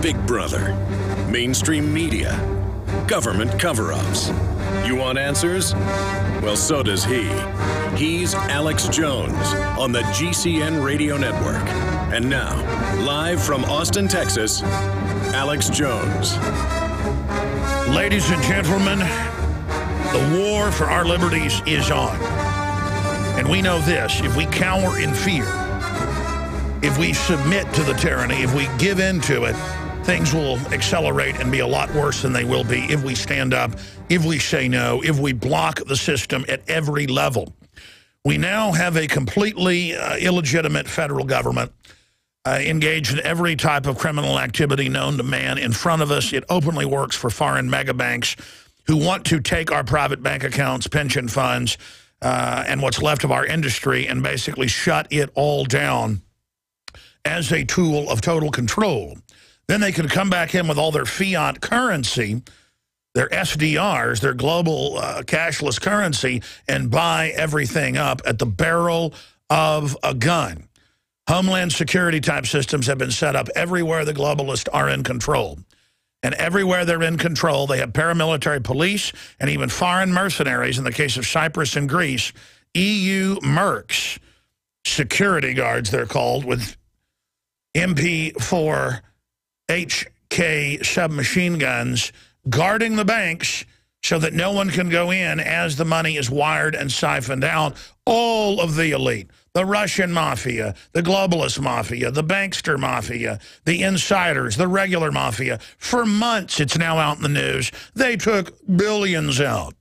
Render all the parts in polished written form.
Big Brother, mainstream media, government cover-ups. You want answers? Well, so does he. He's Alex Jones on the GCN Radio Network. And now, live from Austin, Texas, Alex Jones. Ladies and gentlemen, the war for our liberties is on. And we know this: if we cower in fear, if we submit to the tyranny, if we give in to it, things will accelerate and be a lot worse than they will be if we stand up, if we say no, if we block the system at every level. We now have a completely illegitimate federal government engaged in every type of criminal activity known to man in front of us. It openly works for foreign mega banks who want to take our private bank accounts, pension funds, and what's left of our industry and basically shut it all down as a tool of total control. Then they can come back in with all their fiat currency, their SDRs, their global cashless currency, and buy everything up at the barrel of a gun. Homeland security type systems have been set up everywhere the globalists are in control. And everywhere they're in control, they have paramilitary police and even foreign mercenaries, in the case of Cyprus and Greece, EU mercs, security guards they're called, with MP4 HK submachine guns guarding the banks so that no one can go in as the money is wired and siphoned out. All of the elite, the Russian mafia, the globalist mafia, the bankster mafia, the insiders, the regular mafia. For months, it's now out in the news, they took billions out.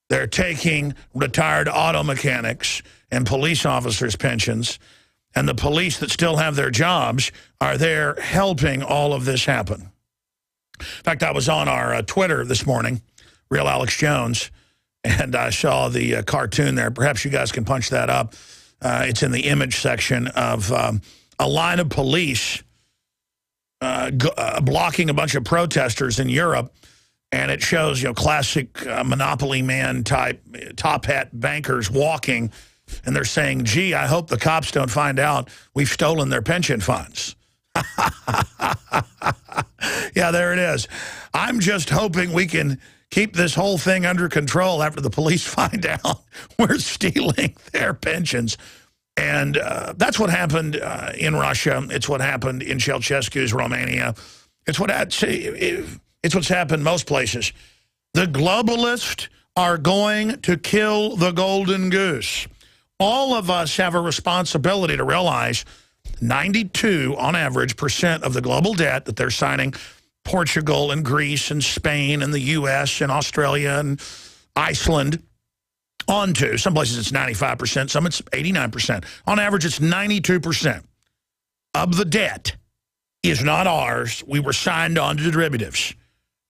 They're taking retired auto mechanics and police officers' pensions, and the police that still have their jobs are there helping all of this happen. In fact, I was on our Twitter this morning, Real Alex Jones, and I saw the cartoon there. Perhaps you guys can punch that up. It's in the image section of a line of police blocking a bunch of protesters in Europe, and it shows, classic Monopoly Man type top hat bankers walking. And they're saying, gee, I hope the cops don't find out we've stolen their pension funds. Yeah, there it is. I'm just hoping we can keep this whole thing under control after the police find out we're stealing their pensions. And that's what happened in Russia. It's what happened in Ceausescu's Romania. It's what's happened most places. The globalists are going to kill the golden goose. All of us have a responsibility to realize 92, on average, % of the global debt that they're signing Portugal and Greece and Spain and the U.S. and Australia and Iceland onto. Some places it's 95%, some it's 89%. On average, it's 92% of the debt is not ours. We were signed on to derivatives.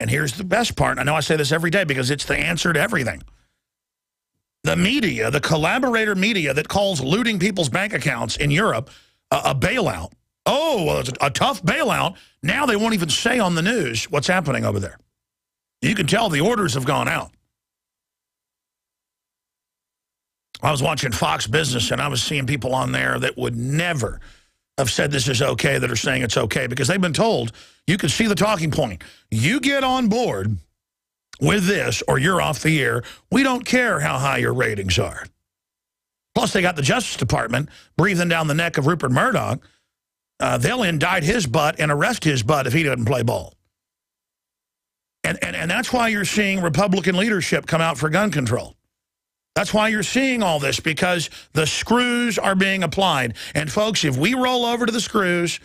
And here's the best part. I know I say this every day because it's the answer to everything. The media, the collaborator media that calls looting people's bank accounts in Europe a bailout. Oh, well, it's a tough bailout. Now they won't even say on the news what's happening over there. You can tell the orders have gone out. I was watching Fox Business, and I was seeing people on there that would never have said this is okay, that are saying it's okay, because they've been told, you can see the talking point. You get on board with this or you're off the air. We don't care how high your ratings are. Plus, they got the Justice Department breathing down the neck of Rupert Murdoch. They'll indict his butt and arrest his butt if he doesn't play ball. And that's why you're seeing Republican leadership come out for gun control. That's why you're seeing all this, because the screws are being applied. And, folks, if we roll over to the screws,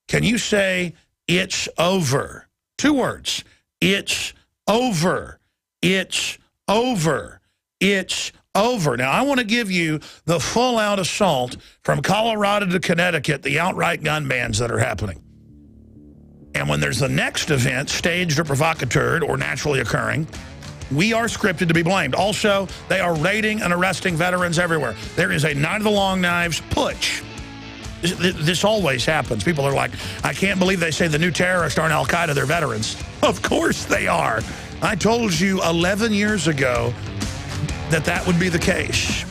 can you say it's over? 2 words. It's over. It's over. It's over. Now, I want to give you the full-out assault from Colorado to Connecticut, the outright gun bans that are happening. And when there's the next event, staged or provocateur or naturally occurring, we are scripted to be blamed. Also, they are raiding and arresting veterans everywhere. There is a Night of the Long Knives putsch. This always happens. People are like, I can't believe they say the new terrorists aren't Al-Qaeda, they're veterans. Of course they are. I told you 11 years ago that would be the case.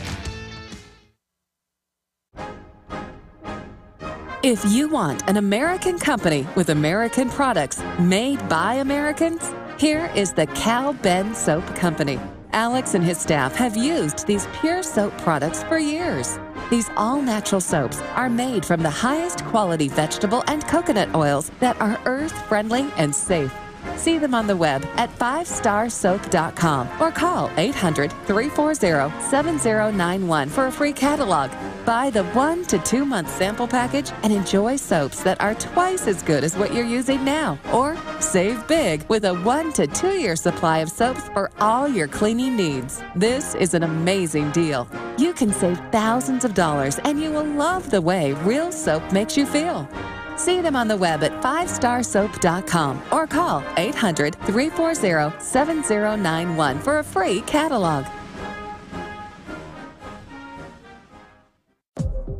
If you want an American company with American products made by Americans, here is the Cal Ben Soap Company. Alex and his staff have used these pure soap products for years. These all-natural soaps are made from the highest quality vegetable and coconut oils that are earth-friendly and safe. See them on the web at 5starsoap.com or call 800-340-7091 for a free catalog. Buy the 1 to 2 month sample package and enjoy soaps that are twice as good as what you're using now. Or save big with a 1 to 2 year supply of soaps for all your cleaning needs. This is an amazing deal. You can save thousands of dollars and you will love the way real soap makes you feel. See them on the web at 5starsoap.com or call 800-340-7091 for a free catalog.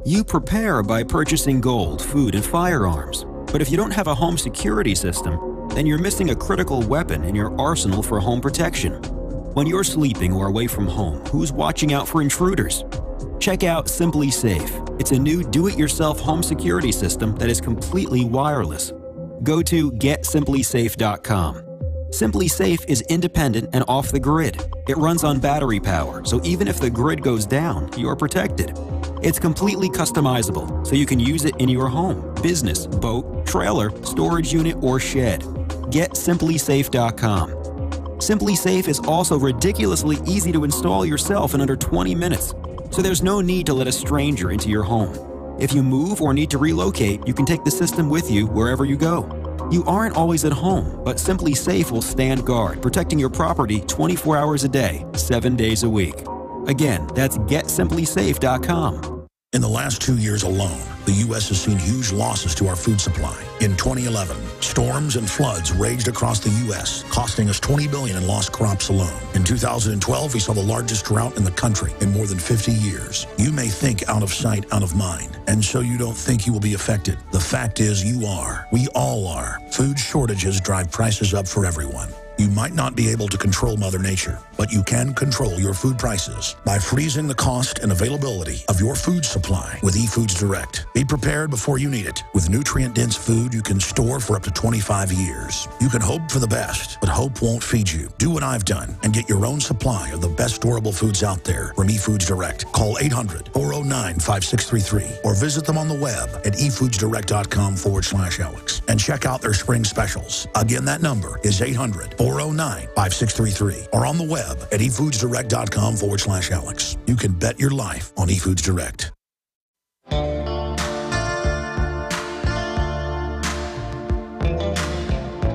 You prepare by purchasing gold, food, and firearms. But if you don't have a home security system, then you're missing a critical weapon in your arsenal for home protection. When you're sleeping or away from home, who's watching out for intruders? Check out SimpliSafe. It's a new do-it-yourself home security system that is completely wireless. Go to GetSimpliSafe.com. SimpliSafe is independent and off the grid. It runs on battery power, so even if the grid goes down, you're protected. It's completely customizable, so you can use it in your home, business, boat, trailer, storage unit, or shed. GetSimpliSafe.com. SimpliSafe is also ridiculously easy to install yourself in under 20 minutes. So there's no need to let a stranger into your home. If you move or need to relocate, you can take the system with you wherever you go. You aren't always at home, but SimpliSafe will stand guard, protecting your property 24 hours a day, 7 days a week. Again, that's GetSimpliSafe.com. In the last 2 years alone, the U.S. has seen huge losses to our food supply. In 2011, storms and floods raged across the U.S., costing us $20 billion in lost crops alone. In 2012, we saw the largest drought in the country in more than 50 years. You may think out of sight, out of mind, and so you don't think you will be affected. The fact is you are. We all are. Food shortages drive prices up for everyone. You might not be able to control Mother Nature, but you can control your food prices by freezing the cost and availability of your food supply with eFoods Direct. Be prepared before you need it. With nutrient-dense food you can store for up to 25 years. You can hope for the best, but hope won't feed you. Do what I've done and get your own supply of the best storable foods out there from eFoods Direct. Call 800-409-5633 or visit them on the web at efoodsdirect.com/Alex and check out their spring specials. Again, that number is 800-409-5633 or on the web at efoodsdirect.com/Alex. You can bet your life on eFoods Direct.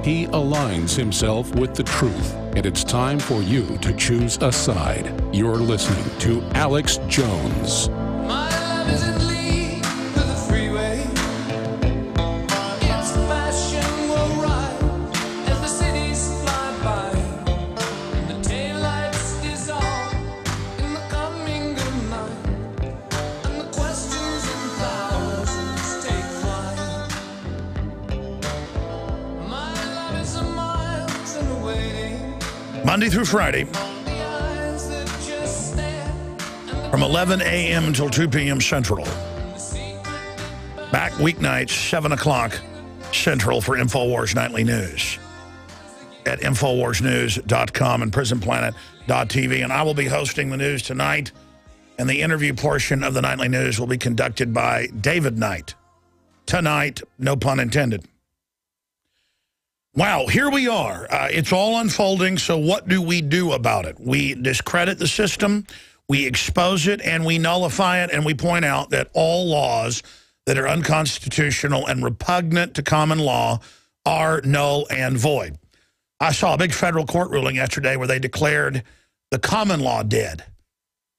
He aligns himself with the truth, and it's time for you to choose a side. You're listening to Alex Jones. My love isn't lead to the freeway. Its fashion will rise as the cities fly by. And the taillights dissolve in the coming of night. And the questions in thousands take flight. My love is a miles in the waiting. Monday through Friday, from 11 a.m. until 2 p.m. Central. Back weeknights, 7 o'clock Central for InfoWars Nightly News at InfoWarsNews.com and PrisonPlanet.tv. And I will be hosting the news tonight, and the interview portion of the Nightly News will be conducted by David Knight. Tonight, no pun intended. Wow, here we are. It's all unfolding, so what do we do about it? We discredit the system, we expose it, and we nullify it, and we point out that all laws that are unconstitutional and repugnant to common law are null and void. I saw a big federal court ruling yesterday where they declared the common law dead,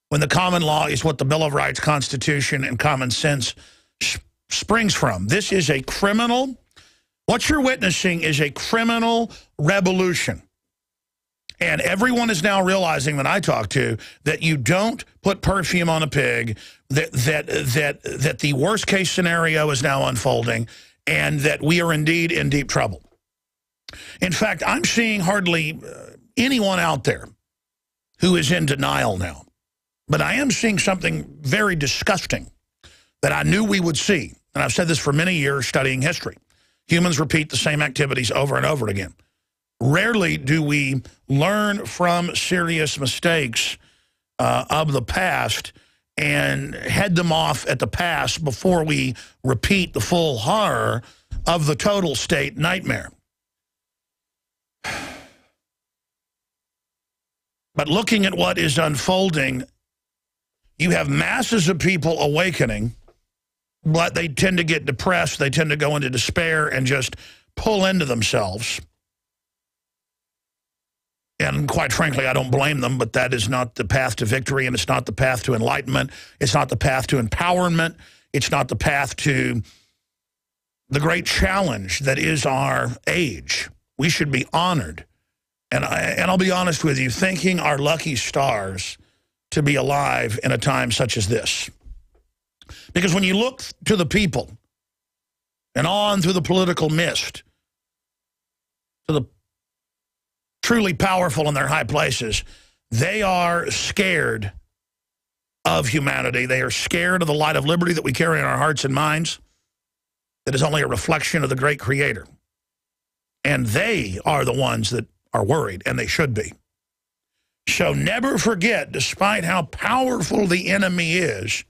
when the common law is what the Bill of Rights, Constitution, and common sense springs from. This is a criminal. What you're witnessing is a criminal revolution. And everyone is now realizing that I talk to that you don't put perfume on a pig, that the worst case scenario is now unfolding, and that we are indeed in deep trouble. In fact, I'm seeing hardly anyone out there who is in denial now. But I am seeing something very disgusting that I knew we would see. And I've said this for many years studying history. Humans repeat the same activities over and over again. Rarely do we learn from serious mistakes of the past and head them off at the pass before we repeat the full horror of the total state nightmare. But looking at what is unfolding, you have masses of people awakening, but they tend to get depressed. They tend to go into despair and just pull into themselves. And quite frankly, I don't blame them, but that is not the path to victory, and it's not the path to enlightenment. It's not the path to empowerment. It's not the path to the great challenge that is our age. We should be honored. And I'll be honest with you, thanking our lucky stars to be alive in a time such as this. Because when you look to the people and on through the political mist, to the truly powerful in their high places, they are scared of humanity. They are scared of the light of liberty that we carry in our hearts and minds, that is only a reflection of the great Creator. And they are the ones that are worried, and they should be. So never forget, despite how powerful the enemy is,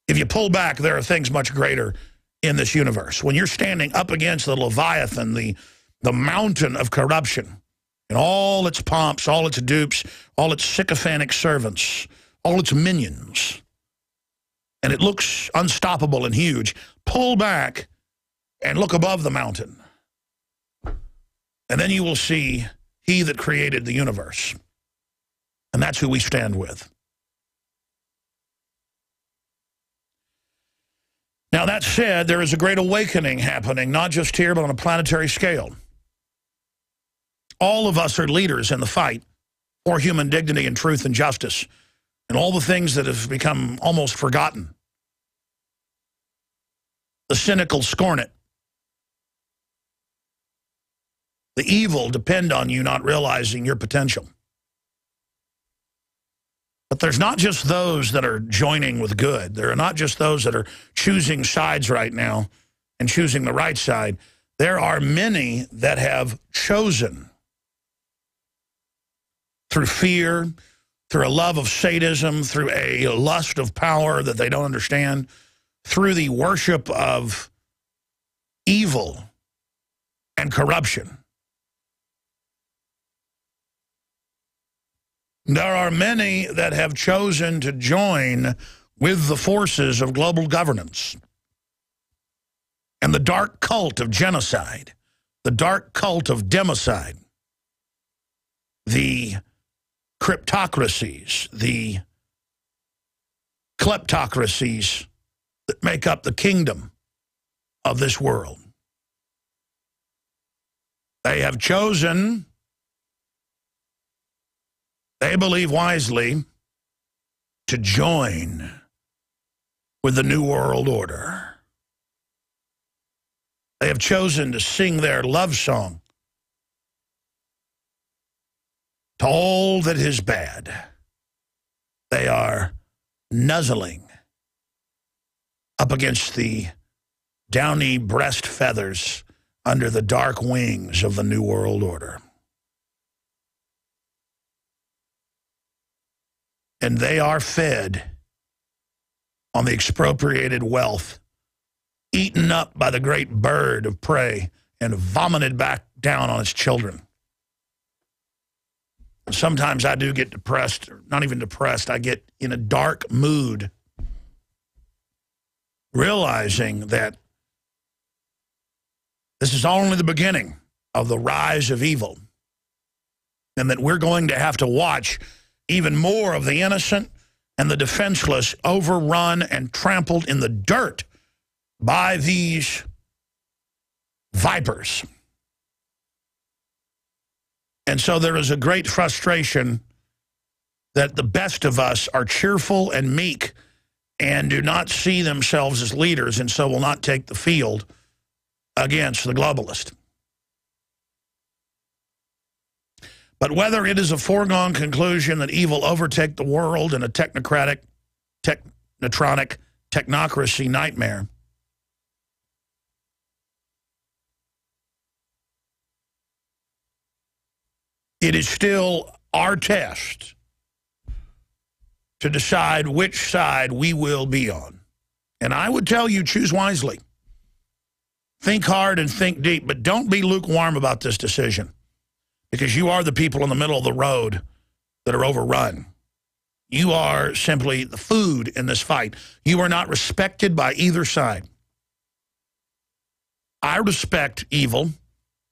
if you pull back, there are things much greater in this universe. When you're standing up against the Leviathan, the mountain of corruption, and all its pomps, all its dupes, all its sycophantic servants, all its minions, and it looks unstoppable and huge, pull back and look above the mountain. And then you will see He that created the universe. And that's who we stand with. Now, that said, there is a great awakening happening, not just here, but on a planetary scale. All of us are leaders in the fight for human dignity and truth and justice, and all the things that have become almost forgotten. The cynical scorn it. The evil depend on you not realizing your potential. But there's not just those that are joining with good. There are not just those that are choosing sides right now and choosing the right side. There are many that have chosen through fear, through a love of sadism, through a lust of power that they don't understand, through the worship of evil and corruption. There are many that have chosen to join with the forces of global governance and the dark cult of genocide, the dark cult of democide, the cryptocracies, the kleptocracies that make up the kingdom of this world. They have chosen, they believe wisely, to join with the New World Order. They have chosen to sing their love song to all that is bad. They are nuzzling up against the downy breast feathers under the dark wings of the New World Order. And they are fed on the expropriated wealth, eaten up by the great bird of prey, and vomited back down on its children. And sometimes I do get depressed, or not even depressed, I get in a dark mood, realizing that this is only the beginning of the rise of evil, and that we're going to have to watch even more of the innocent and the defenseless overrun and trampled in the dirt by these vipers. And so there is a great frustration that the best of us are cheerful and meek and do not see themselves as leaders, and so will not take the field against the globalist. But whether it is a foregone conclusion that evil overtake the world in a technocratic, technotronic, technocracy nightmare. It is still our test to decide which side we will be on. And I would tell you, choose wisely. Think hard and think deep, but don't be lukewarm about this decision, because you are the people in the middle of the road that are overrun. You are simply the food in this fight. You are not respected by either side. I respect evil,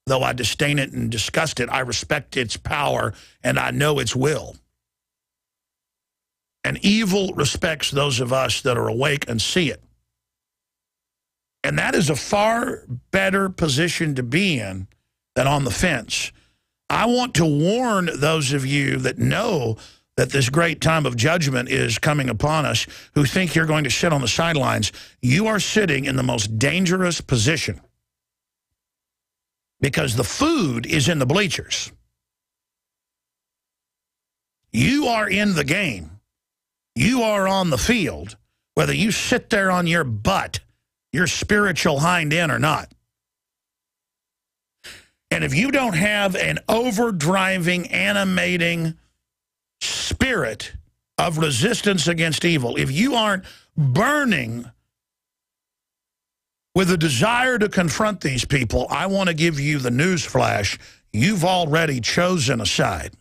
though I disdain it and disgust it. I respect its power, and I know its will. And evil respects those of us that are awake and see it. And that is a far better position to be in than on the fence. I want to warn those of you that know that this great time of judgment is coming upon us, who think you're going to sit on the sidelines. You are sitting in the most dangerous position, because the food is in the bleachers. You are in the game. You are on the field, whether you sit there on your butt, your spiritual hind end or not. And if you don't have an overdriving, animating spirit of resistance against evil, if you aren't burning with a desire to confront these people, I want to give you the news flash. You've already chosen a side.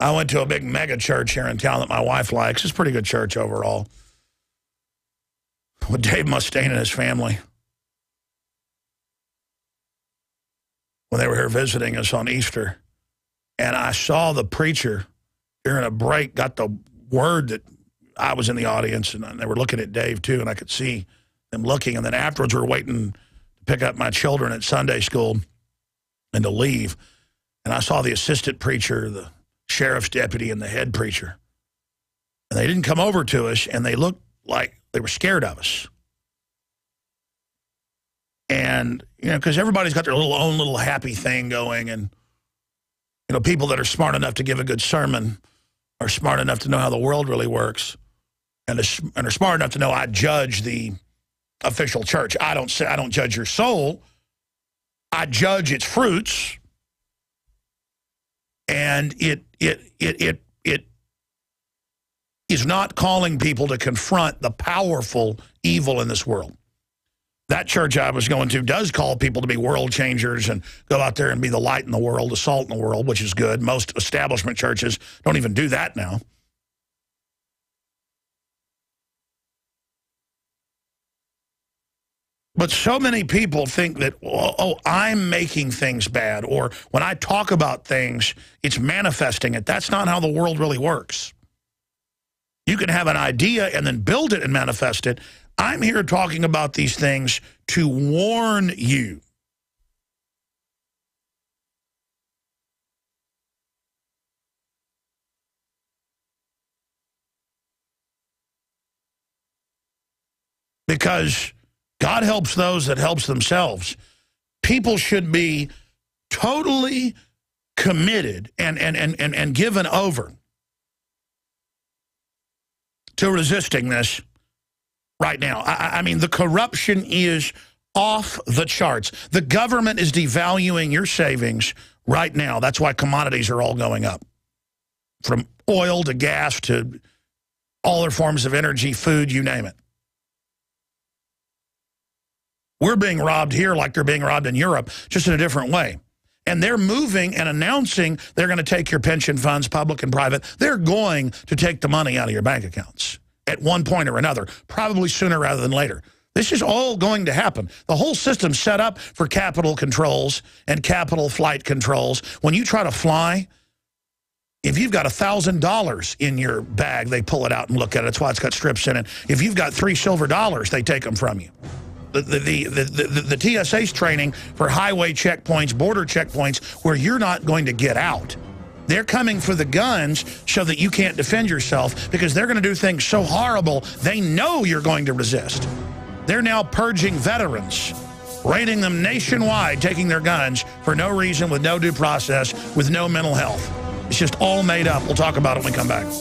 I went to a big mega church here in town that my wife likes. It's a pretty good church overall, with Dave Mustaine and his family. When they were here visiting us on Easter, and I saw the preacher during a break, got the word that I was in the audience, and they were looking at Dave too, and I could see them looking. And then afterwards, we were waiting to pick up my children at Sunday school and to leave. And I saw the assistant preacher, the sheriff's deputy, and the head preacher. And they didn't come over to us, and they looked like they were scared of us. And, you know, because everybody's got their own little happy thing going, and, you know, people that are smart enough to give a good sermon are smart enough to know how the world really works, and are smart enough to know I judge the official church. I don't judge your soul. I judge its fruits. And it is not calling people to confront the powerful evil in this world. That church I was going to does call people to be world changers and go out there and be the light in the world, the salt in the world, which is good. Most establishment churches don't even do that now. But so many people think that, oh, I'm making things bad, or when I talk about things, it's manifesting it. That's not how the world really works. You can have an idea and then build it and manifest it. I'm here talking about these things to warn you. Because God helps those that helps themselves. People should be totally committed and given over to resisting this right now. I mean, the corruption is off the charts. The government is devaluing your savings right now. That's why commodities are all going up, from oil to gas to all their forms of energy, food, you name it. We're being robbed here like they're being robbed in Europe, just in a different way. And they're moving and announcing they're going to take your pension funds, public and private. They're going to take the money out of your bank accounts at one point or another, probably sooner rather than later. This is all going to happen. The whole system's set up for capital controls and capital flight controls. When you try to fly, if you've got $1,000 in your bag, they pull it out and look at it. That's why it's got strips in it. If you've got $3 silver, they take them from you. The TSA's training for highway checkpoints, border checkpoints, where you're not going to get out. They're coming for the guns so that you can't defend yourself, because they're going to do things so horrible, they know you're going to resist. They're now purging veterans, raiding them nationwide, taking their guns for no reason, with no due process, with no mental health. It's just all made up. We'll talk about it when we come back.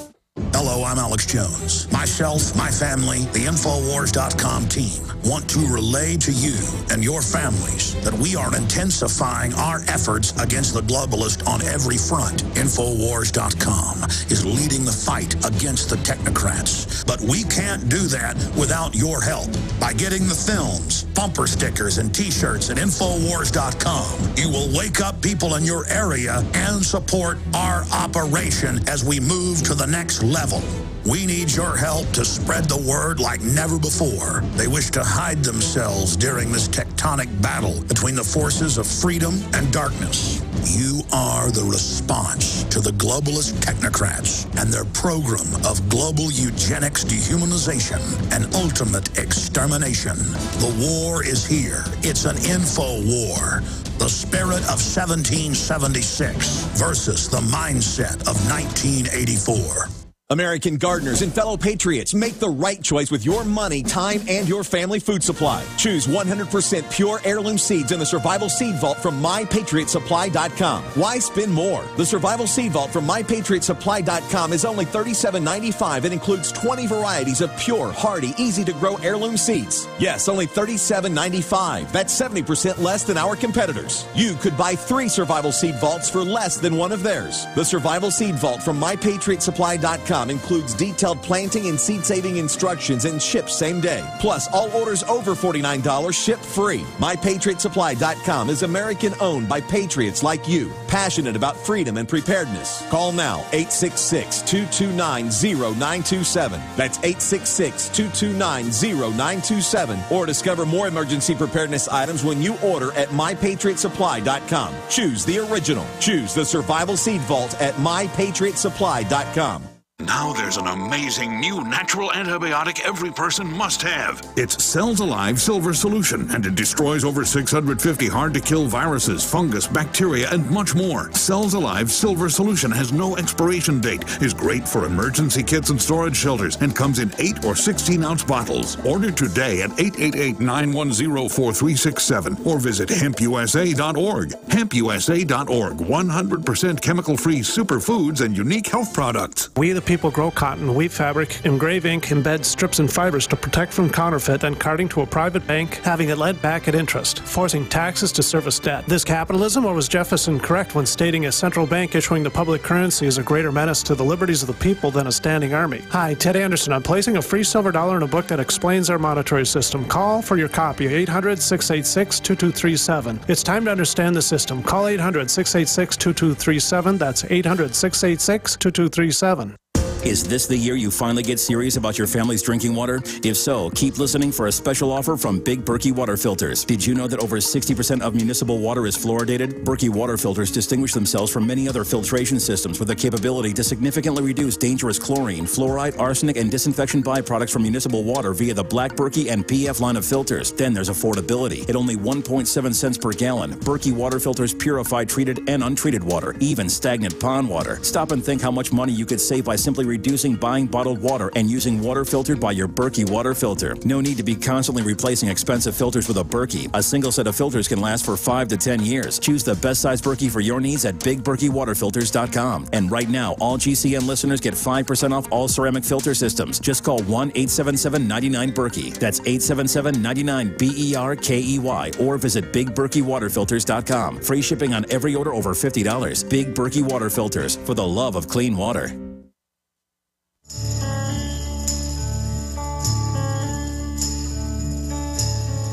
Hello, I'm Alex Jones. Myself, my family, the Infowars.com team want to relay to you and your families that we are intensifying our efforts against the globalist on every front. Infowars.com is leading the fight against the technocrats. But we can't do that without your help. By getting the films, bumper stickers, and T-shirts at Infowars.com, you will wake up people in your area and support our operation as we move to the next level. We need your help to spread the word like never before. They wish to hide themselves during this tectonic battle between the forces of freedom and darkness. You are the response to the globalist technocrats and their program of global eugenics, dehumanization, and ultimate extermination. The war is here. It's an info war. The spirit of 1776 versus the mindset of 1984. American gardeners and fellow patriots, make the right choice with your money, time, and your family food supply. Choose 100% pure heirloom seeds in the Survival Seed Vault from MyPatriotSupply.com. Why spend more? The Survival Seed Vault from MyPatriotSupply.com is only $37.95 and includes 20 varieties of pure, hardy, easy-to-grow heirloom seeds. Yes, only $37.95. That's 70% less than our competitors. You could buy 3 Survival Seed Vaults for less than one of theirs. The Survival Seed Vault from MyPatriotSupply.com includes detailed planting and seed-saving instructions and ships same day. Plus, all orders over $49 ship free. MyPatriotSupply.com is American-owned by patriots like you, passionate about freedom and preparedness. Call now, 866-229-0927. That's 866-229-0927. Or discover more emergency preparedness items when you order at MyPatriotSupply.com. Choose the original. Choose the Survival Seed Vault at MyPatriotSupply.com. Now there's an amazing new natural antibiotic every person must have. It's Cells Alive Silver Solution, and it destroys over 650 hard-to-kill viruses, fungus, bacteria, and much more. Cells Alive Silver Solution has no expiration date, is great for emergency kits and storage shelters, and comes in 8 or 16-ounce bottles. Order today at 888-910-4367 or visit hempusa.org. Hempusa.org, 100% chemical-free superfoods and unique health products. We the people grow cotton, weave fabric, engrave ink, embed strips and fibers to protect from counterfeit, then carting to a private bank, having it lent back at interest, forcing taxes to service debt. This capitalism, or was Jefferson correct when stating a central bank issuing the public currency is a greater menace to the liberties of the people than a standing army? Hi, Ted Anderson. I'm placing a free silver dollar in a book that explains our monetary system. Call for your copy, 800-686-2237. It's time to understand the system. Call 800-686-2237. That's 800-686-2237. Is this the year you finally get serious about your family's drinking water? If so, keep listening for a special offer from Big Berkey Water Filters. Did you know that over 60% of municipal water is fluoridated? Berkey Water Filters distinguish themselves from many other filtration systems with the capability to significantly reduce dangerous chlorine, fluoride, arsenic, and disinfection byproducts from municipal water via the Black Berkey and PF line of filters. Then there's affordability. At only 1.7 cents per gallon, Berkey Water Filters purify treated and untreated water, even stagnant pond water. Stop and think how much money you could save by simply reducing buying bottled water and using water filtered by your Berkey water filter. No need to be constantly replacing expensive filters with a Berkey. A single set of filters can last for 5 to 10 years. Choose the best size Berkey for your needs at BigBerkeyWaterFilters.com. And right now, all GCN listeners get 5% off all ceramic filter systems. Just call 1-877-99-BERKEY. That's 877-99-BERKEY. Or visit BigBerkeyWaterFilters.com. Free shipping on every order over $50. Big Berkey Water Filters, for the love of clean water.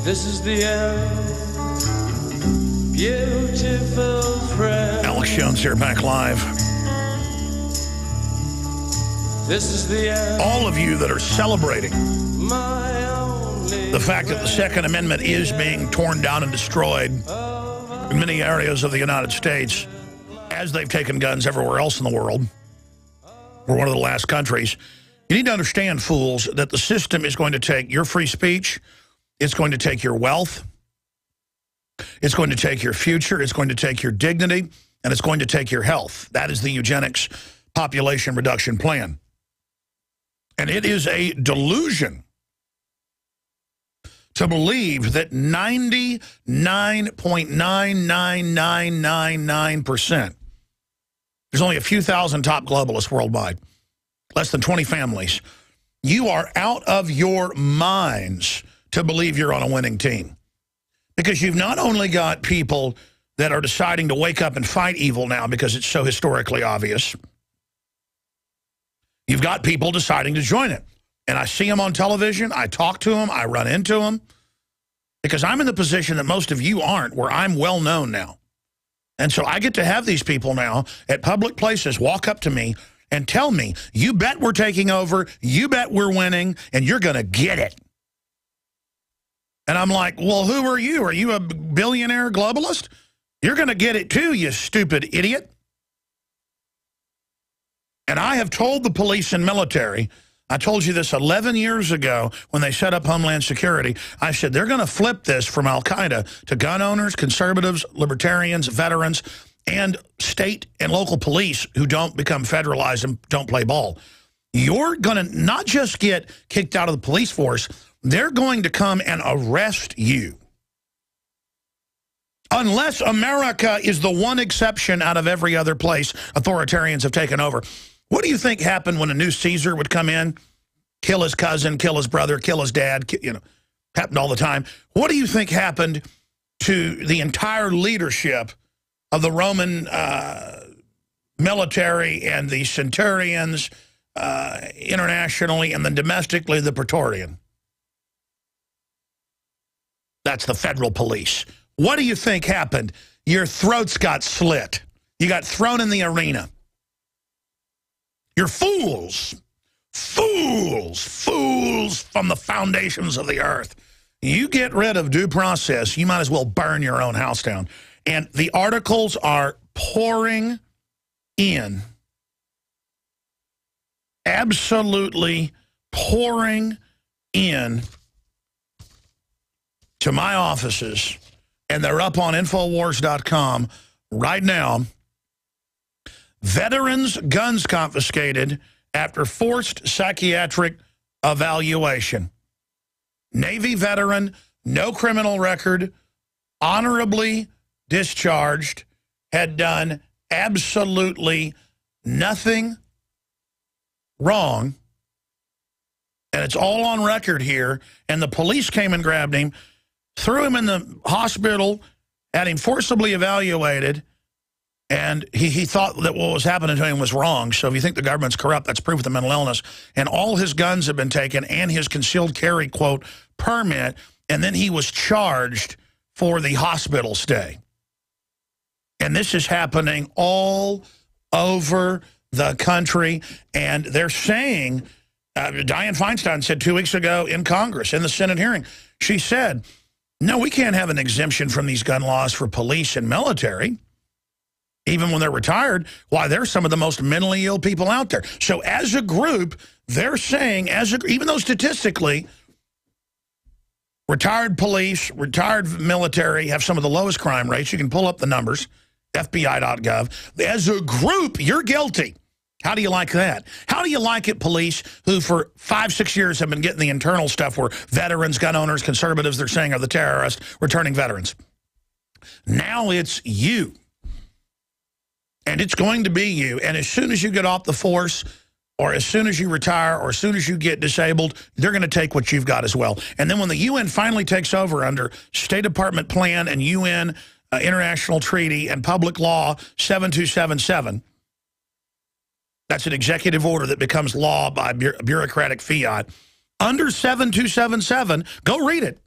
This is the end, beautiful friend. Alex Jones here, back live. This is the end. All of you that are celebrating the fact that the Second Amendment is being torn down and destroyed in many areas of the United States, as they've taken guns everywhere else in the world. We're one of the last countries. You need to understand, fools, that the system is going to take your free speech. It's going to take your wealth. It's going to take your future. It's going to take your dignity. And it's going to take your health. That is the eugenics population reduction plan. And it is a delusion to believe that 99.99999%, there's only a few thousand top globalists worldwide, less than 20 families. You are out of your minds to believe you're on a winning team. Because you've not only got people that are deciding to wake up and fight evil now because it's so historically obvious, you've got people deciding to join it. And I see them on television, I talk to them, I run into them, because I'm in the position that most of you aren't, where I'm well known now. And so I get to have these people now at public places walk up to me and tell me, you bet we're taking over, you bet we're winning, and you're going to get it. And I'm like, well, who are you? Are you a billionaire globalist? You're going to get it too, you stupid idiot. And I have told the police and military, I told you this 11 years ago when they set up Homeland Security. I said, they're going to flip this from Al-Qaeda to gun owners, conservatives, libertarians, veterans, and state and local police who don't become federalized and don't play ball. You're going to not just get kicked out of the police force, they're going to come and arrest you. Unless America is the one exception out of every other place authoritarians have taken over. What do you think happened when a new Caesar would come in, kill his cousin, kill his brother, kill his dad, happened all the time. What do you think happened to the entire leadership of the Roman military and the centurions internationally, and then domestically the Praetorian? That's the federal police. What do you think happened? Your throats got slit. You got thrown in the arena. You're fools. Fools. Fools from the foundations of the earth. You get rid of due process, you might as well burn your own house down. And the articles are pouring in. Absolutely pouring in to my offices. And they're up on Infowars.com right now. Veterans' guns confiscated after forced psychiatric evaluation. Navy veteran, no criminal record, honorably discharged, had done absolutely nothing wrong. And it's all on record here. And the police came and grabbed him, threw him in the hospital, had him forcibly evaluated, and he thought that what was happening to him was wrong. So if you think the government's corrupt, that's proof of the mental illness. And all his guns have been taken and his concealed carry, quote, permit, and then he was charged for the hospital stay. And this is happening all over the country, and they're saying, Dianne Feinstein said 2 weeks ago in Congress, in the Senate hearing, she said, no, we can't have an exemption from these gun laws for police and military. Even when they're retired, why, they're some of the most mentally ill people out there. So as a group, they're saying, even though statistically, retired police, retired military have some of the lowest crime rates. You can pull up the numbers, FBI.gov. As a group, you're guilty. How do you like that? How do you like it, police, who for 5-6 years have been getting the internal stuff where veterans, gun owners, conservatives, they're saying are the terrorists, returning veterans? Now it's you. And it's going to be you. And as soon as you get off the force, or as soon as you retire, or as soon as you get disabled, they're going to take what you've got as well. And then when the UN finally takes over under State Department plan and UN International Treaty and Public Law 7277, that's an executive order that becomes law by bureaucratic fiat. Under 7277, go read it.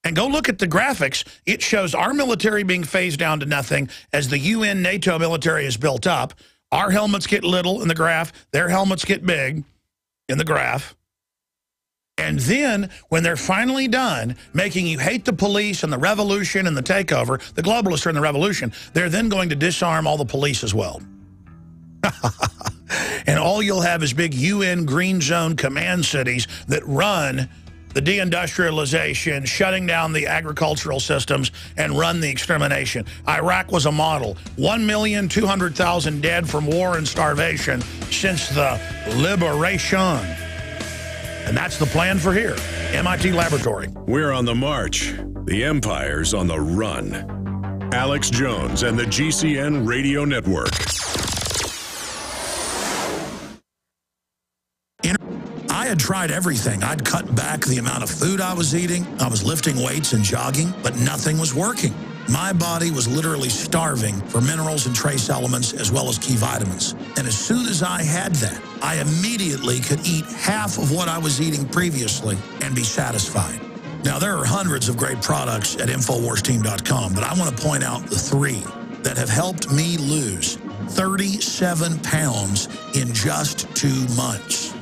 And go look at the graphics. It shows our military being phased down to nothing as the UN NATO military is built up. Our helmets get little in the graph. Their helmets get big in the graph. And then when they're finally done making you hate the police and the revolution and the takeover, the globalists are in the revolution, they're then going to disarm all the police as well. And all you'll have is big UN green zone command cities that run the deindustrialization, shutting down the agricultural systems, and run the extermination. Iraq was a model. 1,200,000 dead from war and starvation since the liberation. And that's the plan for here, MIT Laboratory. We're on the march. The empire's on the run. Alex Jones and the GCN Radio Network. had tried everything. I'd cut back the amount of food I was eating. I was lifting weights and jogging, but nothing was working. My body was literally starving for minerals and trace elements as well as key vitamins. And as soon as I had that, I immediately could eat half of what I was eating previously and be satisfied. Now, there are hundreds of great products at InfoWarsTeam.com, but I want to point out the 3 that have helped me lose 37 pounds in just 2 months.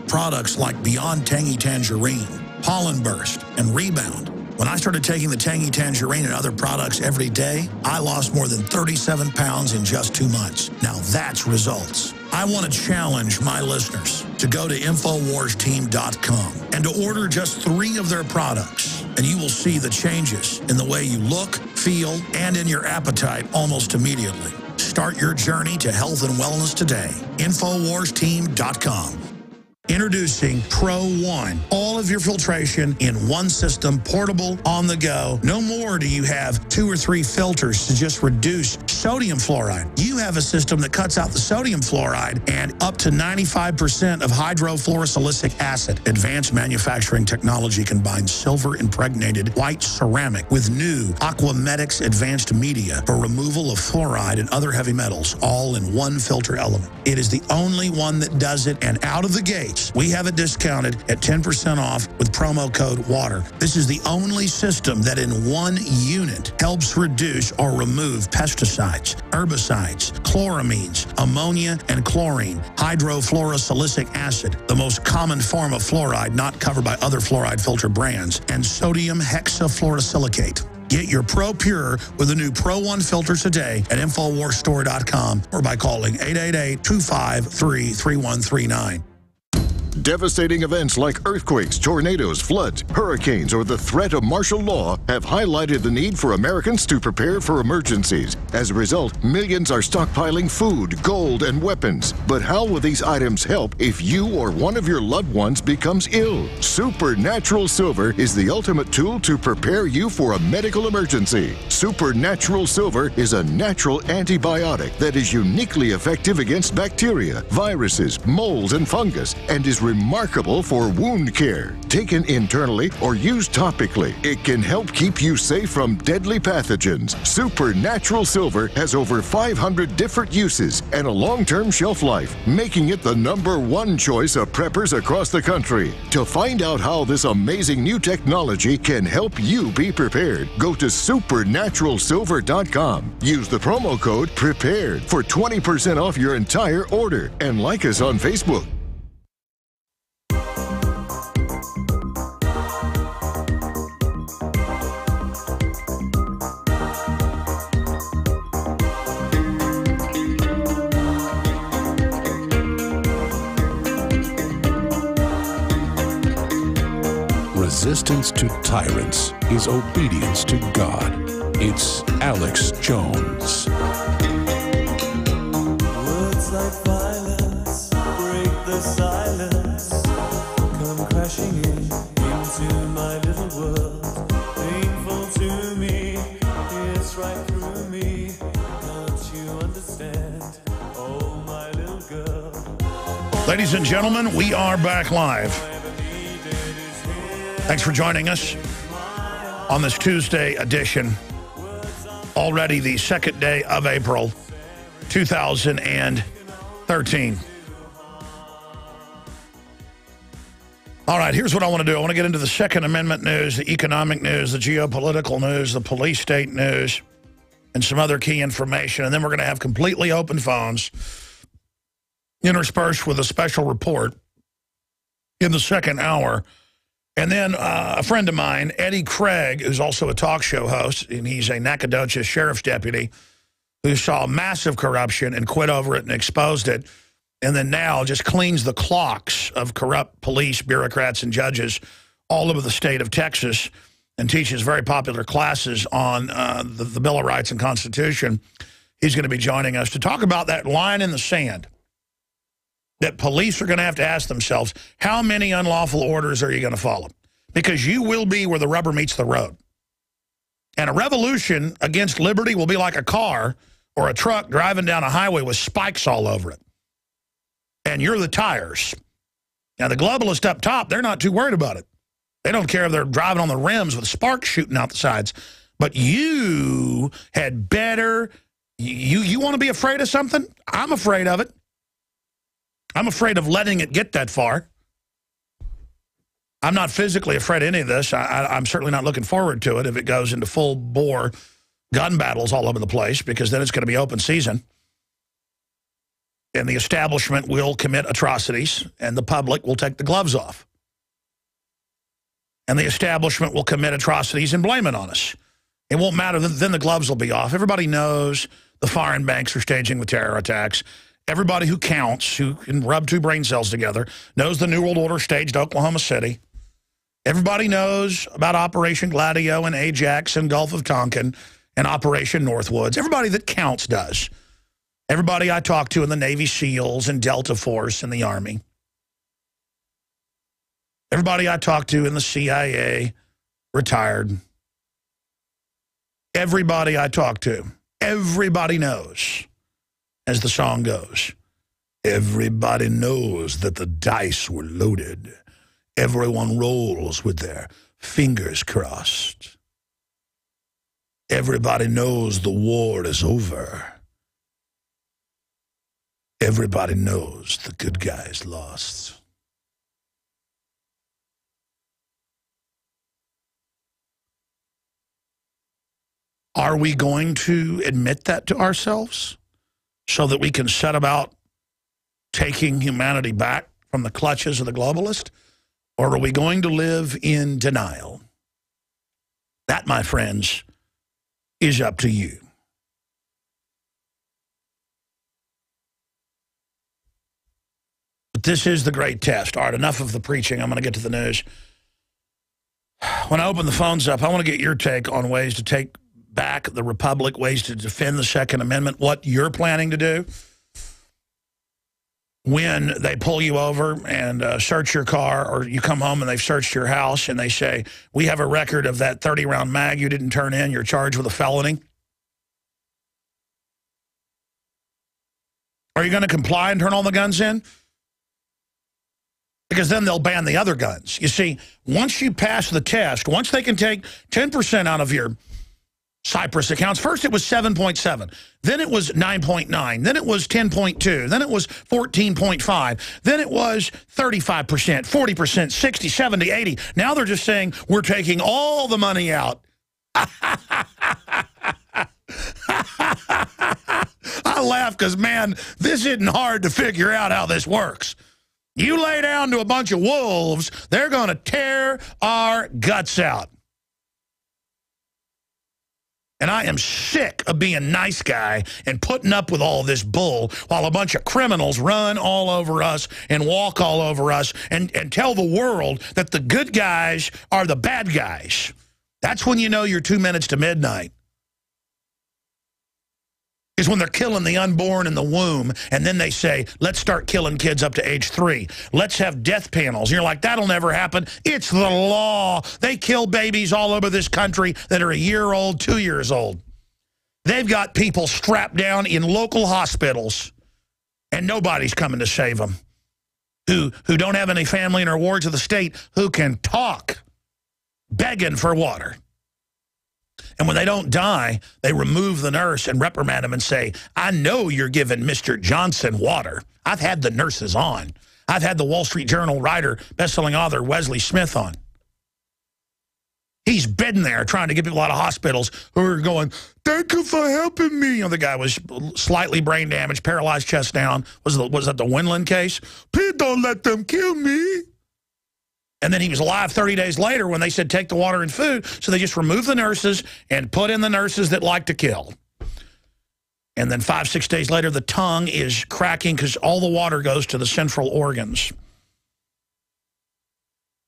Products like Beyond Tangy Tangerine, Pollen Burst, and Rebound. When I started taking the Tangy Tangerine and other products every day, I lost more than 37 pounds in just 2 months. Now that's results. I want to challenge my listeners to go to InfoWarsTeam.com and to order just 3 of their products, and you will see the changes in the way you look, feel, and in your appetite almost immediately. Start your journey to health and wellness today. InfoWarsTeam.com. Introducing Pro One. All of your filtration in one system, portable, on the go. No more do you have 2 or 3 filters to just reduce sodium fluoride. You have a system that cuts out the sodium fluoride and up to 95% of hydrofluorosilicic acid. Advanced manufacturing technology combines silver-impregnated white ceramic with new Aquamedics advanced media for removal of fluoride and other heavy metals, all in one filter element. It is the only one that does it, and out of the gate, we have it discounted at 10% off with promo code WATER. This is the only system that in one unit helps reduce or remove pesticides, herbicides, chloramines, ammonia, and chlorine, hydrofluorosilicic acid, the most common form of fluoride not covered by other fluoride filter brands, and sodium hexafluorosilicate. Get your Pro Pure with the new Pro One filter today at InfoWarsStore.com or by calling 888-253-3139. Devastating events like earthquakes, tornadoes, floods, hurricanes, or the threat of martial law have highlighted the need for Americans to prepare for emergencies. As a result, millions are stockpiling food, gold, and weapons. But how will these items help if you or one of your loved ones becomes ill? Supernatural Silver is the ultimate tool to prepare you for a medical emergency. Supernatural Silver is a natural antibiotic that is uniquely effective against bacteria, viruses, molds, and fungus, and is remarkable for wound care. Taken internally or used topically, it can help keep you safe from deadly pathogens. Supernatural Silver has over 500 different uses and a long-term shelf life, making it the #1 choice of preppers across the country. To find out how this amazing new technology can help you be prepared, go to supernaturalsilver.com. Use the promo code PREPARED for 20% off your entire order, and like us on Facebook. Resistance to tyrants is obedience to God. It's Alex Jones. Words like violence break the silence, come crashing into my little world. Painful to me, it's right through me. Can't you understand? Oh, my little girl. Ladies and gentlemen, we are back live. Thanks for joining us on this Tuesday edition. Already the 2nd day of April, 2013. All right, here's what I want to do. I want to get into the Second Amendment news, the economic news, the geopolitical news, the police state news, and some other key information. And then we're going to have completely open phones interspersed with a special report in the second hour. And then a friend of mine, Eddie Craig, who's also a talk show host, and he's a Nacogdoches sheriff's deputy who saw massive corruption and quit over it and exposed it, and then now just cleans the clocks of corrupt police, bureaucrats, and judges all over the state of Texas and teaches very popular classes on the Bill of Rights and Constitution. He's going to be joining us to talk about that line in the sand that police are going to have to ask themselves, how many unlawful orders are you going to follow? Because you will be where the rubber meets the road. And a revolution against liberty will be like a car or a truck driving down a highway with spikes all over it. And you're the tires. Now, the globalists up top, they're not too worried about it. They don't care if they're driving on the rims with sparks shooting out the sides. But you had better, you want to be afraid of something? I'm afraid of it. I'm afraid of letting it get that far. I'm not physically afraid of any of this. I'm certainly not looking forward to it if it goes into full-bore gun battles all over the place, because then it's going to be open season. And the establishment will commit atrocities, and the public will take the gloves off. And the establishment will commit atrocities and blame it on us. It won't matter. Then the gloves will be off. Everybody knows the foreign banks are staging the terror attacks. Everybody who counts, who can rub two brain cells together, knows the New World Order staged Oklahoma City. Everybody knows about Operation Gladio and Ajax and Gulf of Tonkin and Operation Northwoods. Everybody that counts does. Everybody I talk to in the Navy SEALs and Delta Force and the Army. Everybody I talk to in the CIA, retired. Everybody I talk to, everybody knows, as the song goes, everybody knows that the dice were loaded. Everyone rolls with their fingers crossed. Everybody knows the war is over. Everybody knows the good guys lost. Are we going to admit that to ourselves so that we can set about taking humanity back from the clutches of the globalist? Or are we going to live in denial? That, my friends, is up to you. But this is the great test. All right, enough of the preaching. I'm going to get to the news. When I open the phones up, I want to get your take on ways to take back the Republic, ways to defend the Second Amendment, what you're planning to do when they pull you over and search your car, or you come home and they've searched your house and they say, we have a record of that 30-round mag you didn't turn in, you're charged with a felony. Are you going to comply and turn all the guns in? Because then they'll ban the other guns. You see, once you pass the test, once they can take 10% out of your Cyprus accounts. First it was 7.7, then it was 9.9, then it was 10.2, then it was 14.5, then it was 35%, 40%, 60, 70, 80. Now they're just saying we're taking all the money out. I laugh because, man, this isn't hard to figure out how this works. You lay down to a bunch of wolves, they're going to tear our guts out. And I am sick of being a nice guy and putting up with all this bull while a bunch of criminals run all over us and walk all over us and tell the world that the good guys are the bad guys. That's when you know you're 2 minutes to midnight. Is when they're killing the unborn in the womb, and then they say, let's start killing kids up to age 3. Let's have death panels. And you're like, that'll never happen. It's the law. They kill babies all over this country that are a year old, 2 years old. They've got people strapped down in local hospitals, and nobody's coming to save them, who don't have any family in our wards of the state who can talk, begging for water. And when they don't die, they remove the nurse and reprimand them and say, I know you're giving Mr. Johnson water. I've had the nurses on. I've had the Wall Street Journal writer, best-selling author Wesley Smith on. He's been there trying to get people out of hospitals who are going, thank you for helping me. You know, the guy was slightly brain damaged, paralyzed, chest down. Was that the Winland case? Please don't let them kill me. And then he was alive 30 days later when they said take the water and food. So they just removed the nurses and put in the nurses that like to kill. And then 5, 6 days later, the tongue is cracking because all the water goes to the central organs.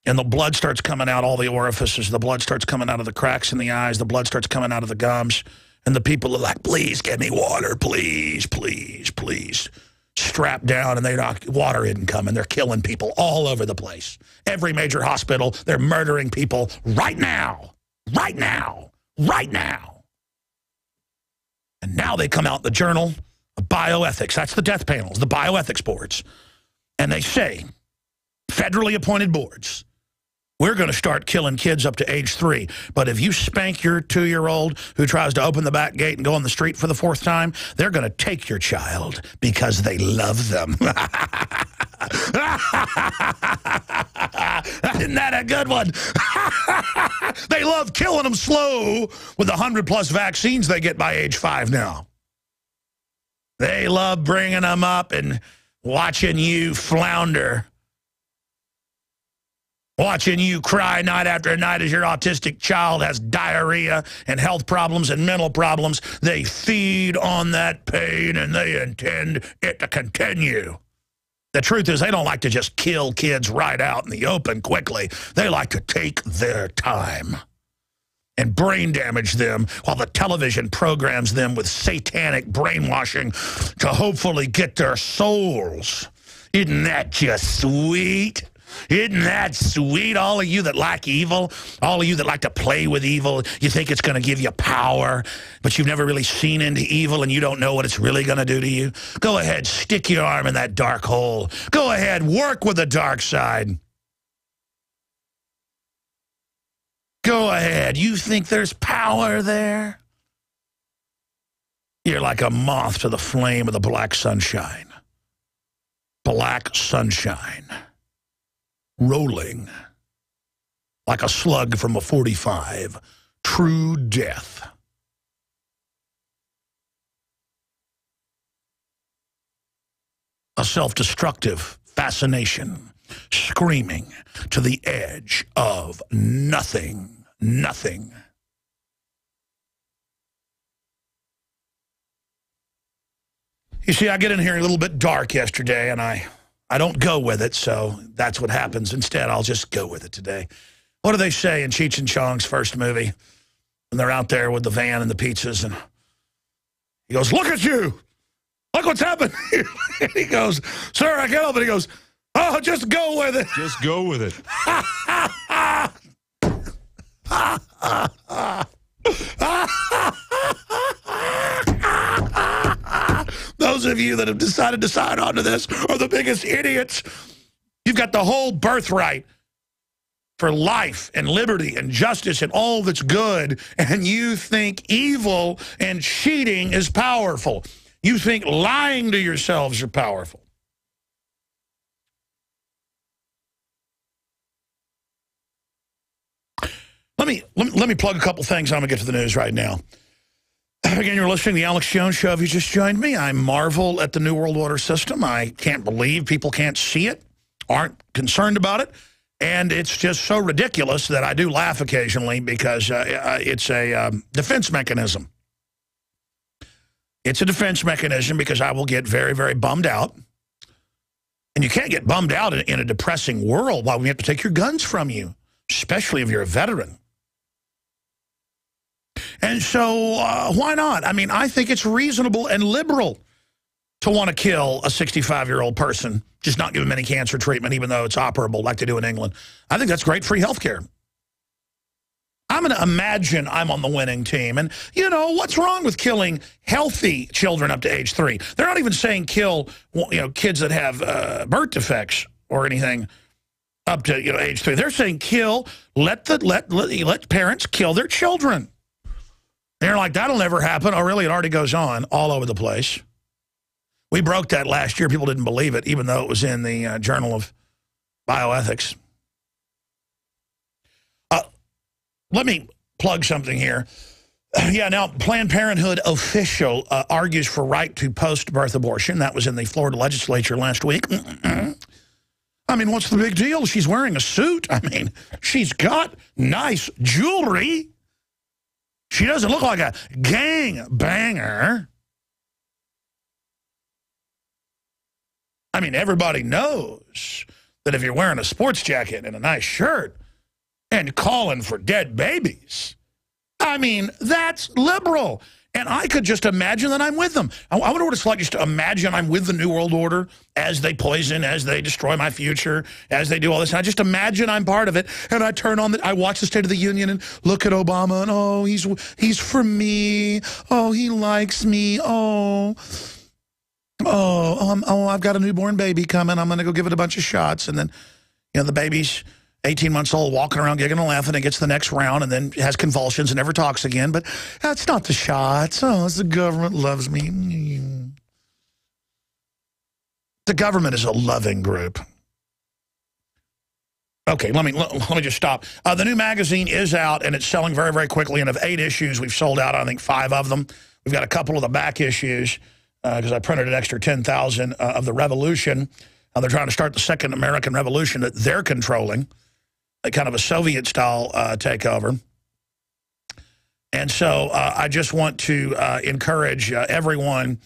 And the blood starts coming out all the orifices. The blood starts coming out of the cracks in the eyes. The blood starts coming out of the gums. And the people are like, please give me water. Please, please, please. Strapped down, and water isn't coming. They're killing people all over the place. Every major hospital, they're murdering people right now. Right now. Right now. And now they come out in the Journal of Bioethics. That's the death panels, the bioethics boards. And they say, federally appointed boards. We're going to start killing kids up to age 3. But if you spank your 2-year-old who tries to open the back gate and go on the street for the 4th time, they're going to take your child because they love them. Isn't that a good one? They love killing them slow with the 100+ vaccines they get by age 5 now. They love bringing them up and watching you flounder. Watching you cry night after night as your autistic child has diarrhea and health problems and mental problems. They feed on that pain and they intend it to continue. The truth is they don't like to just kill kids right out in the open quickly. They like to take their time and brain damage them while the television programs them with satanic brainwashing to hopefully get their souls. Isn't that just sweet? Isn't that sweet? All of you that like evil, all of you that like to play with evil, you think it's going to give you power, but you've never really seen into evil and you don't know what it's really going to do to you. Go ahead, stick your arm in that dark hole. Go ahead, work with the dark side. Go ahead. You think there's power there? You're like a moth to the flame of the black sunshine. Black sunshine. Rolling like a slug from a 45. True death. A self-destructive fascination, screaming to the edge of nothing, nothing. You see, I get in here a little bit dark yesterday, and I don't go with it, so that's what happens. Instead, I'll just go with it today. What do they say in Cheech and Chong's first movie? When they're out there with the van and the pizzas, and he goes, "Look at you! Look what's happened!" And he goes, "Sir, I can't help it." He goes, "Oh, just go with it." Just go with it. Those of you that have decided to sign on to this are the biggest idiots. You've got the whole birthright for life and liberty and justice and all that's good, and you think evil and cheating is powerful. You think lying to yourselves are powerful. Let me plug a couple things. I'm going to get to the news right now. Again, you're listening to the Alex Jones Show. If you just joined me, I marvel at the New World Order system. I can't believe people can't see it, aren't concerned about it. And it's just so ridiculous that I do laugh occasionally because it's a defense mechanism. It's a defense mechanism because I will get very, very bummed out. And you can't get bummed out in a depressing world while we have to take your guns from you, especially if you're a veteran. And so why not? I mean, I think it's reasonable and liberal to want to kill a 65-year-old person, just not give them any cancer treatment, even though it's operable like they do in England. I think that's great free health care. I'm going to imagine I'm on the winning team. And, you know, what's wrong with killing healthy children up to age 3? They're not even saying kill, you know, kids that have birth defects or anything up to, you know, age 3. They're saying kill, let parents kill their children. They're like, that'll never happen. Oh, really? It already goes on all over the place. We broke that last year. People didn't believe it, even though it was in the Journal of Bioethics. Let me plug something here. Yeah, now, Planned Parenthood official argues for right to post-birth abortion. That was in the Florida legislature last week. I mean, what's the big deal? She's wearing a suit. I mean, she's got nice jewelry. She doesn't look like a gang banger. I mean, everybody knows that if you're wearing a sports jacket and a nice shirt and calling for dead babies, I mean, that's liberal. And I could just imagine that I'm with them. I wonder what it's like just to imagine I'm with the New World Order as they poison, as they destroy my future, as they do all this. And I just imagine I'm part of it. And I turn on, I watch the State of the Union and look at Obama and, oh, he's for me. Oh, he likes me. I've got a newborn baby coming. I'm going to go give it a bunch of shots. And then, You know, the baby's 18 months old, walking around, giggling and laughing, and gets the next round and then has convulsions and never talks again. But that's not the shots. Oh, it's the government loves me. The government is a loving group. Okay, let me just stop. The new magazine is out, and it's selling very, very quickly. And of 8 issues, we've sold out, I think, 5 of them. We've got a couple of the back issues because I printed an extra 10,000 of the Revolution. They're trying to start the second American Revolution that they're controlling, a kind of a Soviet-style takeover. And so I just want to encourage everyone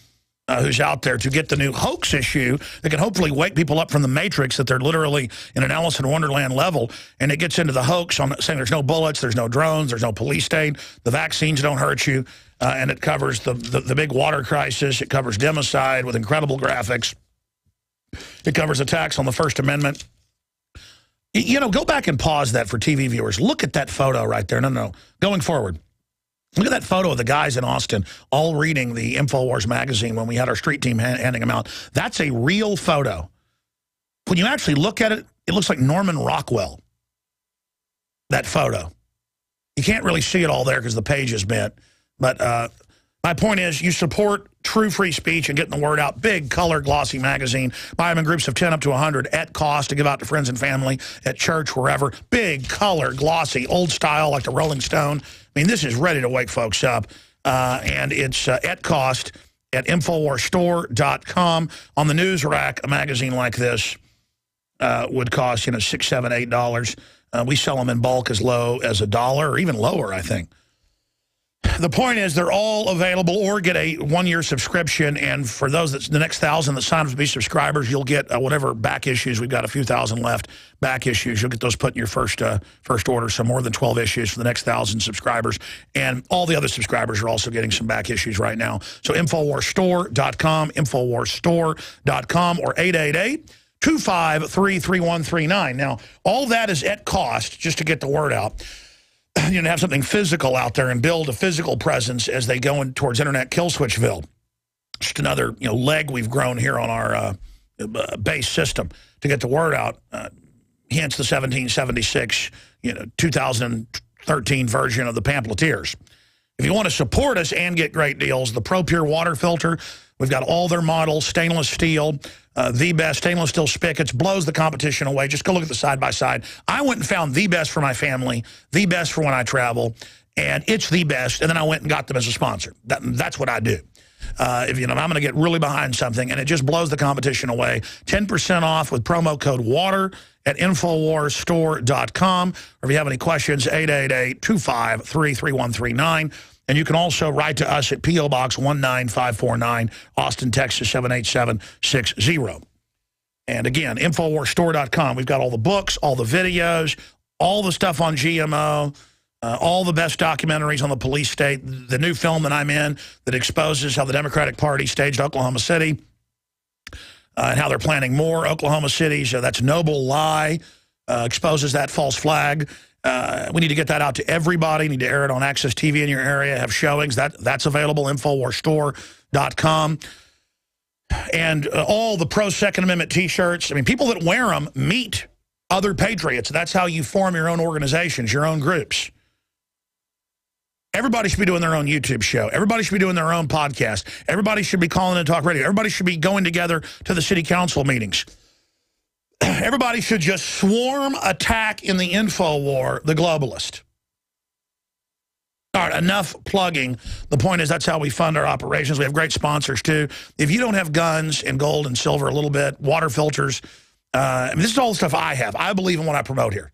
who's out there to get the new hoax issue that can hopefully wake people up from the Matrix, that they're literally in an Alice in Wonderland level, and it gets into the hoax on saying there's no bullets, there's no drones, there's no police state, the vaccines don't hurt you, and it covers the big water crisis. It covers democide with incredible graphics. It covers attacks on the First Amendment. You know, go back and pause that for TV viewers. Look at that photo right there. No. Going forward. Look at that photo of the guys in Austin all reading the InfoWars magazine when we had our street team handing them out. That's a real photo. When you actually look at it, it looks like Norman Rockwell, that photo. You can't really see it all there because the page is bent. But my point is, you support true free speech and getting the word out. Big, color, glossy magazine. Buy them in groups of 10 up to 100 at cost to give out to friends and family, at church, wherever. Big, color, glossy, old style like the Rolling Stone. I mean, this is ready to wake folks up. And it's at cost at InfoWarsStore.com. On the news rack, a magazine like this would cost, $6, $7, $8. We sell them in bulk as low as $1 or even lower, I think. The point is they're all available, or get a 1-year subscription. And for those the next 1,000 that sign up to be subscribers, you'll get whatever back issues. We've got a few thousand left back issues. You'll get those put in your first order. So more than 12 issues for the next 1,000 subscribers. And all the other subscribers are also getting some back issues right now. So InfoWarsStore.com, InfoWarsStore.com, or 888-253-3139. Now, all that is at cost just to get the word out. Have something physical out there and build a physical presence as they go in towards Internet Kill Switchville. Just another leg we've grown here on our base system to get the word out. Hence the 1776, 2013 version of the Pamphleteers. If you want to support us and get great deals, the ProPure water filter, we've got all their models, stainless steel, the best stainless steel spigots, blows the competition away. Just go look at the side-by-side. I went and found the best for my family, the best for when I travel, and it's the best, and then I went and got them as a sponsor. That's what I do. If I'm going to get really behind something, and it just blows the competition away. 10% off with promo code WATER at InfoWarsStore.com. Or if you have any questions, 888-253-3139. And you can also write to us at P.O. Box 19549, Austin, Texas 78760. And again, InfoWarsStore.com. We've got all the books, all the videos, all the stuff on GMO, all the best documentaries on the police state, the new film that I'm in that exposes how the Democratic Party staged Oklahoma City and how they're planning more Oklahoma cities. That's Noble Lie, exposes that false flag. We need to get that out to everybody. Need to air it on Access TV in your area, have showings. That's available, InfoWarsStore.com. And all the pro-Second Amendment T-shirts. I mean, people that wear them meet other patriots. That's how you form your own organizations, your own groups. Everybody should be doing their own YouTube show. Everybody should be doing their own podcast. Everybody should be calling in talk radio. Everybody should be going together to the city council meetings. Everybody should just swarm attack in the info war, the globalist. All right, enough plugging. The point is that's how we fund our operations. We have great sponsors, too. If you don't have guns and gold and silver a little bit, water filters, this is all the stuff I have. I believe in what I promote here,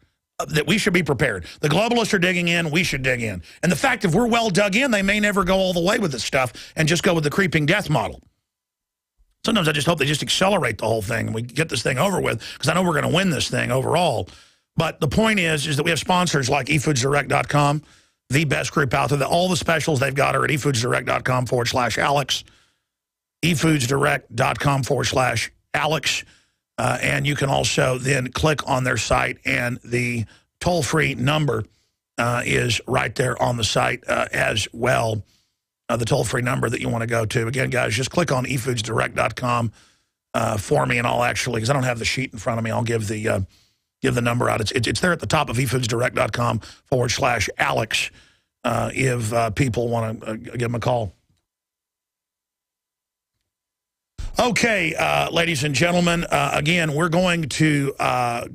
that we should be prepared. The globalists are digging in. We should dig in. And the fact if we're well dug in, they may never go all the way with this stuff and just go with the creeping death model. Sometimes I just hope they just accelerate the whole thing and we get this thing over with, because I know we're going to win this thing overall. But the point is that we have sponsors like eFoodsDirect.com, the best group out there. All the specials they've got are at eFoodsDirect.com/Alex, eFoodsDirect.com/Alex. And you can also then click on their site, and the toll-free number is right there on the site as well. The toll-free number that you want to go to. Again, guys, just click on eFoodsDirect.com for me, and I'll actually, because I don't have the sheet in front of me, I'll give the give the number out. It's there at the top of efoodsdirect.com/Alex if people want to give them a call. Okay, ladies and gentlemen, again, we're going to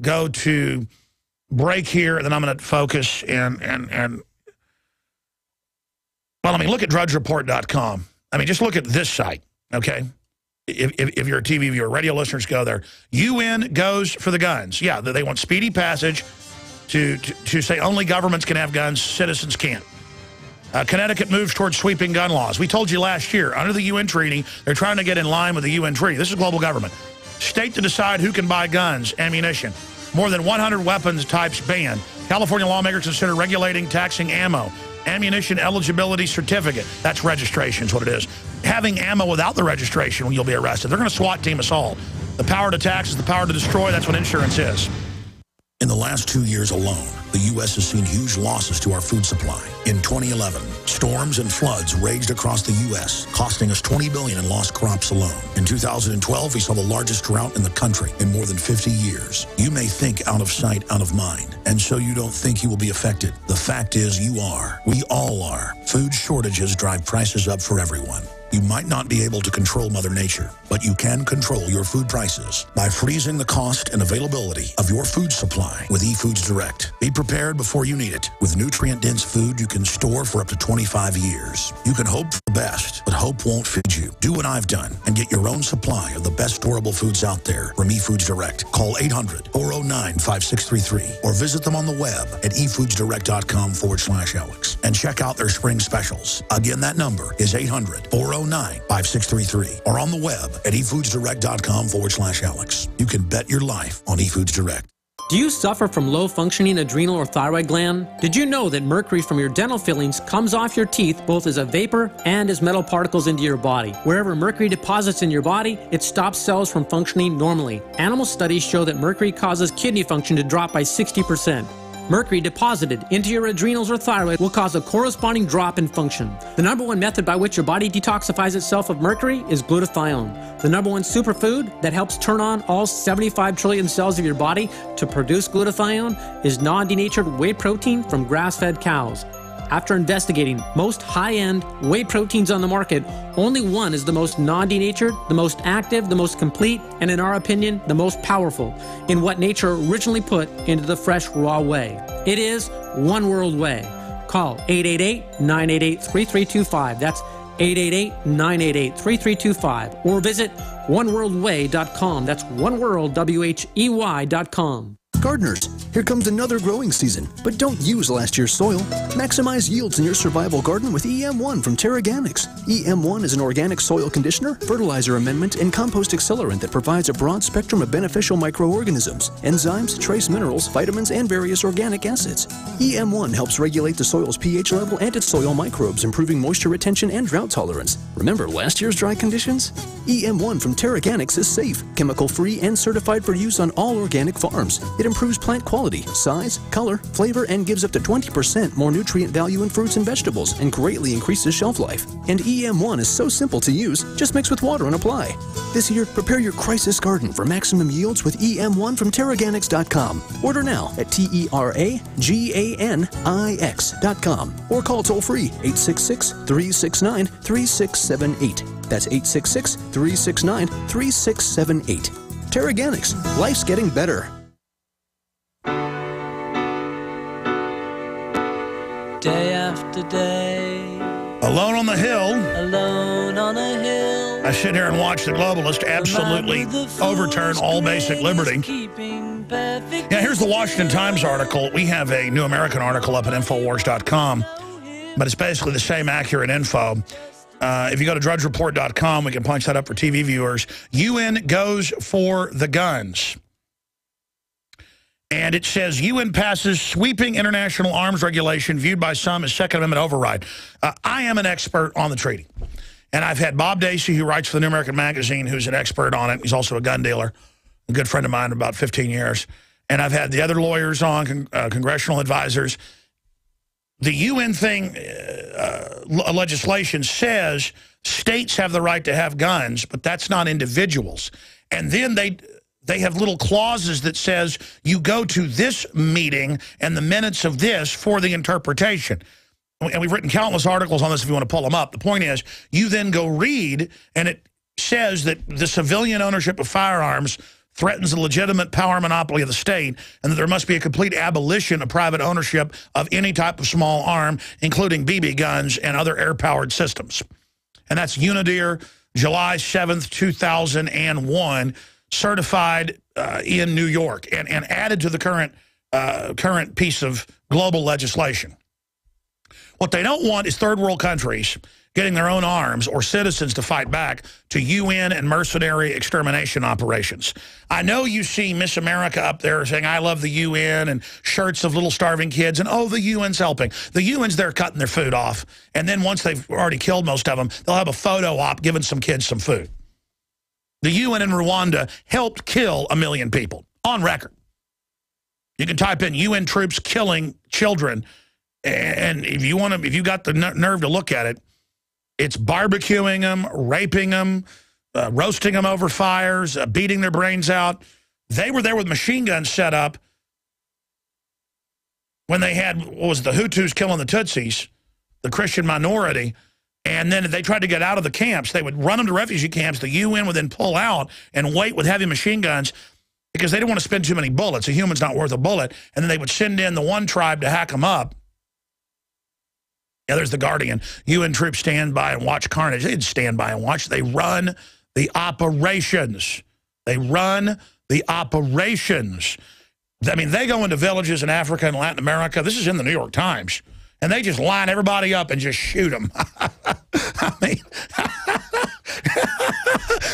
go to break here, and then I'm going to focus and well, I mean, look at drudgereport.com. I mean, just look at this site, okay? If you're a TV viewer, radio listeners go there. UN goes for the guns. Yeah, they want speedy passage to say only governments can have guns, citizens can't. Connecticut moves towards sweeping gun laws. We told you last year, under the UN treaty, they're trying to get in line with the UN treaty. This is global government. State to decide who can buy guns, ammunition. More than 100 weapons types banned. California lawmakers consider regulating taxing ammo. Ammunition eligibility certificate. That's registration is what it is. Having ammo without the registration when you'll be arrested. They're going to SWAT team us all. The power to tax is the power to destroy. That's what insurance is. In the last 2 years alone, the U.S. has seen huge losses to our food supply. In 2011, storms and floods raged across the U.S., costing us $20 billion in lost crops alone. In 2012, we saw the largest drought in the country in more than 50 years. You may think out of sight, out of mind, and so you don't think you will be affected. The fact is you are. We all are. Food shortages drive prices up for everyone. You might not be able to control Mother Nature, but you can control your food prices by freezing the cost and availability of your food supply with eFoods Direct. Be prepared before you need it. With nutrient-dense food you can store for up to 25 years. You can hope for the best, but hope won't feed you. Do what I've done and get your own supply of the best storable foods out there from eFoods Direct. Call 800-409-5633 or visit them on the web at efoodsdirect.com/Alex and check out their spring specials. Again, that number is 800-409-5633 or on the web at efoodsdirect.com/Alex. You can bet your life on eFoods Direct. Do you suffer from low-functioning adrenal or thyroid gland? Did you know that mercury from your dental fillings comes off your teeth both as a vapor and as metal particles into your body? Wherever mercury deposits in your body, it stops cells from functioning normally. Animal studies show that mercury causes kidney function to drop by 60%. Mercury deposited into your adrenals or thyroid will cause a corresponding drop in function. The number one method by which your body detoxifies itself of mercury is glutathione. The number one superfood that helps turn on all 75 trillion cells of your body to produce glutathione is non-denatured whey protein from grass-fed cows. After investigating most high-end whey proteins on the market, only one is the most non-denatured, the most active, the most complete, and in our opinion, the most powerful in what nature originally put into the fresh raw whey. It is One World Whey. Call 888-988-3325. That's 888-988-3325. Or visit oneworldwhey.com. That's oneworldwhey.com. Gardeners, here comes another growing season, but don't use last year's soil. Maximize yields in your survival garden with EM1 from Terraganics. EM1 is an organic soil conditioner, fertilizer amendment, and compost accelerant that provides a broad spectrum of beneficial microorganisms, enzymes, trace minerals, vitamins, and various organic acids. EM1 helps regulate the soil's pH level and its soil microbes, improving moisture retention and drought tolerance. Remember last year's dry conditions? EM1 from Terraganics is safe, chemical-free, and certified for use on all organic farms. It improves plant quality, size, color, flavor, and gives up to 20% more nutrient value in fruits and vegetables and greatly increases shelf life. And EM1 is so simple to use, just mix with water and apply. This year, prepare your crisis garden for maximum yields with EM1 from Terraganics.com. Order now at TERAGANIX.com or call toll-free 866-369-3678. That's 866-369-3678. Terraganics. Life's getting better. Day after day. Alone on the Hill. Alone on a hill. I sit here and watch the globalists absolutely overturn all basic liberty. Yeah, here's the Washington Times article. We have a New American article up at Infowars.com, but it's basically the same accurate info. If you go to drudgereport.com, we can punch that up for TV viewers. UN goes for the guns. And it says, UN passes sweeping international arms regulation viewed by some as Second Amendment override. I am an expert on the treaty. And I've had Bob Dacey, who writes for the New American Magazine, who's an expert on it. He's also a gun dealer, a good friend of mine of about 15 years. And I've had the other lawyers on, congressional advisors. The UN thing, legislation says states have the right to have guns, but that's not individuals. And then they have little clauses that says you go to this meeting and the minutes of this for the interpretation. And we've written countless articles on this if you want to pull them up. The point is, you then go read, and it says that the civilian ownership of firearms threatens the legitimate power monopoly of the state, and that there must be a complete abolition of private ownership of any type of small arm, including BB guns and other air-powered systems. And that's Unidir, July 7th, 2001, certified in New York, and added to the current piece of global legislation. What they don't want is third world countries getting their own arms or citizens to fight back to UN and mercenary extermination operations. I know you see Miss America up there saying, I love the UN, and shirts of little starving kids, and oh, the UN's helping. The UN's there cutting their food off, and then once they've already killed most of them, they'll have a photo op giving some kids some food. The UN in Rwanda helped kill 1 million people, on record. You can type in UN troops killing children, and if you got the nerve to look at it, it's barbecuing them, raping them, roasting them over fires, beating their brains out. They were there with machine guns set up when they had, what was the Hutus killing the Tutsis, the Christian minority, and then they tried to get out of the camps. They would run them to refugee camps. The UN would then pull out and wait with heavy machine guns because they didn't want to spend too many bullets. A human's not worth a bullet. And then they would send in the one tribe to hack them up. Yeah, there's the Guardian. UN troops stand by and watch carnage. They didn't stand by and watch. They run the operations. They run the operations. I mean, they go into villages in Africa and Latin America. This is in the New York Times. And they just line everybody up and just shoot them. I mean,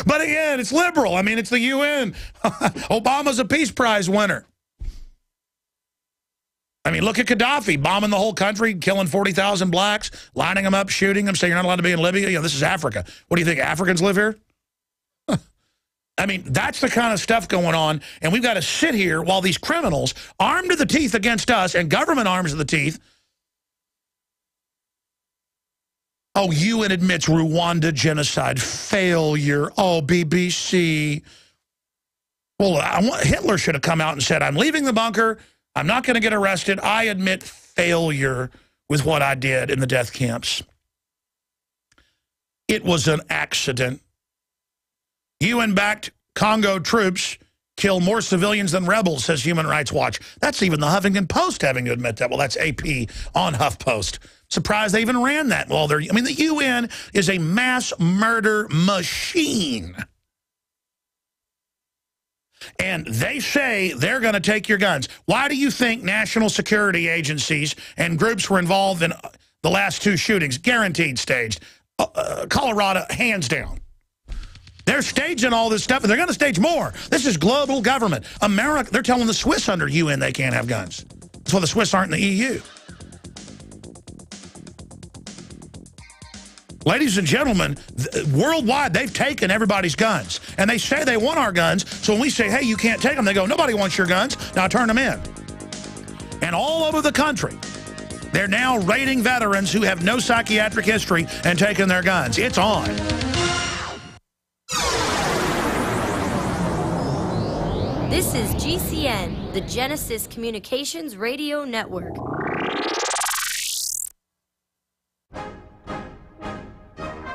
but again, it's liberal. I mean, it's the UN. Obama's a Peace Prize winner. I mean, look at Gaddafi, bombing the whole country, killing 40,000 blacks, lining them up, shooting them, saying you're not allowed to be in Libya. You know, this is Africa. What do you think, Africans live here? I mean, that's the kind of stuff going on, and we've got to sit here while these criminals, armed to the teeth against us, and government arms to the teeth. Oh, UN admits Rwanda genocide failure. Oh, BBC. Well, Hitler should have come out and said, I'm leaving the bunker. I'm not going to get arrested. I admit failure with what I did in the death camps. It was an accident. UN-backed Congo troops kill more civilians than rebels, says Human Rights Watch. That's even the Huffington Post having to admit that. Well, that's AP on HuffPost. Surprised they even ran that. Well, I mean, the UN is a mass murder machine. And they say they're going to take your guns. Why do you think national security agencies and groups were involved in the last 2 shootings? Guaranteed staged. Colorado, hands down. They're staging all this stuff, and they're going to stage more. This is global government. America, they're telling the Swiss under UN they can't have guns. That's why the Swiss aren't in the EU. Ladies and gentlemen, worldwide, they've taken everybody's guns. And they say they want our guns, so when we say, hey, you can't take them, they go, nobody wants your guns, now turn them in. And all over the country, they're now raiding veterans who have no psychiatric history and taking their guns. It's on. This is GCN, the Genesis Communications Radio Network.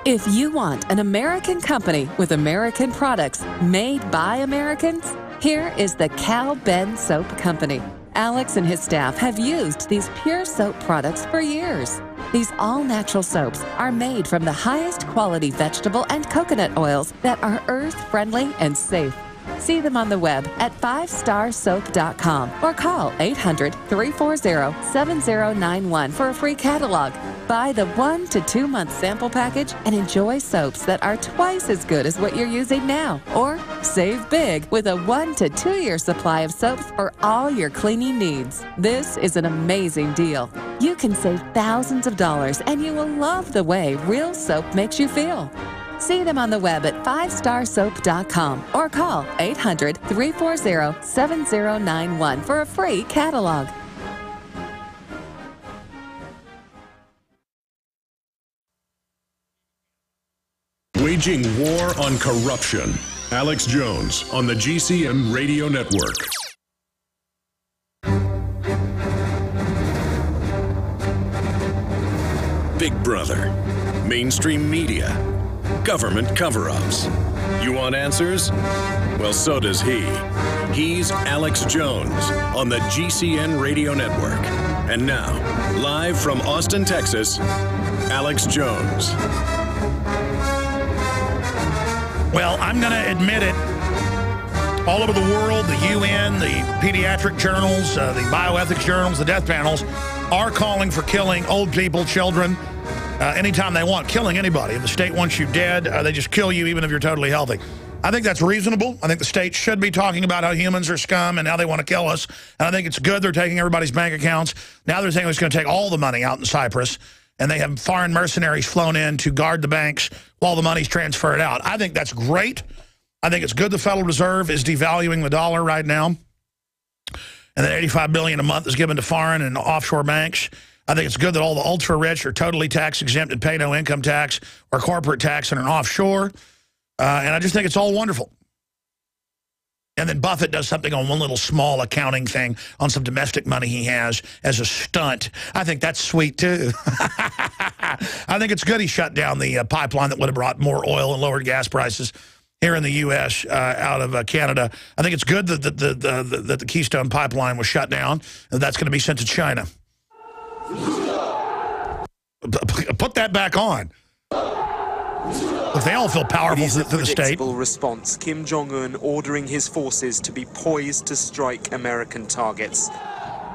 If you want an American company with American products made by Americans, here is the Cal Ben Soap Company. Alex and his staff have used these pure soap products for years. These all-natural soaps are made from the highest quality vegetable and coconut oils that are earth-friendly and safe. See them on the web at 5starsoap.com or call 800-340-7091 for a free catalog. Buy the 1 to 2 month sample package and enjoy soaps that are twice as good as what you're using now. Or save big with a 1 to 2 year supply of soaps for all your cleaning needs. This is an amazing deal. You can save thousands of dollars and you will love the way real soap makes you feel. See them on the web at 5starsoap.com or call 800-340-7091 for a free catalog. Waging war on corruption. Alex Jones on the GCN Radio Network. Big Brother, mainstream media, government cover-ups. You want answers? Well, so does he. He's Alex Jones on the GCN Radio Network. And now, live from Austin, Texas, Alex Jones. Well, I'm going to admit it. All over the world, the UN, the pediatric journals, the bioethics journals, the death panels are calling for killing old people, children, anytime they want, killing anybody. If the state wants you dead, they just kill you even if you're totally healthy. I think that's reasonable. I think the state should be talking about how humans are scum and how they want to kill us. And I think it's good they're taking everybody's bank accounts. Now they're saying it's going to take all the money out in Cyprus. And they have foreign mercenaries flown in to guard the banks while the money's transferred out. I think that's great. I think it's good the Federal Reserve is devaluing the dollar right now. And that $85 billion a month is given to foreign and offshore banks. I think it's good that all the ultra-rich are totally tax-exempt and pay no income tax or corporate tax and are offshore. And I just think it's all wonderful. And then Buffett does something on one little small accounting thing on some domestic money he has as a stunt. I think that's sweet, too. I think it's good he shut down the pipeline that would have brought more oil and lowered gas prices here in the U.S. Out of Canada. I think it's good that the Keystone Pipeline was shut down, and that's going to be sent to China. Put that back on. Look, they all feel powerful through the state. Response: Kim Jong-un ordering his forces to be poised to strike American targets.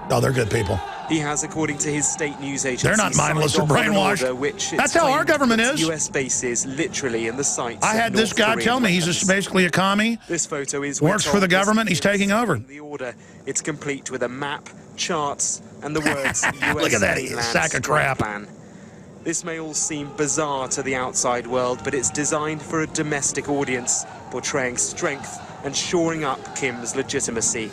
Oh, they're good people. He has, according to his state news agency, they're not mindless or brainwashed. That's how our government is. U.S. bases literally in the sights. I had this guy tell me he's just basically a commie. This photo is works for the government. He's taking over. The order. It's complete with a map, charts, and the words U.S. Look at that sack of crap. Plan. This may all seem bizarre to the outside world, but it's designed for a domestic audience, portraying strength and shoring up Kim's legitimacy.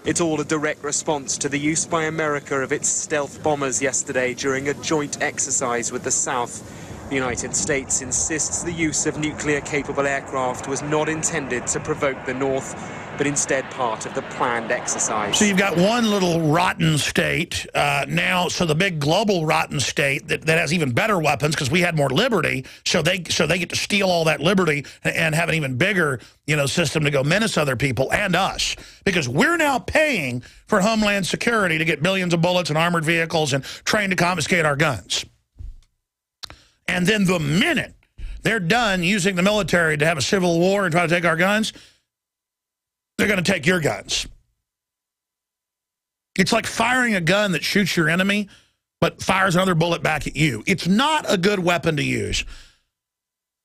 It's all a direct response to the use by America of its stealth bombers yesterday during a joint exercise with the South. The United States insists the use of nuclear-capable aircraft was not intended to provoke the North, but instead part of the planned exercise. So you've got one little rotten state now, so the big global rotten state that has even better weapons because we had more liberty, so they get to steal all that liberty and have an even bigger, system to go menace other people and us, because we're now paying for Homeland Security to get billions of bullets and armored vehicles and trained to confiscate our guns. And then the minute they're done using the military to have a civil war and try to take our guns, they're going to take your guns. It's like firing a gun that shoots your enemy, but fires another bullet back at you. It's not a good weapon to use.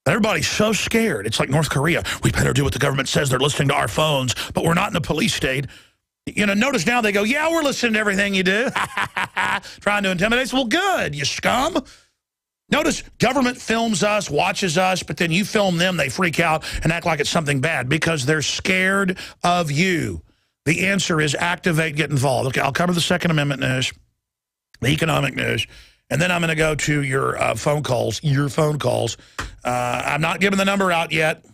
Everybody's so scared. It's like North Korea. We better do what the government says. They're listening to our phones, but we're not in a police state. Notice now they go, yeah, we're listening to everything you do. Trying to intimidate us. Well, good, you scum. Notice government films us, watches us, but then you film them, they freak out and act like it's something bad because they're scared of you. The answer is activate, get involved. Okay, I'll cover the Second Amendment news, the economic news, and then I'm going to go to your phone calls, I'm not giving the number out yet.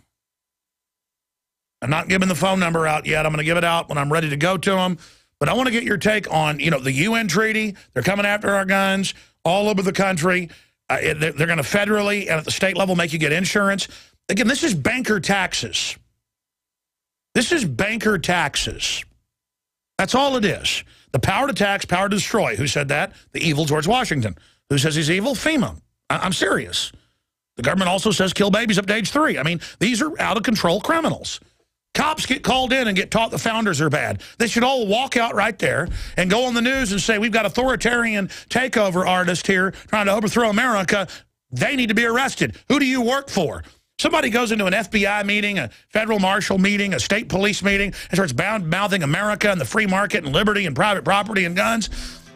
I'm not giving the phone number out yet. I'm going to give it out when I'm ready to go to them. But I want to get your take on, the UN treaty. They're coming after our guns all over the country. They're going to federally and at the state level make you get insurance. Again, this is banker taxes. This is banker taxes. That's all it is. The power to tax, power to destroy. Who said that? The evil George Washington. Who says he's evil? FEMA. I'm serious. The government also says kill babies up to age 3. I mean, these are out-of-control criminals. Cops get called in and get taught the founders are bad. They should all walk out right there and go on the news and say, we've got authoritarian takeover artists here trying to overthrow America. They need to be arrested. Who do you work for? Somebody goes into an FBI meeting, a federal marshal meeting, a state police meeting, and starts mouthing America and the free market and liberty and private property and guns.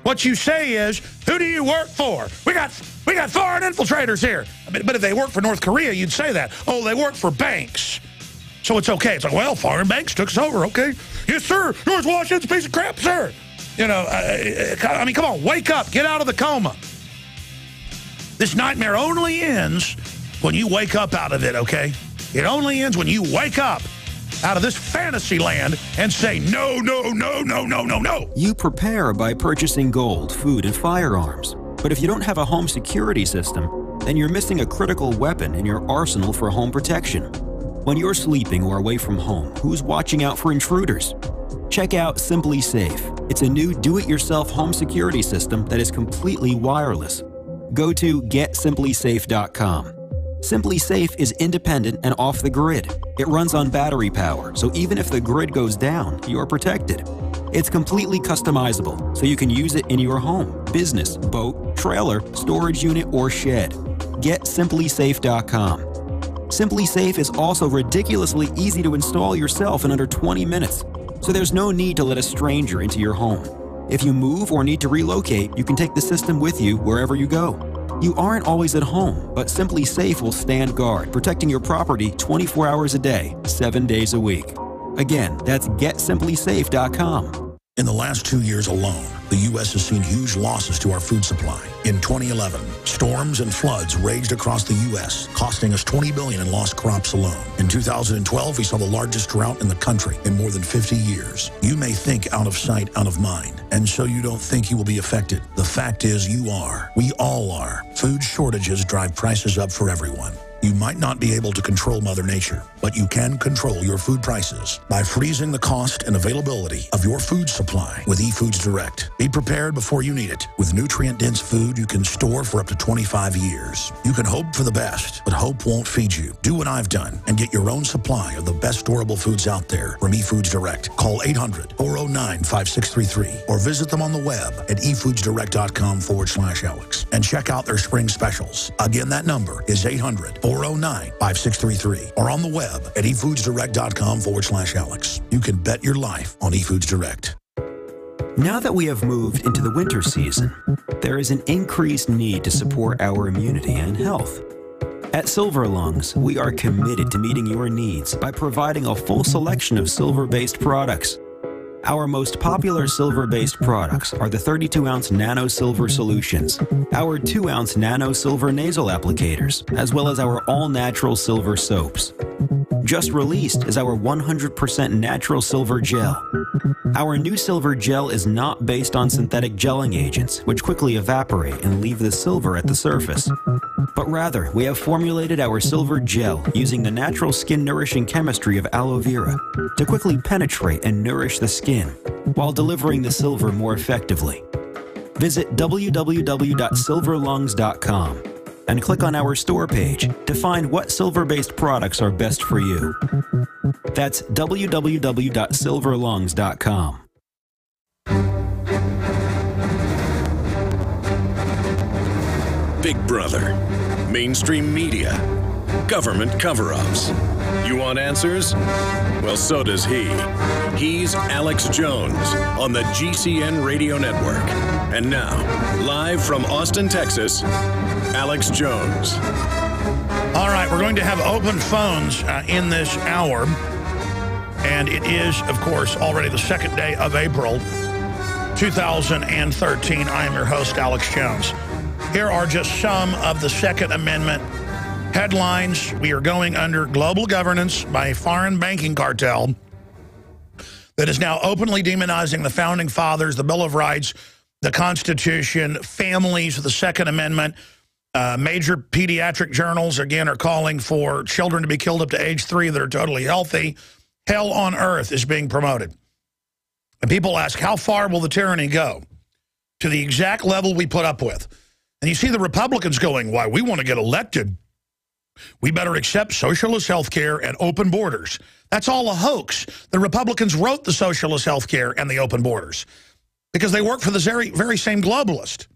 What you say is, who do you work for? We got foreign infiltrators here. But if they work for North Korea, you'd say that. Oh, they work for banks. So it's okay. It's like, well, foreign banks took us over, okay? Yes, sir. George Washington's a piece of crap, sir. I mean, come on, wake up. Get out of the coma. This nightmare only ends when you wake up out of it, okay? It only ends when you wake up out of this fantasy land and say, no, no, no, no, no, no, no. You prepare by purchasing gold, food, and firearms. But if you don't have a home security system, then you're missing a critical weapon in your arsenal for home protection. When you're sleeping or away from home, who's watching out for intruders? Check out SimpliSafe. It's a new do-it-yourself home security system that is completely wireless. Go to GetSimpliSafe.com. SimpliSafe is independent and off the grid. It runs on battery power, so even if the grid goes down, you're protected. It's completely customizable, so you can use it in your home, business, boat, trailer, storage unit, or shed. GetSimpliSafe.com. SimpliSafe is also ridiculously easy to install yourself in under 20 minutes, so there's no need to let a stranger into your home. If you move or need to relocate, you can take the system with you wherever you go. You aren't always at home, but SimpliSafe will stand guard, protecting your property 24 hours a day, 7 days a week. Again, that's GetSimpliSafe.com. In the last 2 years alone, the U.S. has seen huge losses to our food supply. In 2011, storms and floods raged across the U.S., costing us $20 billion in lost crops alone. In 2012, we saw the largest drought in the country in more than 50 years. You may think out of sight, out of mind, and so you don't think you will be affected. The fact is you are. We all are. Food shortages drive prices up for everyone. You might not be able to control Mother Nature, but you can control your food prices by freezing the cost and availability of your food supply with eFoods Direct. Be prepared before you need it. With nutrient-dense food you can store for up to 25 years. You can hope for the best, but hope won't feed you. Do what I've done and get your own supply of the best storable foods out there from eFoods Direct. Call 800-409-5633 or visit them on the web at efoodsdirect.com/Alex and check out their spring specials. Again, that number is 800-409-5633 or on the web at efoodsdirect.com/Alex. You can bet your life on eFoods Direct. Now that we have moved into the winter season, there is an increased need to support our immunity and health. At Silver Lungs, we are committed to meeting your needs by providing a full selection of silver-based products. Our most popular silver-based products are the 32-ounce Nano Silver Solutions, our 2-ounce Nano Silver Nasal Applicators, as well as our all-natural silver soaps. Just released is our 100% natural silver gel. Our new silver gel is not based on synthetic gelling agents, which quickly evaporate and leave the silver at the surface. But rather, we have formulated our silver gel using the natural skin-nourishing chemistry of aloe vera to quickly penetrate and nourish the skin, while delivering the silver more effectively. Visit www.silverlungs.com and click on our store page to find what silver-based products are best for you. That's www.silverlungs.com. Big Brother, mainstream media, government cover-ups. You want answers? Well, so does he. He's Alex Jones on the GCN Radio Network. And now, live from Austin, Texas, Alex Jones. All right, we're going to have open phones in this hour. And it is, of course, already the second day of April, 2013. I am your host, Alex Jones. Here are just some of the Second Amendment headlines. We are going under global governance by a foreign banking cartel that is now openly demonizing the Founding Fathers, the Bill of Rights, the Constitution, families, the Second Amendment. Major pediatric journals, again, are calling for children to be killed up to age 3 that are totally healthy. Hell on earth is being promoted. And people ask, how far will the tyranny go? To the exact level we put up with. And you see the Republicans going, why, we want to get elected. We better accept socialist health care and open borders. That's all a hoax. The Republicans wrote the socialist health care and the open borders because they work for the very same globalist.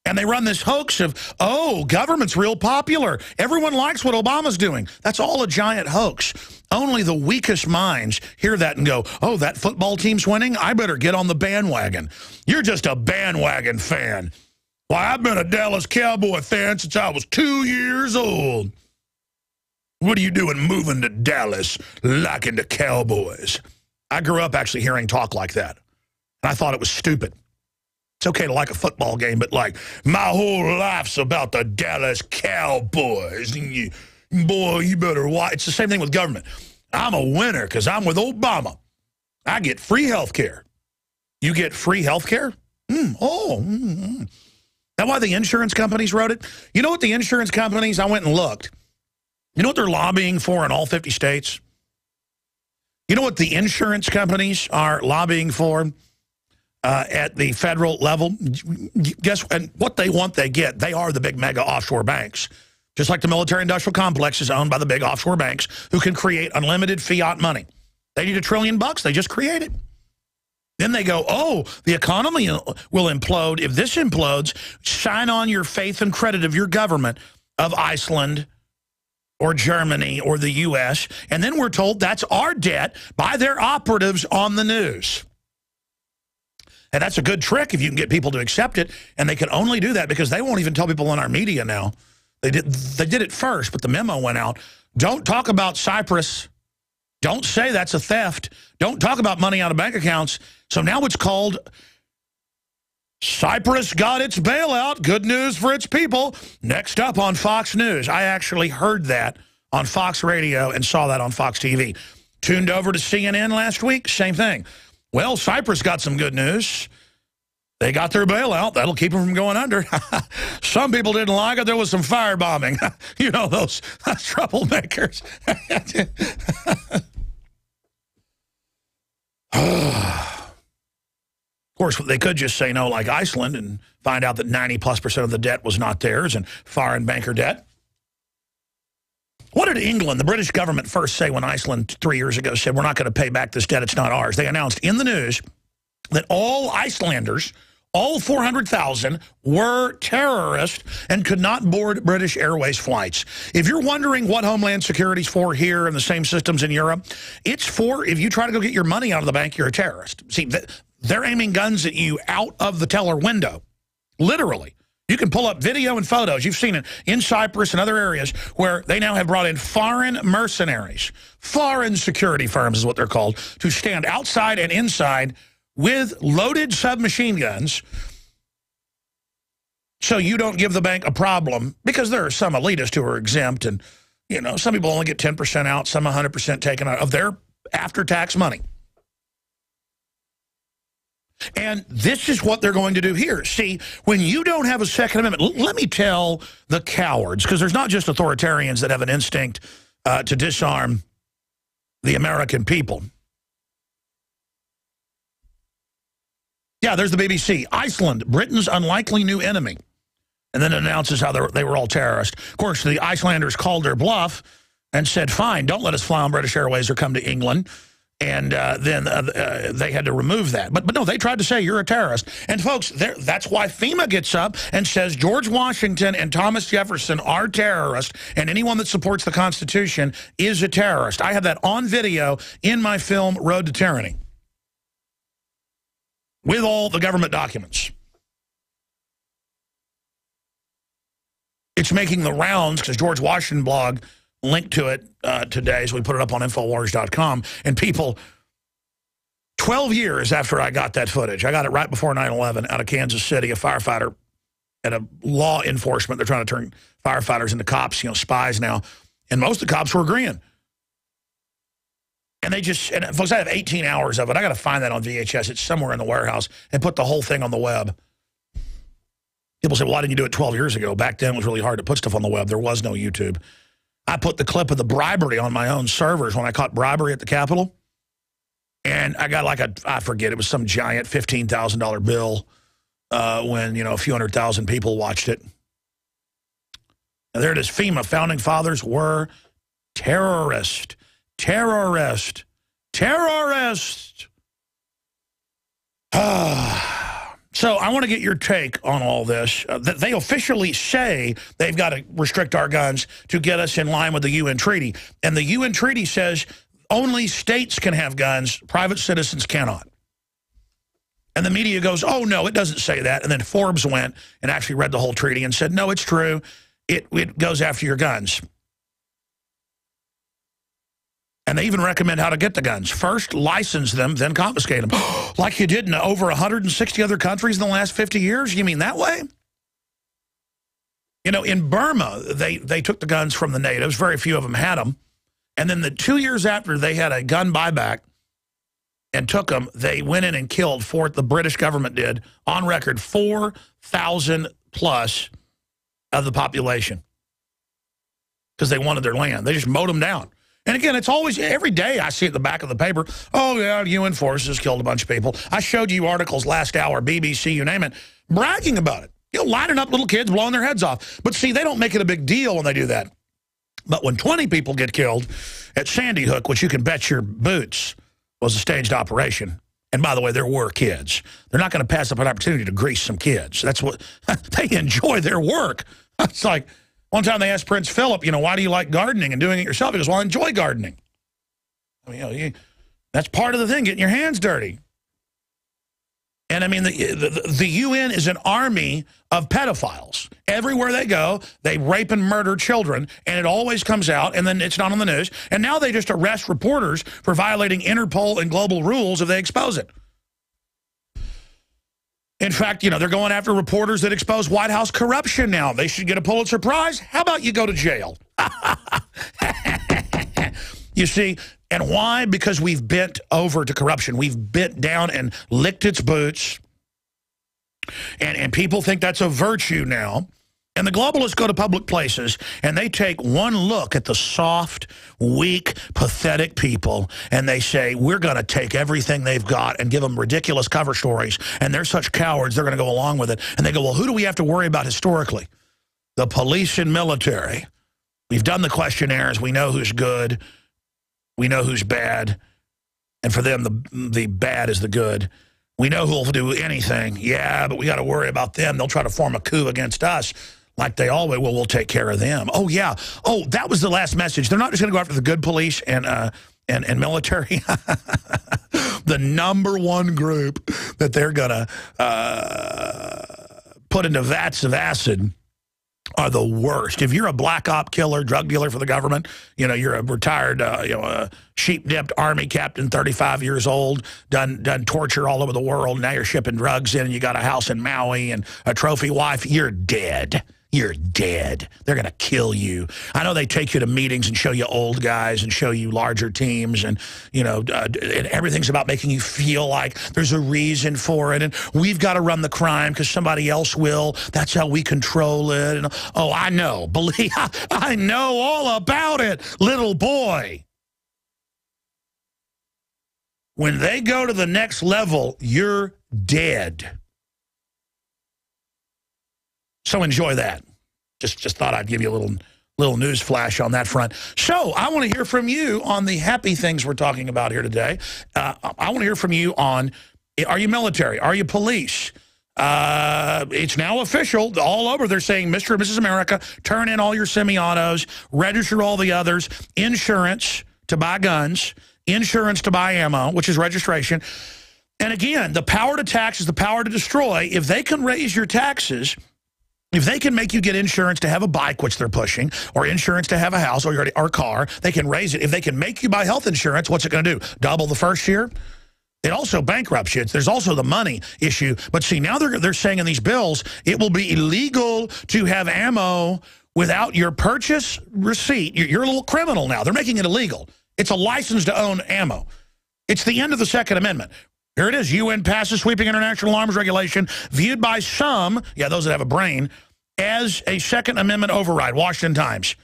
And they run this hoax of, oh, government's real popular. Everyone likes what Obama's doing. That's all a giant hoax. Only the weakest minds hear that and go, oh, that football team's winning? I better get on the bandwagon. You're just a bandwagon fan. Why, I've been a Dallas Cowboy fan since I was 2 years old. What are you doing moving to Dallas, liking the Cowboys? I grew up actually hearing talk like that. And I thought it was stupid. It's okay to like a football game, but like, my whole life's about the Dallas Cowboys. And boy, you better watch. It's the same thing with government. I'm a winner because I'm with Obama. I get free health care. You get free health care? That's why the insurance companies wrote it? You know what the insurance companies, I went and looked. You know what they're lobbying for in all 50 states? You know what the insurance companies are lobbying for at the federal level? Guess and what they want, they get. They are the big mega offshore banks. Just like the military-industrial complex is owned by the big offshore banks who can create unlimited fiat money. They need $1 trillion. They just create it. Then they go, oh, the economy will implode. If this implodes, shine on your faith and credit of your government of Iceland or Germany or the U.S. And then we're told that's our debt by their operatives on the news. And that's a good trick if you can get people to accept it. And they can only do that because they won't even tell people in our media now. They did it first, but the memo went out. Don't talk about Cyprus. Don't say that's a theft. Don't talk about money out of bank accounts. So now it's called Cyprus got its bailout. Good news for its people. Next up on Fox News. I actually heard that on Fox Radio and saw that on Fox TV. Tuned over to CNN last week. Same thing. Well, Cyprus got some good news. They got their bailout. That'll keep them from going under. Some people didn't like it. There was some firebombing. You know, those troublemakers. Of course, they could just say no like Iceland and find out that 90+% of the debt was not theirs and foreign banker debt. What did England, the British government, first say when Iceland 3 years ago said, we're not going to pay back this debt, it's not ours? They announced in the news that all Icelanders, all 400,000, were terrorists and could not board British Airways flights. If you're wondering what Homeland Security's for here and the same systems in Europe, it's for if you try to go get your money out of the bank, you're a terrorist. See, they're aiming guns at you out of the teller window, literally. You can pull up video and photos. You've seen it in Cyprus and other areas where they now have brought in foreign mercenaries, foreign security firms is what they're called, to stand outside and inside with loaded submachine guns so you don't give the bank a problem, because there are some elitists who are exempt, and you know, some people only get 10% out, some 100% taken out of their after-tax money. And this is what they're going to do here. See, when you don't have a Second Amendment, let me tell the cowards, because there's not just authoritarians that have an instinct to disarm the American people. Yeah, there's the BBC. Iceland, Britain's unlikely new enemy. And then it announces how they were all terrorists. Of course, the Icelanders called their bluff and said, fine, don't let us fly on British Airways or come to England. And then they had to remove that. But no, they tried to say you're a terrorist. And folks, that's why FEMA gets up and says George Washington and Thomas Jefferson are terrorists, and anyone that supports the Constitution is a terrorist. I have that on video in my film, Road to Tyranny, with all the government documents. It's making the rounds because George Washington blog linked to it today, so we put it up on Infowars.com. And people, 12 years after I got that footage, I got it right before 9/11 out of Kansas City, a firefighter at a law enforcement. They're trying to turn firefighters into cops, you know, spies now. And most of the cops were agreeing. And they just, and folks, I have 18 hours of it. I got to find that on VHS. It's somewhere in the warehouse, and put the whole thing on the web. People say, well, why didn't you do it 12 years ago? Back then it was really hard to put stuff on the web. There was no YouTube. I put the clip of the bribery on my own servers when I caught bribery at the Capitol. And I got like I forget, it was some giant $15,000 bill when, you know, a few 100,000 people watched it. And there it is, FEMA, founding fathers were terrorists. Terrorist. Terrorist. So I want to get your take on all this. They officially say they've got to restrict our guns to get us in line with the UN treaty. And the UN treaty says only states can have guns, private citizens cannot. And the media goes, oh, no, it doesn't say that. And then Forbes went and actually read the whole treaty and said, no, it's true. It goes after your guns. And they even recommend how to get the guns. First, license them, then confiscate them. Like you did in over 160 other countries in the last 50 years? You mean that way? You know, in Burma, they took the guns from the natives. Very few of them had them. And then the 2 years after they had a gun buyback and took them, they went in and killed, the British government did, on record, 4,000 plus of the population. Because they wanted their land. They just mowed them down. And again, it's always, every day I see at the back of the paper, oh yeah, UN forces killed a bunch of people. I showed you articles last hour, BBC, you name it, bragging about it. You know, lining up little kids, blowing their heads off. But see, they don't make it a big deal when they do that. But when 20 people get killed at Sandy Hook, which you can bet your boots was a staged operation. And by the way, there were kids. They're not going to pass up an opportunity to grease some kids. That's what, they enjoy their work. It's like, one time they asked Prince Philip, you know, why do you like gardening and doing it yourself? He goes, well, I enjoy gardening. I mean, you know, that's part of the thing, getting your hands dirty. And I mean, the UN is an army of pedophiles. Everywhere they go, they rape and murder children, and it always comes out, and then it's not on the news. And now they just arrest reporters for violating Interpol and global rules if they expose it. In fact, you know, they're going after reporters that expose White House corruption now. They should get a Pulitzer Prize. How about you go to jail? You see, and why? Because we've bent over to corruption. We've bent down and licked its boots. And people think that's a virtue now. And the globalists go to public places, and they take one look at the soft, weak, pathetic people, and they say, we're going to take everything they've got and give them ridiculous cover stories. And they're such cowards, they're going to go along with it. And they go, well, who do we have to worry about historically? The police and military. We've done the questionnaires. We know who's good. We know who's bad. And for them, the bad is the good. We know who'll do anything. Yeah, but we got to worry about them. They'll try to form a coup against us. Like they always will, we'll take care of them. Oh, yeah. Oh, that was the last message. They're not just going to go after the good police and military. The #1 group that they're going to put into vats of acid are the worst. If you're a black op killer, drug dealer for the government, you know, you're a retired, sheep-dipped Army captain, 35 years old, done torture all over the world. Now you're shipping drugs in, and you got a house in Maui and a trophy wife. You're dead. You're dead. They're going to kill you. I know they take you to meetings and show you old guys and show you larger teams, and, you know, and everything's about making you feel like there's a reason for it, and we've got to run the crime because somebody else will. That's how we control it. And, oh, I know. Believe I know all about it, little boy. When they go to the next level, you're dead. So enjoy that. Just thought I'd give you a little news flash on that front. So I want to hear from you on the happy things we're talking about here today. I want to hear from you on, are you military? Are you police? It's now official. All over, they're saying, Mr. and Mrs. America, turn in all your semi-autos, register all the others, insurance to buy guns, insurance to buy ammo, which is registration. And again, the power to tax is the power to destroy. If they can raise your taxes, if they can make you get insurance to have a bike, which they're pushing, or insurance to have a house or a car, they can raise it. If they can make you buy health insurance, what's it going to do? Double the first year? It also bankrupts you. There's also the money issue. But see, now they're saying in these bills, it will be illegal to have ammo without your purchase receipt. You're a little criminal now. They're making it illegal. It's a license to own ammo. It's the end of the Second Amendment. Here it is. UN passes sweeping international arms regulation viewed by some, yeah, those that have a brain, as a Second Amendment override. Washington Times.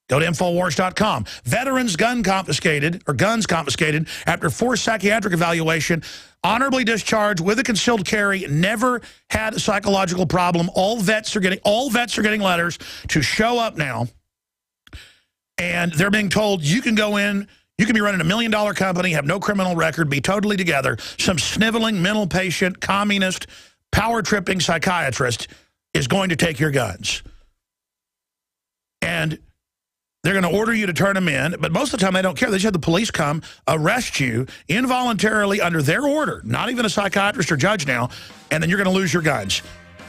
Go to Infowars.com. Veterans guns confiscated after forced psychiatric evaluation, honorably discharged with a concealed carry, never had a psychological problem. All vets are getting letters to show up now. And they're being told you can go in, you can be running $1 million company, have no criminal record, be totally together. Some sniveling mental patient, communist, power-tripping psychiatrist is going to take your guns. And they're going to order you to turn them in, but most of the time they don't care. They just have the police come, arrest you involuntarily under their order, not even a psychiatrist or judge now, and then you're going to lose your guns.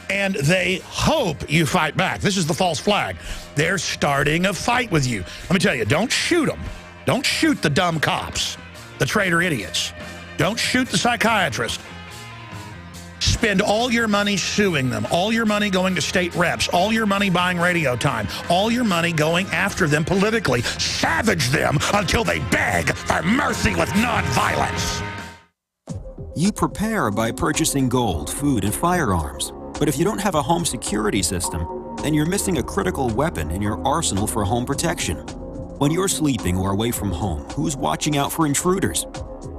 And they hope you fight back. This is the false flag. They're starting a fight with you. Let me tell you, don't shoot them. Don't shoot the dumb cops, the traitor idiots. Don't shoot the psychiatrist. Spend all your money suing them, all your money going to state reps, all your money buying radio time, all your money going after them politically. Savage them until they beg for mercy with nonviolence. You prepare by purchasing gold, food, and firearms. But if you don't have a home security system, then you're missing a critical weapon in your arsenal for home protection. When you're sleeping or away from home, who's watching out for intruders?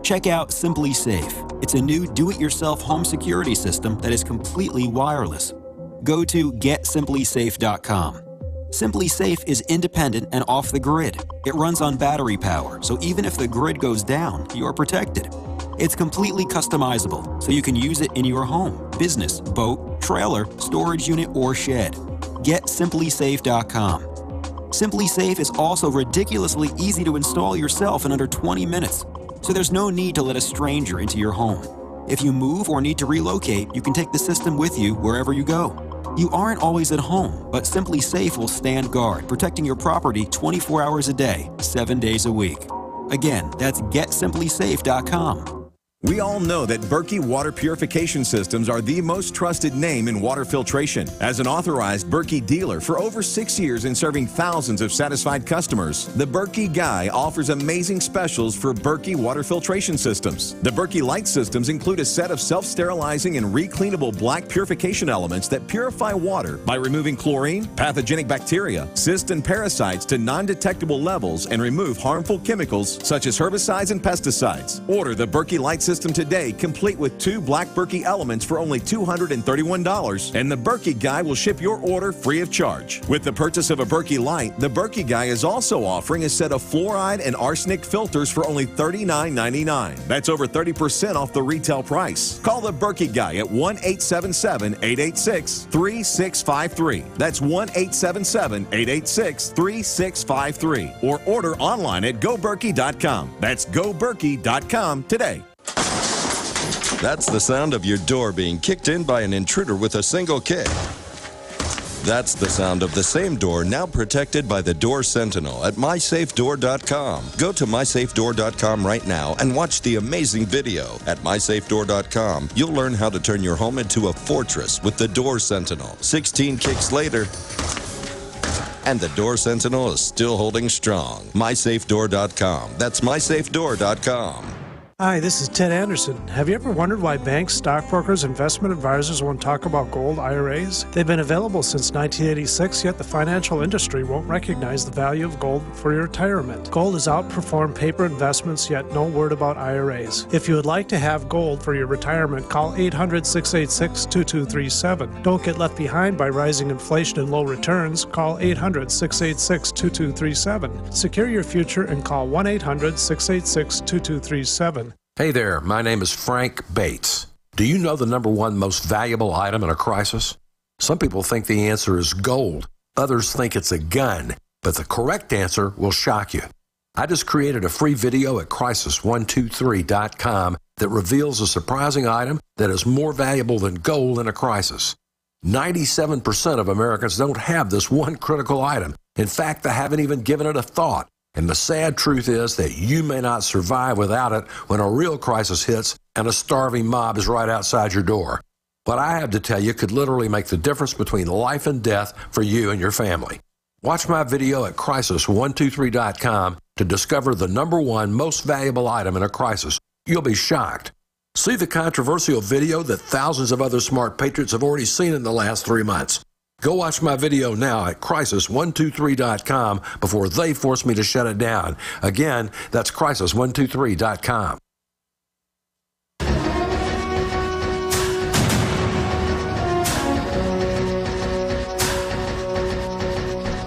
Check out Simply Safe. It's a new do-it-yourself home security system that is completely wireless. Go to GetSimplySafe.com. Simply Safe is independent and off the grid. It runs on battery power, so even if the grid goes down, you're protected. It's completely customizable, so you can use it in your home, business, boat, trailer, storage unit, or shed. GetSimplySafe.com. Simply Safe is also ridiculously easy to install yourself in under 20 minutes, so there's no need to let a stranger into your home. If you move or need to relocate, you can take the system with you wherever you go. You aren't always at home, but Simply Safe will stand guard, protecting your property 24 hours a day, 7 days a week. Again, that's GetSimplySafe.com. We all know that Berkey water purification systems are the most trusted name in water filtration. As an authorized Berkey dealer for over 6 years and serving thousands of satisfied customers, the Berkey Guy offers amazing specials for Berkey water filtration systems. The Berkey Light systems include a set of self-sterilizing and recleanable black purification elements that purify water by removing chlorine, pathogenic bacteria, cysts, and parasites to non-detectable levels and remove harmful chemicals such as herbicides and pesticides. Order the Berkey Light system today, complete with 2 black Berkey elements for only $231, and the Berkey Guy will ship your order free of charge. With the purchase of a Berkey Light, the Berkey Guy is also offering a set of fluoride and arsenic filters for only $39.99. That's over 30% off the retail price. Call the Berkey Guy at 1-877-886-3653. That's 1-877-886-3653. Or order online at GoBerkey.com. That's GoBerkey.com today. That's the sound of your door being kicked in by an intruder with a single kick. That's the sound of the same door now protected by the Door Sentinel at MySafeDoor.com. Go to MySafeDoor.com right now and watch the amazing video. At MySafeDoor.com, you'll learn how to turn your home into a fortress with the Door Sentinel. 16 kicks later, and the Door Sentinel is still holding strong. MySafeDoor.com. That's MySafeDoor.com. Hi, this is Ted Anderson. Have you ever wondered why banks, stockbrokers, investment advisors won't talk about gold IRAs? They've been available since 1986, yet the financial industry won't recognize the value of gold for your retirement. Gold has outperformed paper investments, yet no word about IRAs. If you would like to have gold for your retirement, call 800-686-2237. Don't get left behind by rising inflation and low returns. Call 800-686-2237. Secure your future and call 1-800-686-2237. Hey there, my name is Frank Bates. Do you know the #1 most valuable item in a crisis? Some people think the answer is gold. Others think it's a gun. But the correct answer will shock you. I just created a free video at Crisis123.com that reveals a surprising item that is more valuable than gold in a crisis. 97% of Americans don't have this one critical item. In fact, they haven't even given it a thought. And the sad truth is that you may not survive without it when a real crisis hits and a starving mob is right outside your door. What I have to tell you could literally make the difference between life and death for you and your family. Watch my video at Crisis123.com to discover the #1 most valuable item in a crisis. You'll be shocked. See the controversial video that thousands of other smart patriots have already seen in the last 3 months. Go watch my video now at Crisis123.com before they force me to shut it down. Again, that's Crisis123.com.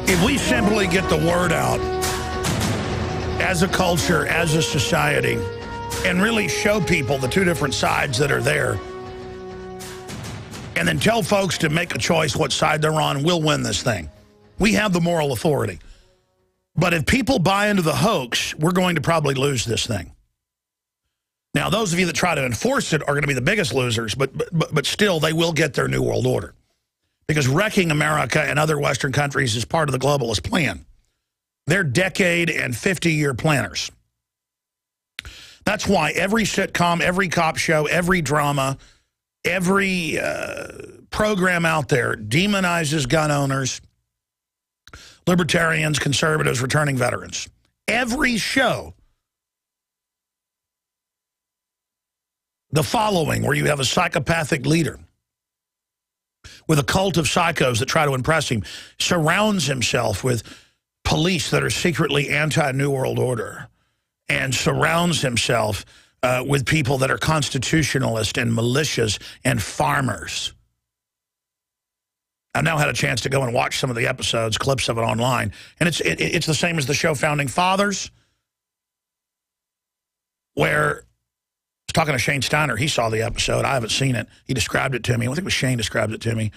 If we simply get the word out as a culture, as a society, and really show people the two different sides that are there, and then tell folks to make a choice what side they're on, we'll win this thing. We have the moral authority. But if people buy into the hoax, we're going to probably lose this thing. Now, those of you that try to enforce it are going to be the biggest losers, but still, they will get their new world order. Because wrecking America and other Western countries is part of the globalist plan. They're decade and 50-year planners. That's why every sitcom, every cop show, every drama, every program out there demonizes gun owners, libertarians, conservatives, returning veterans. Every show. The following, where you have a psychopathic leader with a cult of psychos that try to impress him, surrounds himself with police that are secretly anti-New World Order, and surrounds himself with people that are constitutionalists and militias and farmers. I've now had a chance to go and watch some of the episodes, clips of it online, and it's the same as the show Founding Fathers, where I was talking to Shane Steiner. He saw the episode. I haven't seen it. He described it to me. I think it was Shane described it to me,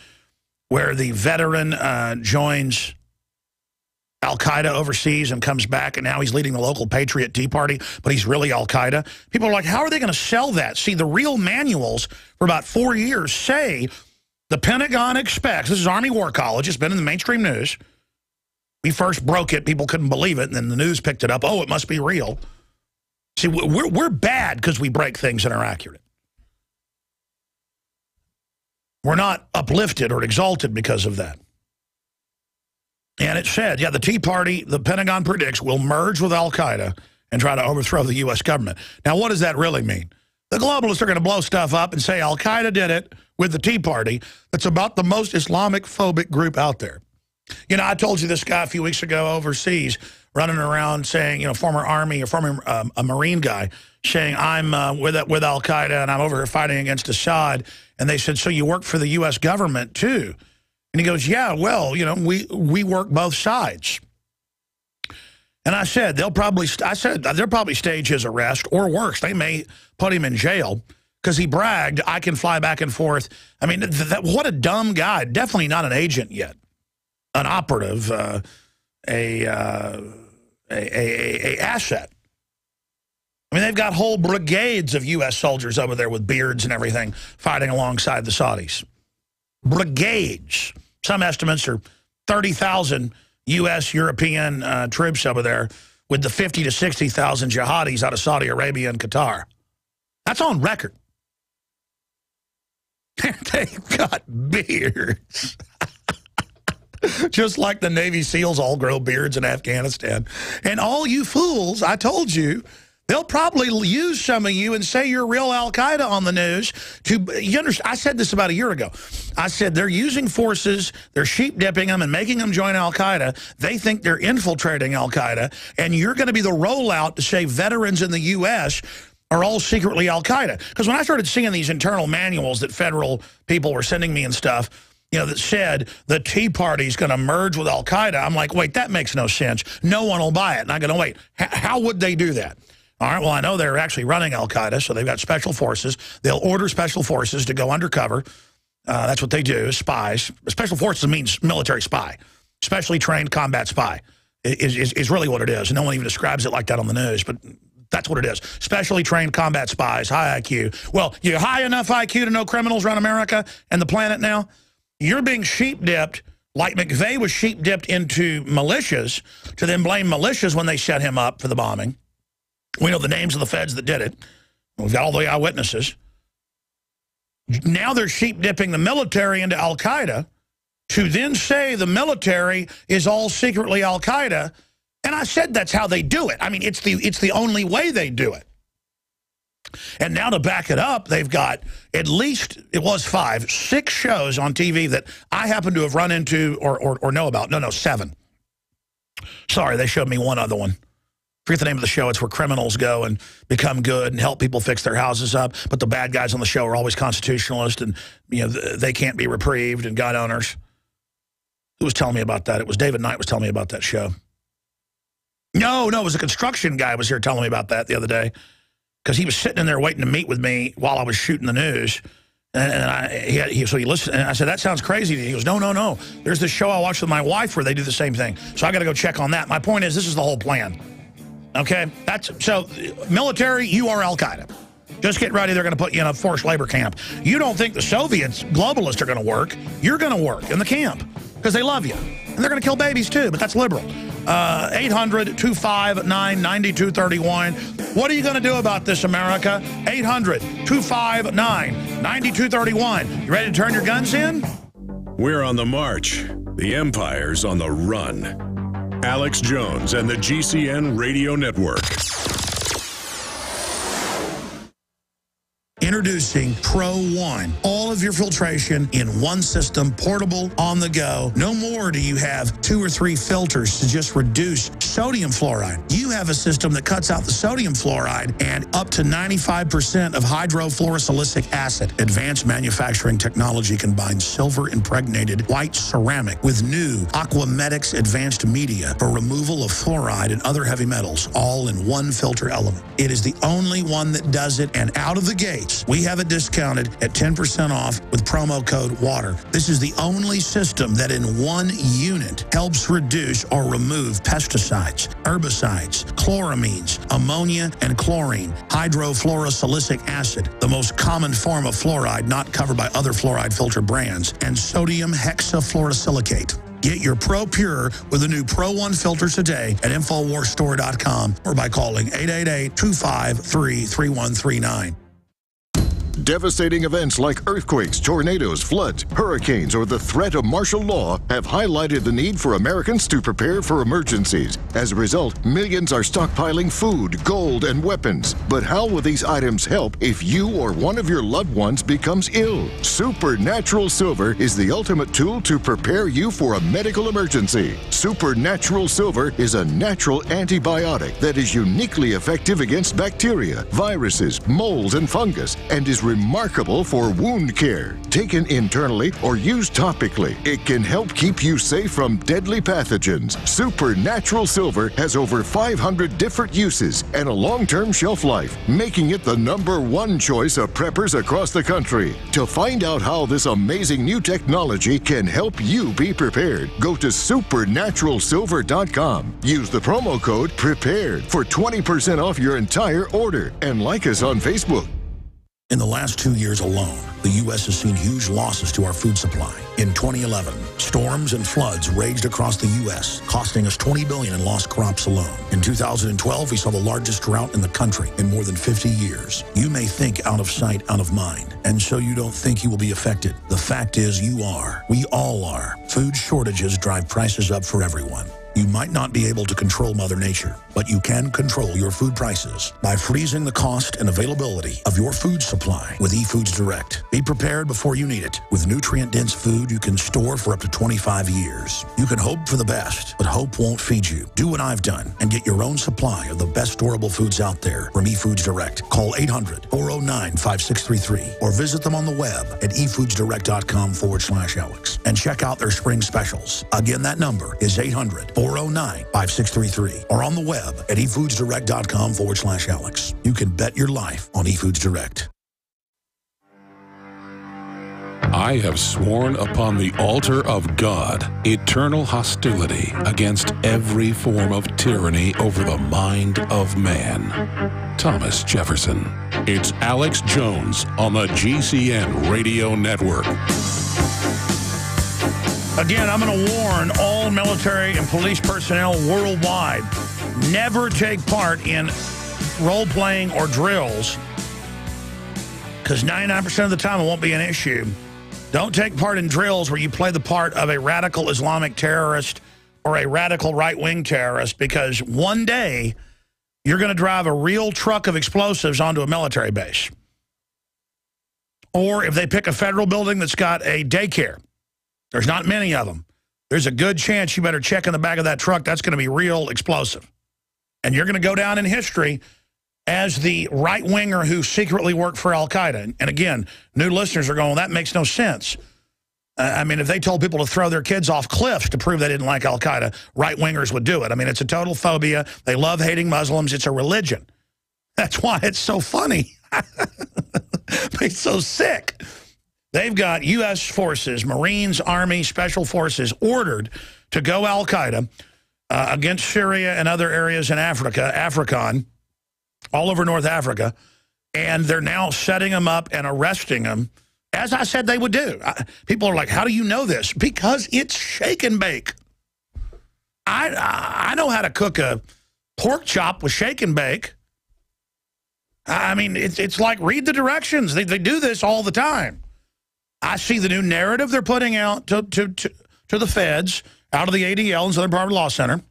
where the veteran joins Al-Qaeda overseas and comes back, and now he's leading the local Patriot Tea Party, but he's really Al-Qaeda. People are like, how are they going to sell that? See, the real manuals for about 4 years say the Pentagon expects, this is Army War College, it's been in the mainstream news. We first broke it, people couldn't believe it, and then the news picked it up. Oh, it must be real. See, we're bad because we break things that are accurate. We're not uplifted or exalted because of that. And it said, yeah, the Tea Party, the Pentagon predicts, will merge with Al-Qaeda and try to overthrow the U.S. government. Now, what does that really mean? The globalists are going to blow stuff up and say Al-Qaeda did it with the Tea Party. That's about the most Islamic-phobic group out there. You know, I told you this guy a few weeks ago overseas running around saying, you know, former Army or former a Marine guy saying, I'm with Al-Qaeda and I'm over here fighting against Assad. And they said, so you work for the U.S. government too? And he goes, yeah, well, you know, we work both sides. And I said, they'll probably stage his arrest, or worse, they may put him in jail because he bragged, I can fly back and forth. I mean, what a dumb guy. Definitely not an agent yet. An operative, a asset. I mean, they've got whole brigades of U.S. soldiers over there with beards and everything fighting alongside the Saudis. Brigades. Some estimates are 30,000 U.S. European troops over there with the 50 to 60,000 jihadis out of Saudi Arabia and Qatar. That's on record. They've got beards. Just like the Navy SEALs all grow beards in Afghanistan. And all you fools, I told you, they'll probably use some of you and say you're real Al-Qaeda on the news. You understand? I said this about a year ago. I said they're using forces, they're sheep-dipping them and making them join Al-Qaeda. They think they're infiltrating Al-Qaeda, and you're going to be the rollout to say veterans in the U.S. are all secretly Al-Qaeda. Because when I started seeing these internal manuals that federal people were sending me and stuff, you know, that said the Tea Party's going to merge with Al-Qaeda, I'm like, wait, that makes no sense. No one will buy it. And I go, no, wait, how would they do that? All right, well, I know they're actually running Al-Qaeda, so they've got special forces. They'll order special forces to go undercover. That's what they do, spies. Special forces means military spy. Specially trained combat spy is really what it is. And no one even describes it like that on the news, but that's what it is. Specially trained combat spies, high IQ. Well, you high enough IQ to know criminals run America and the planet now? You're being sheep-dipped like McVeigh was sheep-dipped into militias to then blame militias when they set him up for the bombing. We know the names of the feds that did it. We've got all the eyewitnesses. Now they're sheep-dipping the military into Al-Qaeda to then say the military is all secretly Al-Qaeda. And I said that's how they do it. I mean, it's the only way they do it. And now to back it up, they've got at least, it was 6 shows on TV that I happen to have run into or know about. No, 7. Sorry, they showed me one other one. I forget the name of the show. It's where criminals go and become good and help people fix their houses up. But the bad guys on the show are always constitutionalists, and you know they can't be reprieved, and gun owners. Who was telling me about that? It was David Knight was telling me about that show. No, it was a construction guy was here telling me about that the other day, because he was sitting in there waiting to meet with me while I was shooting the news. And so he listened, and I said, that sounds crazy. He goes, no. There's this show I watched with my wife where they do the same thing. So I got to go check on that. My point is, this is the whole plan. Okay? So military, you are Al-Qaeda. Just get ready. They're going to put you in a forced labor camp. You don't think the Soviets, globalists, are going to work. You're going to work in the camp because they love you. And they're going to kill babies too, but that's liberal. 800-259-9231. What are you going to do about this, America? 800-259-9231. You ready to turn your guns in? We're on the march. The empire's on the run. Alex Jones and the GCN Radio Network. Introducing Pro One. All of your filtration in one system, portable, on the go. No more do you have 2 or 3 filters to just reduce sodium fluoride. You have a system that cuts out the sodium fluoride and up to 95% of hydrofluorosilicic acid. Advanced manufacturing technology combines silver-impregnated white ceramic with new Aquamedics advanced media for removal of fluoride and other heavy metals, all in one filter element. It is the only one that does it, and out of the gates, we have it discounted at 10% off with promo code WATER. This is the only system that in one unit helps reduce or remove pesticides, herbicides, chloramines, ammonia, and chlorine, hydrofluorosilicic acid, the most common form of fluoride not covered by other fluoride filter brands, and sodium hexafluorosilicate. Get your Pro Pure with the new Pro One filters today at InfoWarsStore.com or by calling 888-253-3139. Devastating events like earthquakes, tornadoes, floods, hurricanes, or the threat of martial law have highlighted the need for Americans to prepare for emergencies. As a result, millions are stockpiling food, gold, and weapons. But how will these items help if you or one of your loved ones becomes ill? Supernatural Silver is the ultimate tool to prepare you for a medical emergency. Supernatural Silver is a natural antibiotic that is uniquely effective against bacteria, viruses, molds, and fungus, and is remarkable for wound care. Taken internally or used topically, it can help keep you safe from deadly pathogens. Supernatural Silver has over 500 different uses and a long-term shelf life, making it the #1 choice of preppers across the country. To find out how this amazing new technology can help you be prepared, go to supernaturalsilver.com. Use the promo code PREPARED for 20% off your entire order, and like us on Facebook. In the last 2 years alone, the U.S. has seen huge losses to our food supply. In 2011, storms and floods raged across the U.S., costing us $20 billion in lost crops alone. In 2012, we saw the largest drought in the country in more than 50 years. You may think out of sight, out of mind, and so you don't think you will be affected. The fact is you are. We all are. Food shortages drive prices up for everyone. You might not be able to control Mother Nature, but you can control your food prices by freezing the cost and availability of your food supply with eFoods Direct. Be prepared before you need it. With nutrient-dense food you can store for up to 25 years. You can hope for the best, but hope won't feed you. Do what I've done and get your own supply of the best storable foods out there from eFoods Direct. Call 800-409-5633 or visit them on the web at efoodsdirect.com/Alex and check out their spring specials. Again, that number is 800-409-5633 or on the web at efoodsdirect.com/Alex. You can bet your life on eFoods Direct. I have sworn upon the altar of God eternal hostility against every form of tyranny over the mind of man. Thomas Jefferson. It's Alex Jones on the GCN Radio Network. Again, I'm going to warn all military and police personnel worldwide, never take part in role-playing or drills, because 99% of the time it won't be an issue. Don't take part in drills where you play the part of a radical Islamic terrorist or a radical right-wing terrorist, because one day you're going to drive a real truck of explosives onto a military base. Or if they pick a federal building that's got a daycare, there's not many of them, there's a good chance you better check in the back of that truck. That's going to be real explosive. And you're going to go down in history as the right-winger who secretly worked for al-Qaeda. And again, new listeners are going, well, that makes no sense. I mean, if they told people to throw their kids off cliffs to prove they didn't like al-Qaeda, right-wingers would do it. I mean, it's a total phobia. They love hating Muslims. It's a religion. That's why it's so funny. It's so sick. They've got U.S. forces, Marines, Army, Special Forces ordered to go al-Qaeda against Syria and other areas in Africa, African, all over North Africa, and they're now setting them up and arresting them, as I said they would do. People are like, how do you know this? Because it's shake and bake. I know how to cook a pork chop with shake and bake. I mean, it's like read the directions. They do this all the time. I see the new narrative they're putting out to the feds out of the ADL and Southern Poverty Law Center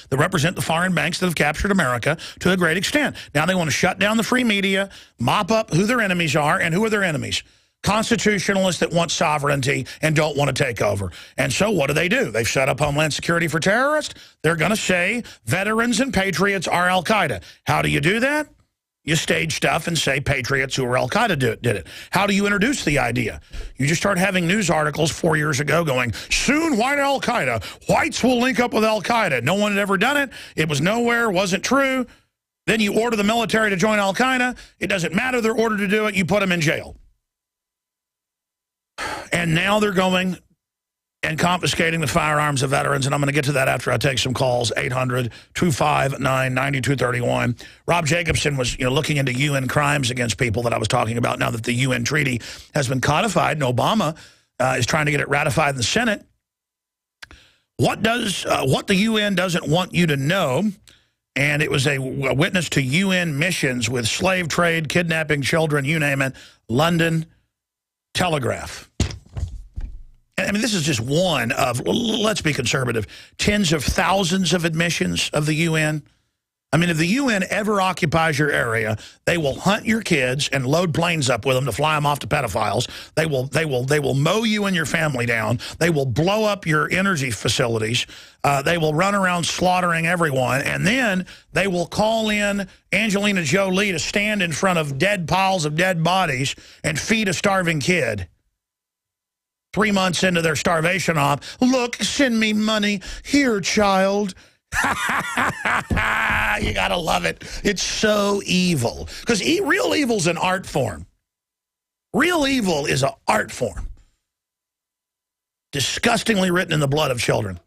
that represent the foreign banks that have captured America to a great extent. Now they want to shut down the free media, mop up who their enemies are, and who are their enemies? Constitutionalists that want sovereignty and don't want to take over. And so what do? They've set up Homeland Security for terrorists. They're going to say veterans and patriots are al-Qaeda. How do you do that? You stage stuff and say patriots who were al-Qaeda did it. How do you introduce the idea? You just start having news articles 4 years ago going, soon white al-Qaeda. Whites will link up with al-Qaeda. No one had ever done it. It was nowhere, wasn't true. Then you order the military to join al-Qaeda. It doesn't matter they're ordered to do it. You put them in jail. And now they're going and confiscating the firearms of veterans, and I'm going to get to that after I take some calls, 800-259-9231. Rob Jacobson was looking into UN crimes against people that I was talking about now that the UN treaty has been codified, and Obama is trying to get it ratified in the Senate. What the UN doesn't want you to know, and it was a witness to UN missions with slave trade, kidnapping children, you name it, London Telegraph. I mean, this is just one of, let's be conservative, tens of thousands of admissions of the UN. I mean, if the UN ever occupies your area, they will hunt your kids and load planes up with them to fly them off to pedophiles. They will mow you and your family down. They will blow up your energy facilities. They will run around slaughtering everyone. And then they will call in Angelina Jolie to stand in front of dead piles of dead bodies and feed a starving kid. 3 months into their starvation op, look, send me money. Here, child. You gotta love it. It's so evil. Because real evil's an art form. Real evil is an art form. Disgustingly written in the blood of children.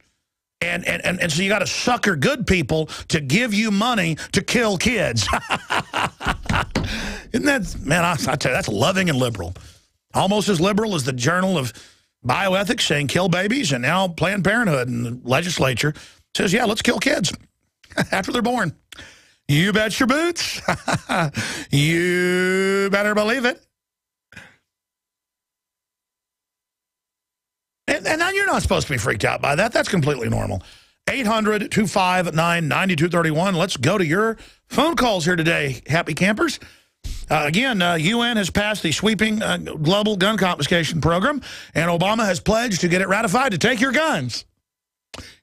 And so you got to sucker good people to give you money to kill kids. Isn't that, man, I tell you, that's loving and liberal. Almost as liberal as the Journal of Bioethics saying kill babies, and now Planned Parenthood and the legislature says, yeah, let's kill kids after they're born. You bet your boots. You better believe it. And then you're not supposed to be freaked out by that. That's completely normal. 800-259-9231. Let's go to your phone calls here today, happy campers. Again, UN has passed the sweeping global gun confiscation program, and Obama has pledged to get it ratified to take your guns.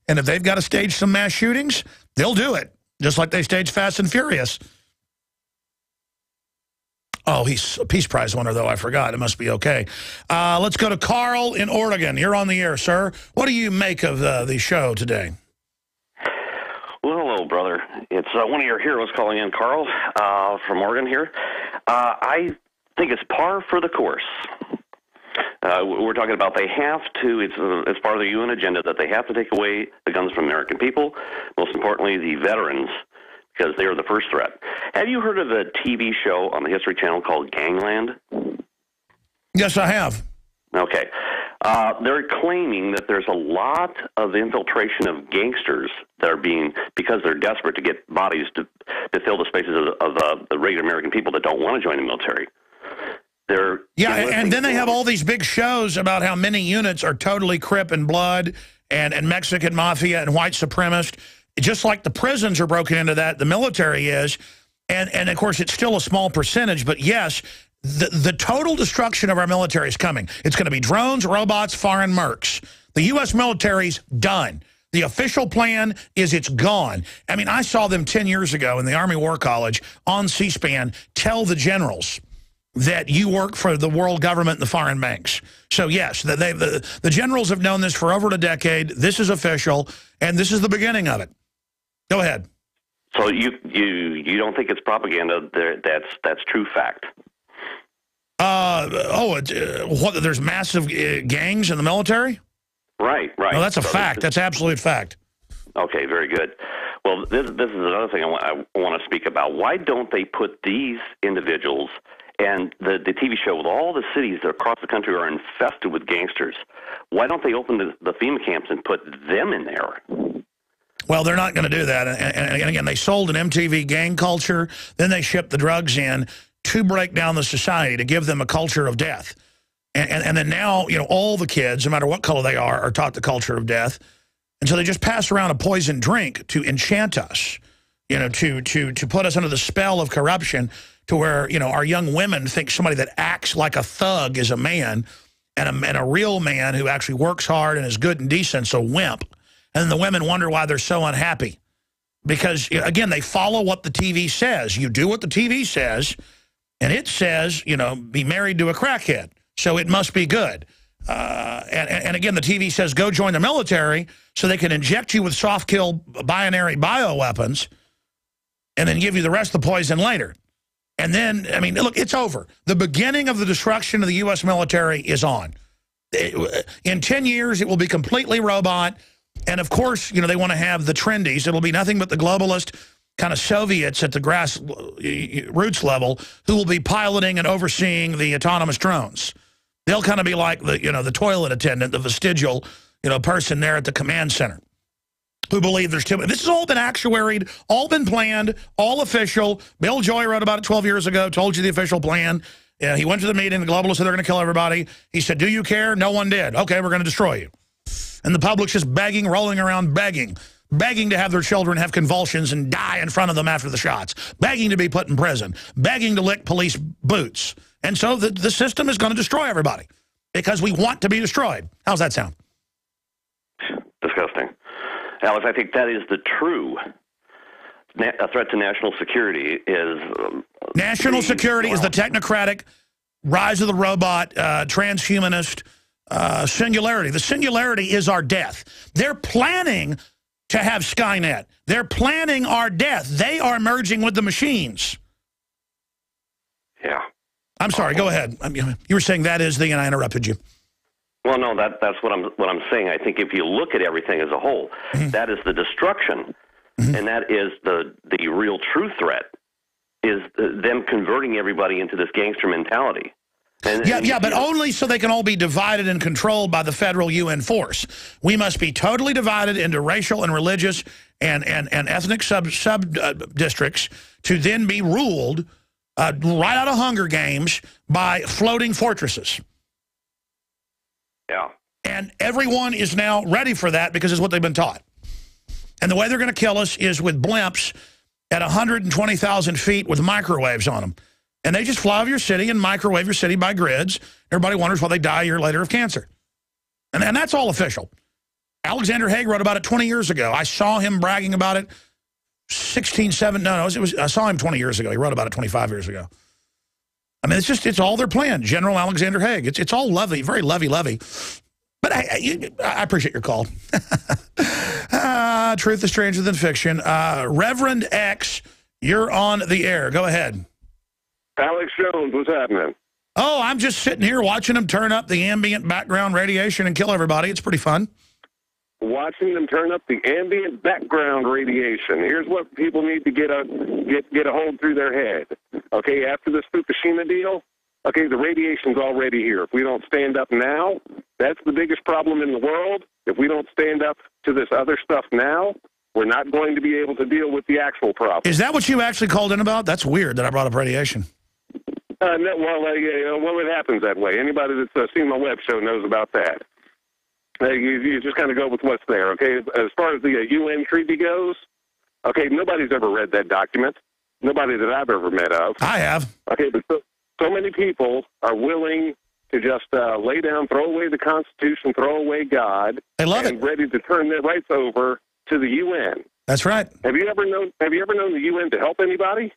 And if they've got to stage some mass shootings, they'll do it, just like they staged Fast and Furious. Oh, he's a Peace Prize winner, though. I forgot. It must be okay. Let's go to Carl in Oregon. You're on the air, sir. What do you make of the show today? Well, hello, brother. It's one of your heroes calling in, Carl, from Oregon here. I think it's par for the course. We're talking about they have to, it's part of the UN agenda that they have to take away the guns from American people, most importantly, the veterans, because they are the first threat. Have you heard of a TV show on the History Channel called Gangland? Yes, I have. Okay. They're claiming that there's a lot of infiltration of gangsters that are being, because they're desperate to get bodies to fill the spaces of the regular American people that don't want to join the military. And then they have all these big shows about how many units are totally Crip and Blood and Mexican Mafia and white supremacist. Just like the prisons are broken into that, the military is. And of course, it's still a small percentage, but yes, the total destruction of our military is coming. It's going to be drones, robots, foreign mercs. The U.S. military's done. The official plan is it's gone. I mean, I saw them 10 years ago in the Army War College on C-SPAN tell the generals that you work for the world government and the foreign banks. So, yes, the generals have known this for over a decade. This is official, and this is the beginning of it. Go ahead. So you don't think it's propaganda? That's true fact. There's massive gangs in the military? Right. No, that's a fact. That's absolute fact. Okay, very good. Well, this is another thing I want to speak about. Why don't they put these individuals and the TV show with all the cities that across the country are infested with gangsters? Why don't they open the FEMA camps and put them in there? Well, they're not going to do that. And again, they sold an MTV gang culture. Then they shipped the drugs in to break down the society, to give them a culture of death. And then now, you know, all the kids, no matter what color they are taught the culture of death. And so they just pass around a poison drink to enchant us, you know, to put us under the spell of corruption, to where, you know, our young women think somebody that acts like a thug is a man, and a real man who actually works hard and is good and decent is a wimp. And then the women wonder why they're so unhappy. Because, again, they follow what the TV says. You do what the TV says, and it says, you know, be married to a crackhead. So it must be good. And again, the TV says go join the military so they can inject you with soft-kill binary bioweapons and then give you the rest of the poison later. And then, I mean, look, it's over. The beginning of the destruction of the U.S. military is on. In 10 years, it will be completely robot. And, of course, you know, they want to have the trendies. It'll be nothing but the globalist kind of Soviets at the grassroots level who will be piloting and overseeing the autonomous drones. They'll kind of be like the, you know, the toilet attendant, the vestigial, you know, person there at the command center who believe there's too many. This has all been actuaried, all been planned, all official. Bill Joy wrote about it 12 years ago, told you the official plan. He went to the meeting, the globalists said they're going to kill everybody. He said, do you care? No one did. Okay, we're going to destroy you. And the public's just begging, rolling around, begging to have their children have convulsions and die in front of them after the shots, begging to be put in prison, begging to lick police boots. And so the system is going to destroy everybody because we want to be destroyed. How's that sound? Disgusting. Alex, I think that is the true threat to national security is... national security is the technocratic, rise of the robot, transhumanist singularity. The singularity is our death. They're planning to have Skynet. They're planning our death. They are merging with the machines. Yeah. I'm sorry. Go ahead. You were saying that is the, and I interrupted you. Well, no, that's what I'm saying. I think if you look at everything as a whole, that is the destruction, and that is the real true threat, is them converting everybody into this gangster mentality. Yeah, but only so they can all be divided and controlled by the federal UN force. We must be totally divided into racial and religious and ethnic sub-districts to then be ruled right out of Hunger Games by floating fortresses. Yeah. And everyone is now ready for that because it's what they've been taught. And the way they're going to kill us is with blimps at 120,000 feet with microwaves on them. And they just fly over your city and microwave your city by grids. Everybody wonders why they die a year later of cancer. And that's all official. Alexander Haig wrote about it 20 years ago. I saw him bragging about it I saw him 20 years ago. He wrote about it 25 years ago. I mean, it's all their plan. General Alexander Haig. It's all lovey, very lovey-lovey. But I appreciate your call. Truth is stranger than fiction. Reverend X, you're on the air. Go ahead. Alex Jones, what's happening? Oh, I'm just sitting here watching them turn up the ambient background radiation and kill everybody. It's pretty fun. Watching them turn up the ambient background radiation. Here's what people need to get a hold through their head. Okay, after this Fukushima deal, okay, the radiation's already here. If we don't stand up now, that's the biggest problem in the world. If we don't stand up to this other stuff now, we're not going to be able to deal with the actual problem. Is that what you actually called in about? That's weird that I brought up radiation. No, well, it happens that way. Anybody that's seen my web show knows about that. You just kind of go with what's there, okay? As far as the UN treaty goes, okay, nobody's ever read that document. Nobody that I've ever met of. I have. Okay, but so many people are willing to just lay down, throw away the Constitution, throw away God. I love and ready to turn their rights over to the UN. That's right. Have you ever known the UN to help anybody?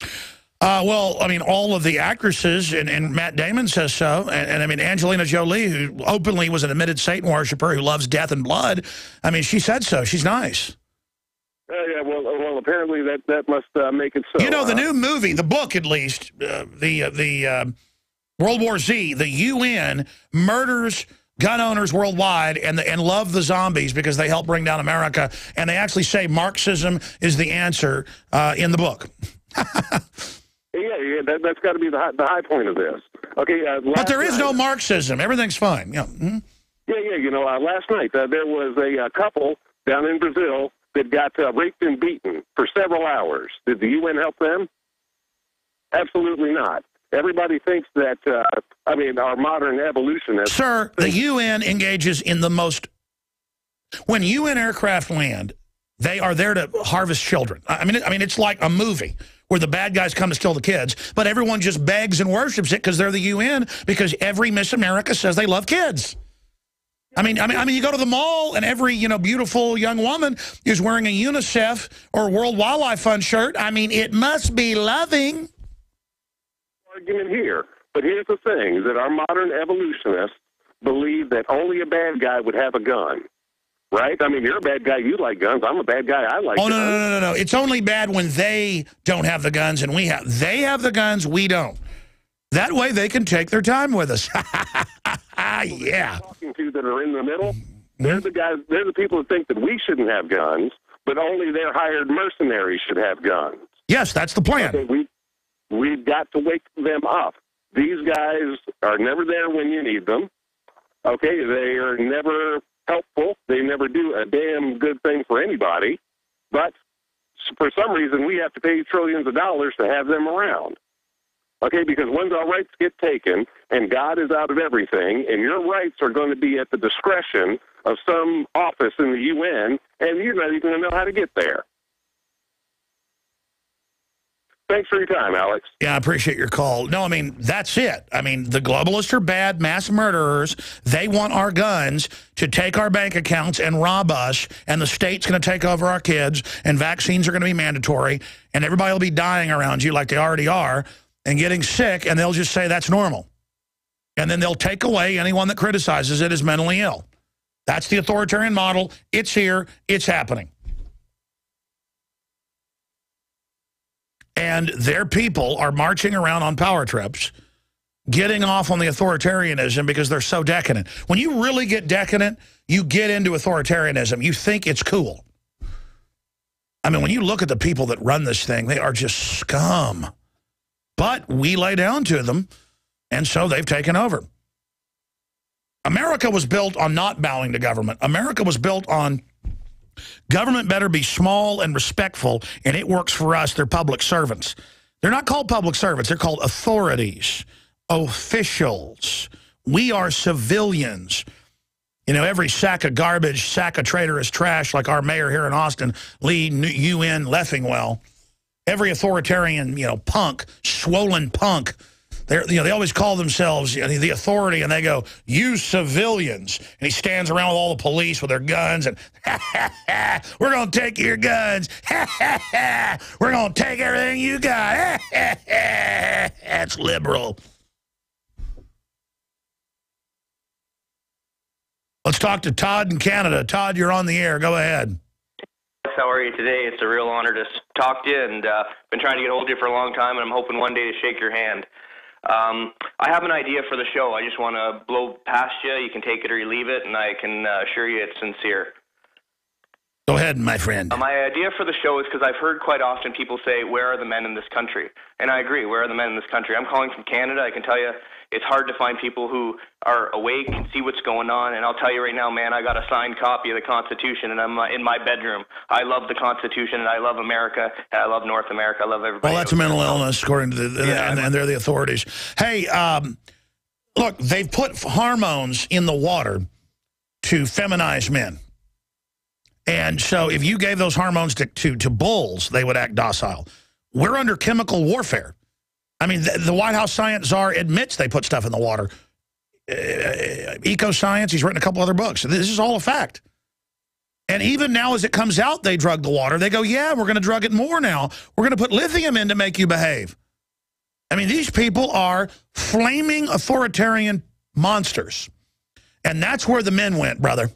Well, I mean, all of the actresses, and Matt Damon says so, and I mean, Angelina Jolie, who openly was an admitted Satan worshiper who loves death and blood, I mean, she said so. She's nice. Yeah, well, apparently that must make it so. You know, the new movie, the book at least, the World War Z, the UN murders gun owners worldwide and love the zombies because they help bring down America, and they actually say Marxism is the answer in the book. Yeah, that's got to be the high point of this. Okay, but there is no Marxism. Everything's fine. Yeah. Mm-hmm. Yeah. You know, last night there was a couple down in Brazil that got raped and beaten for several hours. Did the UN help them? Absolutely not. Everybody thinks that, our modern evolutionists... Sir, the UN engages in the most... When UN aircraft land, they are there to harvest children. I mean, it's like a movie where the bad guys come to steal the kids, but everyone just begs and worships it because they're the UN, because every Miss America says they love kids. I mean, you go to the mall and every, beautiful young woman is wearing a UNICEF or World Wildlife Fund shirt. I mean, it must be loving. Argument here, but here's the thing, that our modern evolutionists believe that only a bad guy would have a gun. Right? I mean, you're a bad guy, you like guns. I'm a bad guy, I like guns. No. It's only bad when they don't have the guns and we have. They have the guns, we don't. That way they can take their time with us. Yeah. Talking to that are in the middle, they're the guys, they're the people that think that we shouldn't have guns, but only their hired mercenaries should have guns. Yes, that's the plan. Okay, we've got to wake them up. These guys are never there when you need them. Okay, they are never helpful. They never do a damn good thing for anybody. But for some reason, we have to pay trillions of dollars to have them around. Okay, because once our rights get taken and God is out of everything, and your rights are going to be at the discretion of some office in the UN, and you're not even going to know how to get there. Thanks for your time, Alex. Yeah, I appreciate your call. No, I mean, that's it. I mean, the globalists are bad mass murderers. They want our guns to take our bank accounts and rob us, and the state's going to take over our kids, and vaccines are going to be mandatory, and everybody will be dying around you like they already are, and getting sick, and they'll just say that's normal. And then they'll take away anyone that criticizes it as mentally ill. That's the authoritarian model. It's here. It's happening. And their people are marching around on power trips, getting off on the authoritarianism because they're so decadent. When you really get decadent, you get into authoritarianism. You think it's cool. I mean, when you look at the people that run this thing, they are just scum. But we lay down to them, and so they've taken over. America was built on not bowing to government. America was built on government better be small and respectful, and it works for us. They're public servants. They're not called public servants. They're called authorities, officials. We are civilians. Every sack of garbage, sack of traitorous trash, like our mayor here in Austin, Lee UN Leffingwell. Every authoritarian, punk, swollen punk, they always call themselves the authority, and they go, you civilians. And he stands around with all the police with their guns, and we're going to take your guns. We're going to take everything you got. That's liberal. Let's talk to Todd in Canada. Todd, you're on the air. Go ahead. How are you today? It's a real honor to talk to you, and been trying to get hold of you for a long time, and I'm hoping one day to shake your hand. I have an idea for the show. I just want to blow past you. You can take it or you leave it, and I can assure you it's sincere. Go ahead, my friend. My idea for the show is because I've heard quite often people say, where are the men in this country? And I agree, where are the men in this country? I'm calling from Canada. I can tell you it's hard to find people who are awake and see what's going on. And I'll tell you right now, man, I got a signed copy of the Constitution, and I'm in my bedroom. I love the Constitution, and I love America, and I love North America. I love everybody. Well, that's a mental illness, according to and they're the authorities. Hey, look, they've put hormones in the water to feminize men. And so if you gave those hormones to bulls, they would act docile. We're under chemical warfare. I mean, the White House science czar admits they put stuff in the water. Eco-science, he's written a couple other books. This is all a fact. And even now as it comes out, they drug the water. They go, yeah, we're going to drug it more now. We're going to put lithium in to make you behave. I mean, these people are flaming authoritarian monsters. And that's where the men went, brother.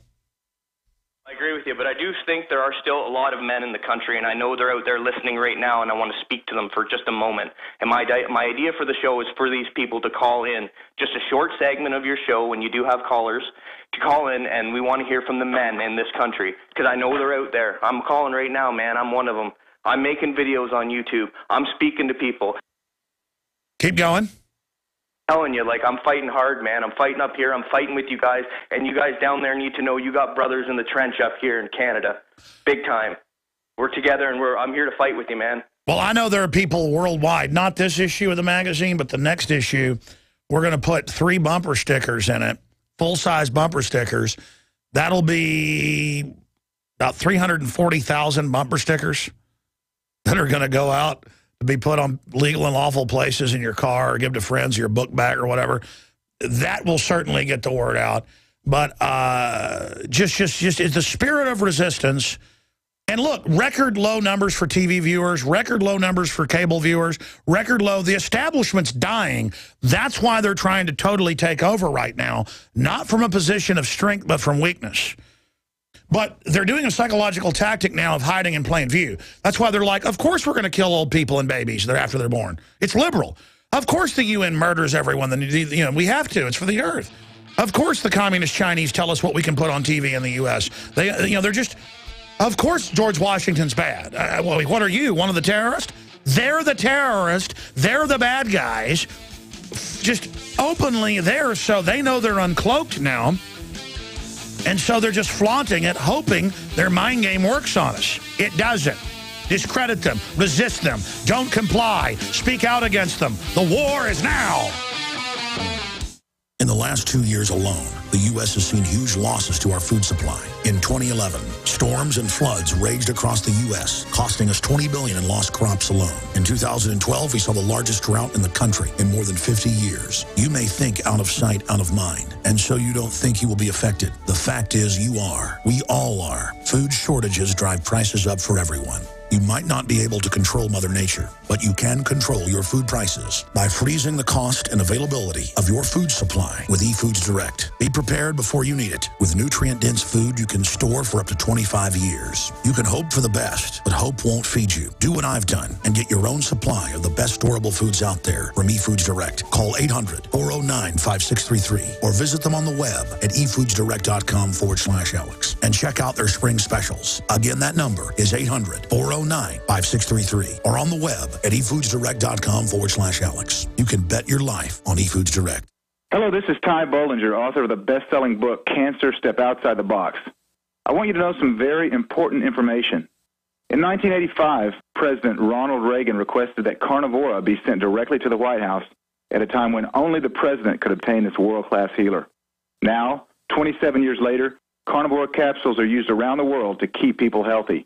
I agree with you, but I do think there are still a lot of men in the country, and I know they're out there listening right now, and I want to speak to them for just a moment. And my idea for the show is for these people to call in, just a short segment of your show when you do have callers, to call in, and we want to hear from the men in this country, because I know they're out there. I'm calling right now, man. I'm one of them. I'm making videos on YouTube. I'm speaking to people. Keep going. Telling you, like, I'm fighting hard, man. I'm fighting up here. I'm fighting with you guys, and you guys down there need to know you got brothers in the trench up here in Canada, big time. we're together, and I'm here to fight with you, man. Well, I know there are people worldwide, not this issue of the magazine, but the next issue, we're going to put 3 bumper stickers in it, full-size bumper stickers. That'll be about 340,000 bumper stickers that are going to go out to be put on legal and lawful places in your car or give to friends or your book bag or whatever. That will certainly get the word out. But just it's the spirit of resistance. And look, record low numbers for TV viewers, record low numbers for cable viewers, record low. The establishment's dying. That's why they're trying to totally take over right now, not from a position of strength, but from weakness. But they're doing a psychological tactic now of hiding in plain view. That's why they're like, of course we're going to kill old people and babies after they're born. It's liberal. Of course the UN murders everyone. We have to. It's for the earth. Of course the communist Chinese tell us what we can put on TV in the U.S. They're just... Of course George Washington's bad. Well, what are you, one of the terrorists? They're the terrorists. They're the bad guys. Just openly there, so they know they're uncloaked now. And so they're just flaunting it, hoping their mind game works on us. It doesn't. Discredit them. Resist them. Don't comply. Speak out against them. The war is now. In the last 2 years alone, the U.S. has seen huge losses to our food supply. In 2011, storms and floods raged across the U.S., costing us $20 billion in lost crops alone. In 2012, we saw the largest drought in the country in more than 50 years. You may think out of sight, out of mind, and so you don't think you will be affected. The fact is you are. We all are. Food shortages drive prices up for everyone. You might not be able to control Mother Nature, but you can control your food prices by freezing the cost and availability of your food supply with eFoods Direct. Be prepared before you need it. With nutrient-dense food you can store for up to 25 years. You can hope for the best, but hope won't feed you. Do what I've done and get your own supply of the best storable foods out there from eFoods Direct. Call 800-409-5633 or visit them on the web at efoodsdirect.com/Alex and check out their spring specials. Again, that number is 800-409-5633 or on the web at efoodsdirect.com/Alex. You can bet your life on eFoods Direct. Hello, this is Ty Bollinger, author of the best-selling book, Cancer, Step Outside the Box. I want you to know some very important information. In 1985, President Ronald Reagan requested that Carnivora be sent directly to the White House at a time when only the president could obtain this world-class healer. Now, 27 years later, Carnivora capsules are used around the world to keep people healthy.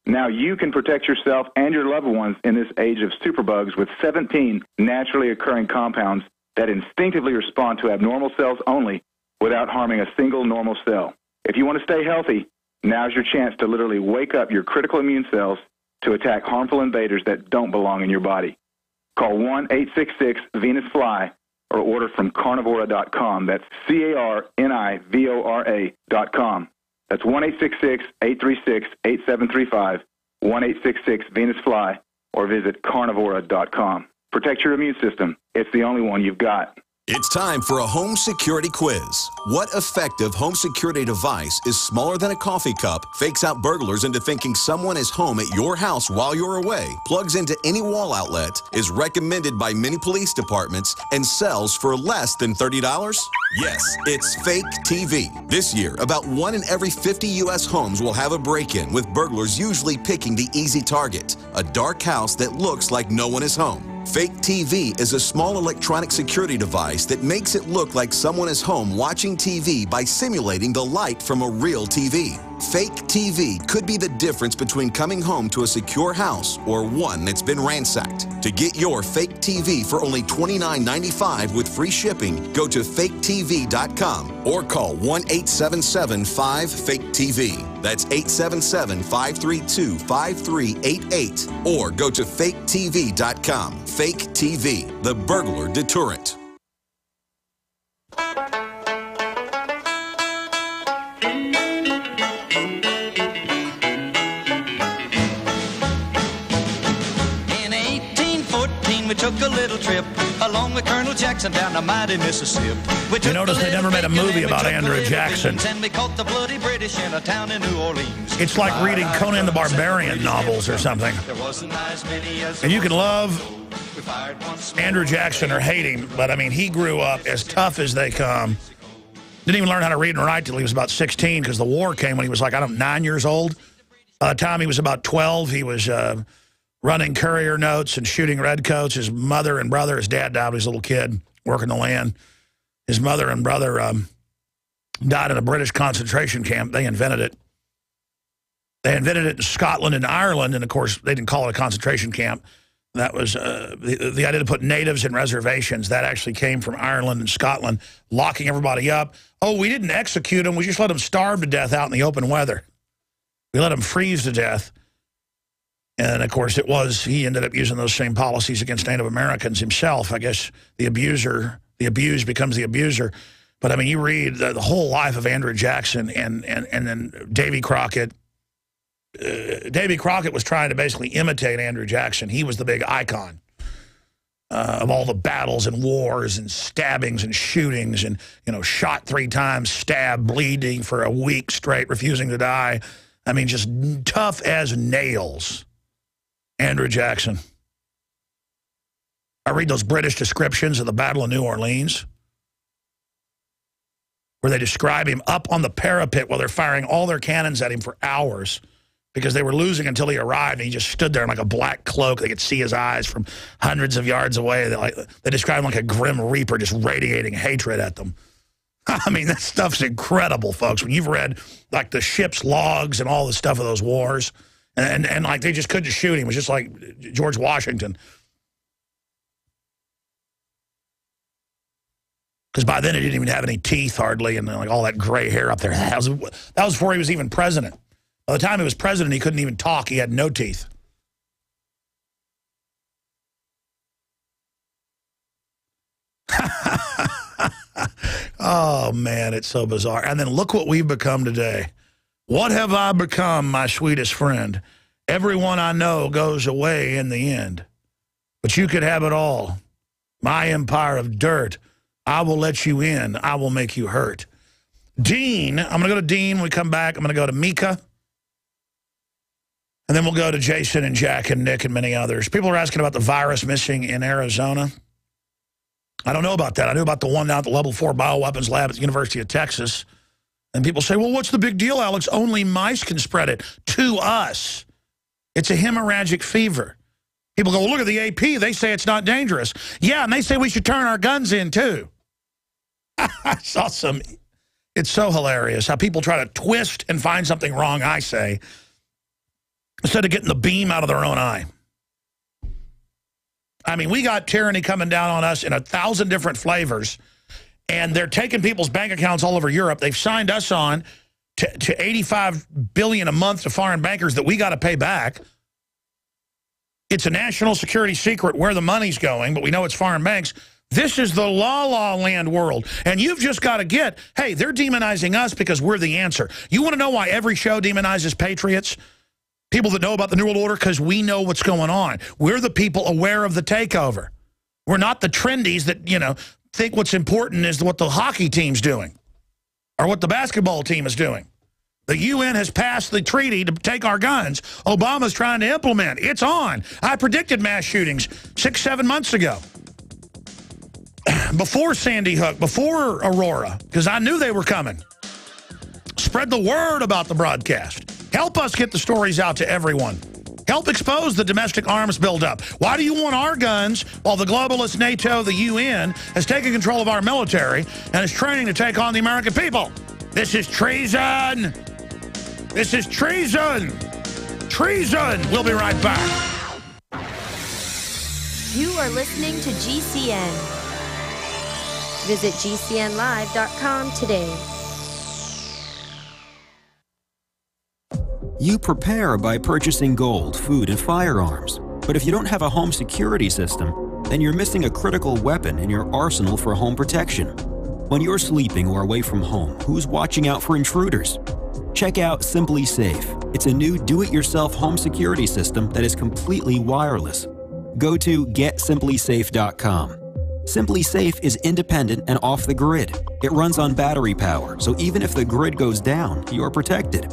Now you can protect yourself and your loved ones in this age of superbugs with 17 naturally occurring compounds that instinctively respond to abnormal cells only without harming a single normal cell. If you want to stay healthy, now's your chance to literally wake up your critical immune cells to attack harmful invaders that don't belong in your body. Call 1-866-VENUS-FLY or order from carnivora.com. That's carnivora.com. That's 1-866-836-8735, 1-866-VENUS-FLY, or visit carnivora.com. Protect your immune system. It's the only one you've got. It's time for a home security quiz. What effective home security device is smaller than a coffee cup, fakes out burglars into thinking someone is home at your house while you're away, plugs into any wall outlet, is recommended by many police departments, and sells for less than $30? Yes, it's Fake TV. This year, about 1 in every 50 U.S. homes will have a break-in, with burglars usually picking the easy target, a dark house that looks like no one is home. Fake TV is a small electronic security device that makes it look like someone is home watching TV by simulating the light from a real TV. Fake TV could be the difference between coming home to a secure house or one that's been ransacked. To get your Fake TV for only $29.95 with free shipping, go to faketv.com or call 1-877-5-FAKE-TV. That's 877-532-5388 or go to faketv.com. Fake TV, the burglar deterrent. We took a little trip along with Colonel Jackson down the mighty Mississippi. You notice they never made a movie about Andrew Jackson. And we caught the bloody British in a town in New Orleans. It's like reading Conan the Barbarian novels or something. And you can love Andrew Jackson or hate him, but I mean, he grew up as tough as they come. Didn't even learn how to read and write till he was about 16 because the war came when he was like, 9 years old. By the time he was about 12, he was running courier notes and shooting redcoats. His mother and brother, his dad died when he was a little kid, working the land. His mother and brother died in a British concentration camp. They invented it. They invented it in Scotland and Ireland, and, of course, they didn't call it a concentration camp. That was the idea to put natives in reservations. That actually came from Ireland and Scotland, locking everybody up. Oh, we didn't execute them. We just let them starve to death out in the open weather. We let them freeze to death. And, of course, he ended up using those same policies against Native Americans himself. I guess the abused becomes the abuser. But, I mean, you read the whole life of Andrew Jackson and then Davy Crockett. Davy Crockett was trying to basically imitate Andrew Jackson. He was the big icon of all the battles and wars and stabbings and shootings and, shot 3 times, stabbed, bleeding for a week straight, refusing to die. I mean, just tough as nails. Andrew Jackson. I read those British descriptions of the Battle of New Orleans where they describe him up on the parapet while they're firing all their cannons at him for hours because they were losing until he arrived, and he just stood there in like a black cloak. They could see his eyes from hundreds of yards away. They describe him like a grim reaper just radiating hatred at them. I mean, that stuff's incredible, folks. When you've read like the ship's logs and all the stuff of those wars, and like they just couldn't shoot him. It was just like George Washington. Because by then he didn't even have any teeth hardly, and like all that gray hair up there. That was before he was even president. By the time he was president, he couldn't even talk. He had no teeth. Oh, man, it's so bizarre. And then look what we've become today. What have I become, my sweetest friend? Everyone I know goes away in the end. But you could have it all. My empire of dirt. I will let you in. I will make you hurt. Dean, I'm going to go to Dean when we come back. I'm going to go to Mika. And then we'll go to Jason and Jack and Nick and many others. People are asking about the virus missing in Arizona. I don't know about that. I knew about the one down at the Level 4 Bioweapons Lab at the University of Texas. And people say, well, what's the big deal, Alex? Only mice can spread it to us. It's a hemorrhagic fever. People go, well, look at the AP. They say it's not dangerous. Yeah, and they say we should turn our guns in, too. I saw some. It's so hilarious how people try to twist and find something wrong, I say, instead of getting the beam out of their own eye. I mean, we got tyranny coming down on us in 1,000 different flavors, and they're taking people's bank accounts all over Europe. They've signed us on to $85 billion a month to foreign bankers that we got to pay back. It's a national security secret where the money's going, but we know it's foreign banks. This is the la-la land world, and you've just got to get, hey, they're demonizing us because we're the answer. You want to know why every show demonizes patriots? People that know about the New World Order, because we know what's going on. We're the people aware of the takeover. We're not the trendies that, think what's important is what the hockey team's doing or what the basketball team is doing. The UN has passed the treaty to take our guns. Obama's trying to implement. It's on. I predicted mass shootings 6-7 months ago. Before Sandy Hook, before Aurora, because I knew they were coming. Spread the word about the broadcast. Help us get the stories out to everyone. Help expose the domestic arms buildup. Why do you want our guns while the globalist NATO, the UN, has taken control of our military and is training to take on the American people? This is treason. This is treason. Treason. We'll be right back. You are listening to GCN. Visit GCNlive.com today. You prepare by purchasing gold, food, and firearms. But if you don't have a home security system, then you're missing a critical weapon in your arsenal for home protection. When you're sleeping or away from home, who's watching out for intruders? Check out Simply Safe. It's a new do-it-yourself home security system that is completely wireless. Go to GetSimplySafe.com. Simply Safe is independent and off the grid. It runs on battery power, so even if the grid goes down, you're protected.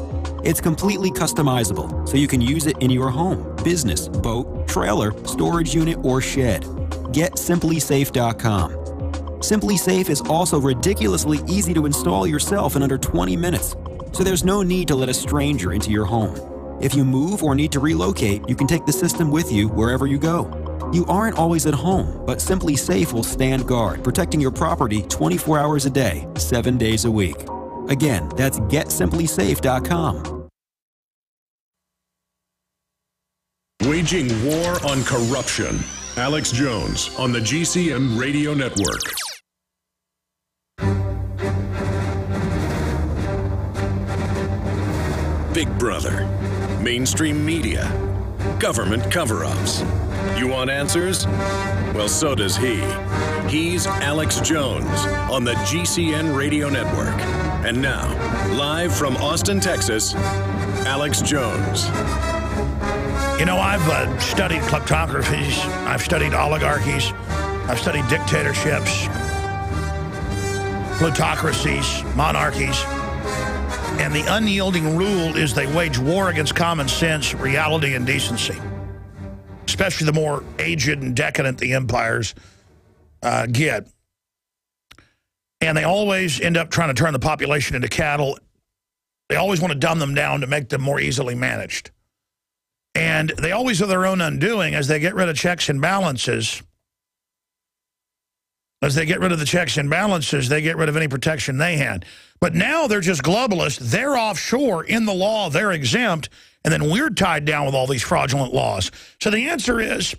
It's completely customizable, so you can use it in your home, business, boat, trailer, storage unit, or shed. GetSimplySafe.com. Simply Safe is also ridiculously easy to install yourself in under 20 minutes, so there's no need to let a stranger into your home. If you move or need to relocate, you can take the system with you wherever you go. You aren't always at home, but Simply Safe will stand guard, protecting your property 24 hours a day, 7 days a week. Again, that's GetSimplySafe.com. Waging war on corruption. Alex Jones on the GCN Radio Network. Big Brother, mainstream media, government cover-ups. You want answers? Well, so does he. He's Alex Jones on the GCN Radio Network. And now, live from Austin, Texas, Alex Jones. You know, I've studied kleptocracies, I've studied oligarchies, I've studied dictatorships, plutocracies, monarchies. And the unyielding rule is they wage war against common sense, reality, and decency. Especially the more aged and decadent the empires get. And they always end up trying to turn the population into cattle. They always want to dumb them down to make them more easily managed. And they always are their own undoing as they get rid of checks and balances. As they get rid of the checks and balances, they get rid of any protection they had. But now they're just globalists. They're offshore in the law. They're exempt. And then we're tied down with all these fraudulent laws. So the answer is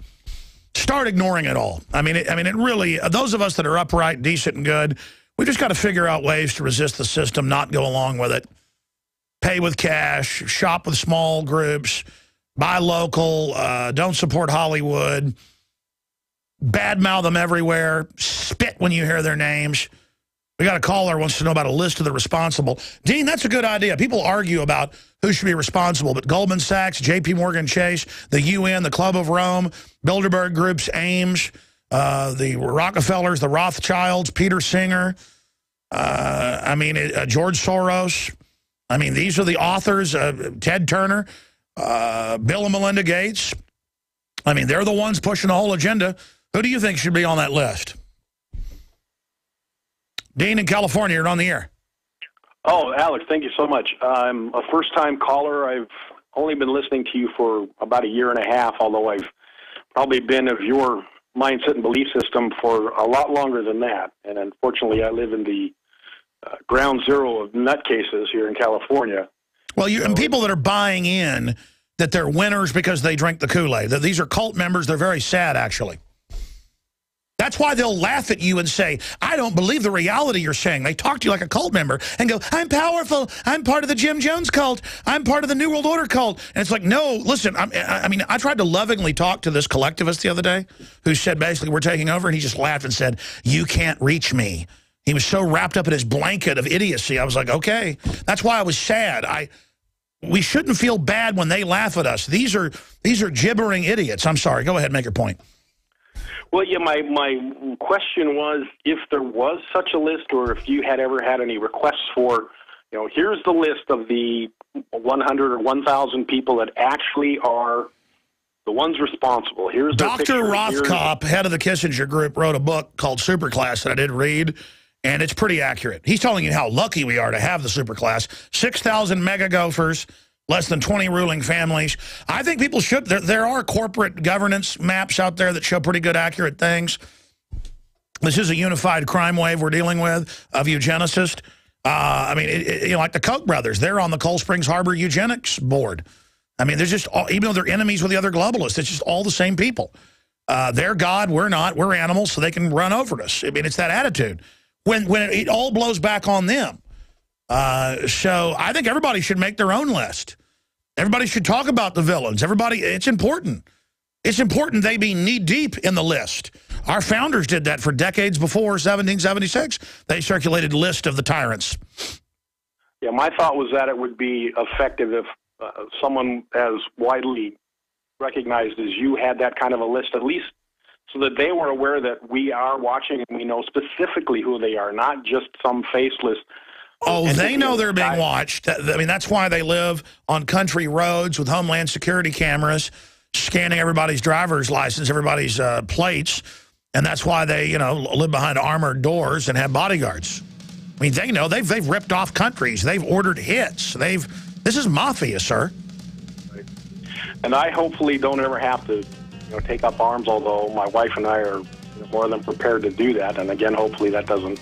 start ignoring it all. I mean, it really, those of us that are upright, decent, and good, we just got to figure out ways to resist the system, not go along with it. Pay with cash, shop with small groups, buy local, don't support Hollywood, badmouth them everywhere, spit when you hear their names. We got a caller who wants to know about a list of the responsible. Dean, that's a good idea. People argue about who should be responsible, but Goldman Sachs, J.P. Morgan Chase, the UN, the Club of Rome, Bilderberg Group's Ames, the Rockefellers, the Rothschilds, Peter Singer, George Soros. I mean, these are the authors, Ted Turner, Bill and Melinda Gates. I mean, they're the ones pushing the whole agenda. Who do you think should be on that list? Dean in California, you're on the air. Oh, Alex, thank you so much. I'm a first-time caller. I've only been listening to you for about a year and a half, although I've probably been of your mindset and belief system for a lot longer than that. And unfortunately, I live in the ground zero of nutcases here in California. Well, and people that are buying in that they're winners because they drink the Kool-Aid. That these are cult members. They're very sad, actually. That's why they'll laugh at you and say, I don't believe the reality you're saying. They talk to you like a cult member and go, I'm powerful. I'm part of the Jim Jones cult. I'm part of the New World Order cult. And it's like, no, listen, I tried to lovingly talk to this collectivist the other day who said basically we're taking over. And he just laughed and said, you can't reach me. He was so wrapped up in his blanket of idiocy. I was like, okay. That's why I was sad. We shouldn't feel bad when they laugh at us. These are gibbering idiots. I'm sorry. Go ahead, make your point. Well, yeah, my question was if there was such a list or if you had ever had any requests for, here's the list of the 100 or 1,000 people that actually are the ones responsible. Here's Dr. Rothkopf, head of the Kissinger Group, wrote a book called Superclass that I did read, and it's pretty accurate. He's telling you how lucky we are to have the superclass. 6,000 mega gophers, less than 20 ruling families. I think people should. There are corporate governance maps out there that show pretty good, accurate things. This is a unified crime wave we're dealing with of eugenicists. Like the Koch brothers, they're on the Cold Springs Harbor Eugenics Board. I mean, they're just, even though they're enemies with the other globalists, it's just all the same people. They're God, we're not. We're animals, so they can run over us. I mean, it's that attitude. When it all blows back on them. So I think everybody should make their own list. Everybody should talk about the villains. It's important. It's important they be knee-deep in the list. Our founders did that for decades before 1776. They circulated a list of the tyrants. Yeah, my thought was that it would be effective if someone as widely recognized as you had that kind of a list, at least so that they were aware that we are watching and we know specifically who they are, not just some faceless. Oh, they know they're being watched. I mean, that's why they live on country roads with Homeland Security cameras, scanning everybody's driver's license, everybody's plates, and that's why they, live behind armored doors and have bodyguards. I mean, they know they've ripped off countries. They've ordered hits. This is mafia, sir. And I hopefully don't ever have to, take up arms, although my wife and I are more than prepared to do that. And again, hopefully that doesn't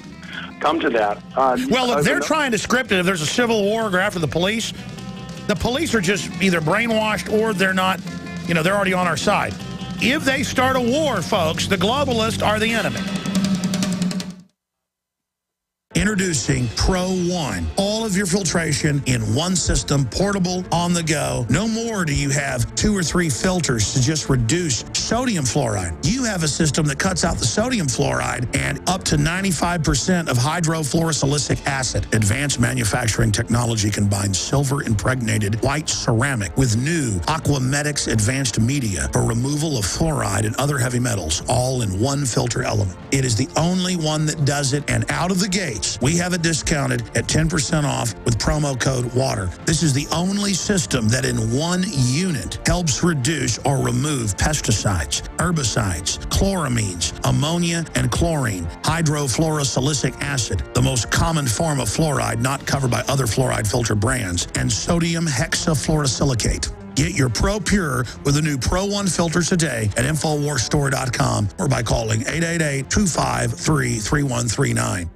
come to that. Well, if they're trying to script it, if there's a civil war or go after the police are just either brainwashed or they're not, they're already on our side. If they start a war, folks, the globalists are the enemy. Introducing Pro One. All of your filtration in one system, portable, on the go. No more do you have 2 or 3 filters to just reduce sodium fluoride. You have a system that cuts out the sodium fluoride and up to 95% of hydrofluorosilicic acid. Advanced manufacturing technology combines silver-impregnated white ceramic with new Aquamedics advanced media for removal of fluoride and other heavy metals, all in one filter element. It is the only one that does it, and out of the gates, we have it discounted at 10% off with promo code WATER. This is the only system that in one unit helps reduce or remove pesticides, herbicides, chloramines, ammonia, and chlorine, hydrofluorosilicic acid, the most common form of fluoride not covered by other fluoride filter brands, and sodium hexafluorosilicate. Get your Pro Pure with the new Pro One filters today at InfoWarsStore.com or by calling 888-253-3139.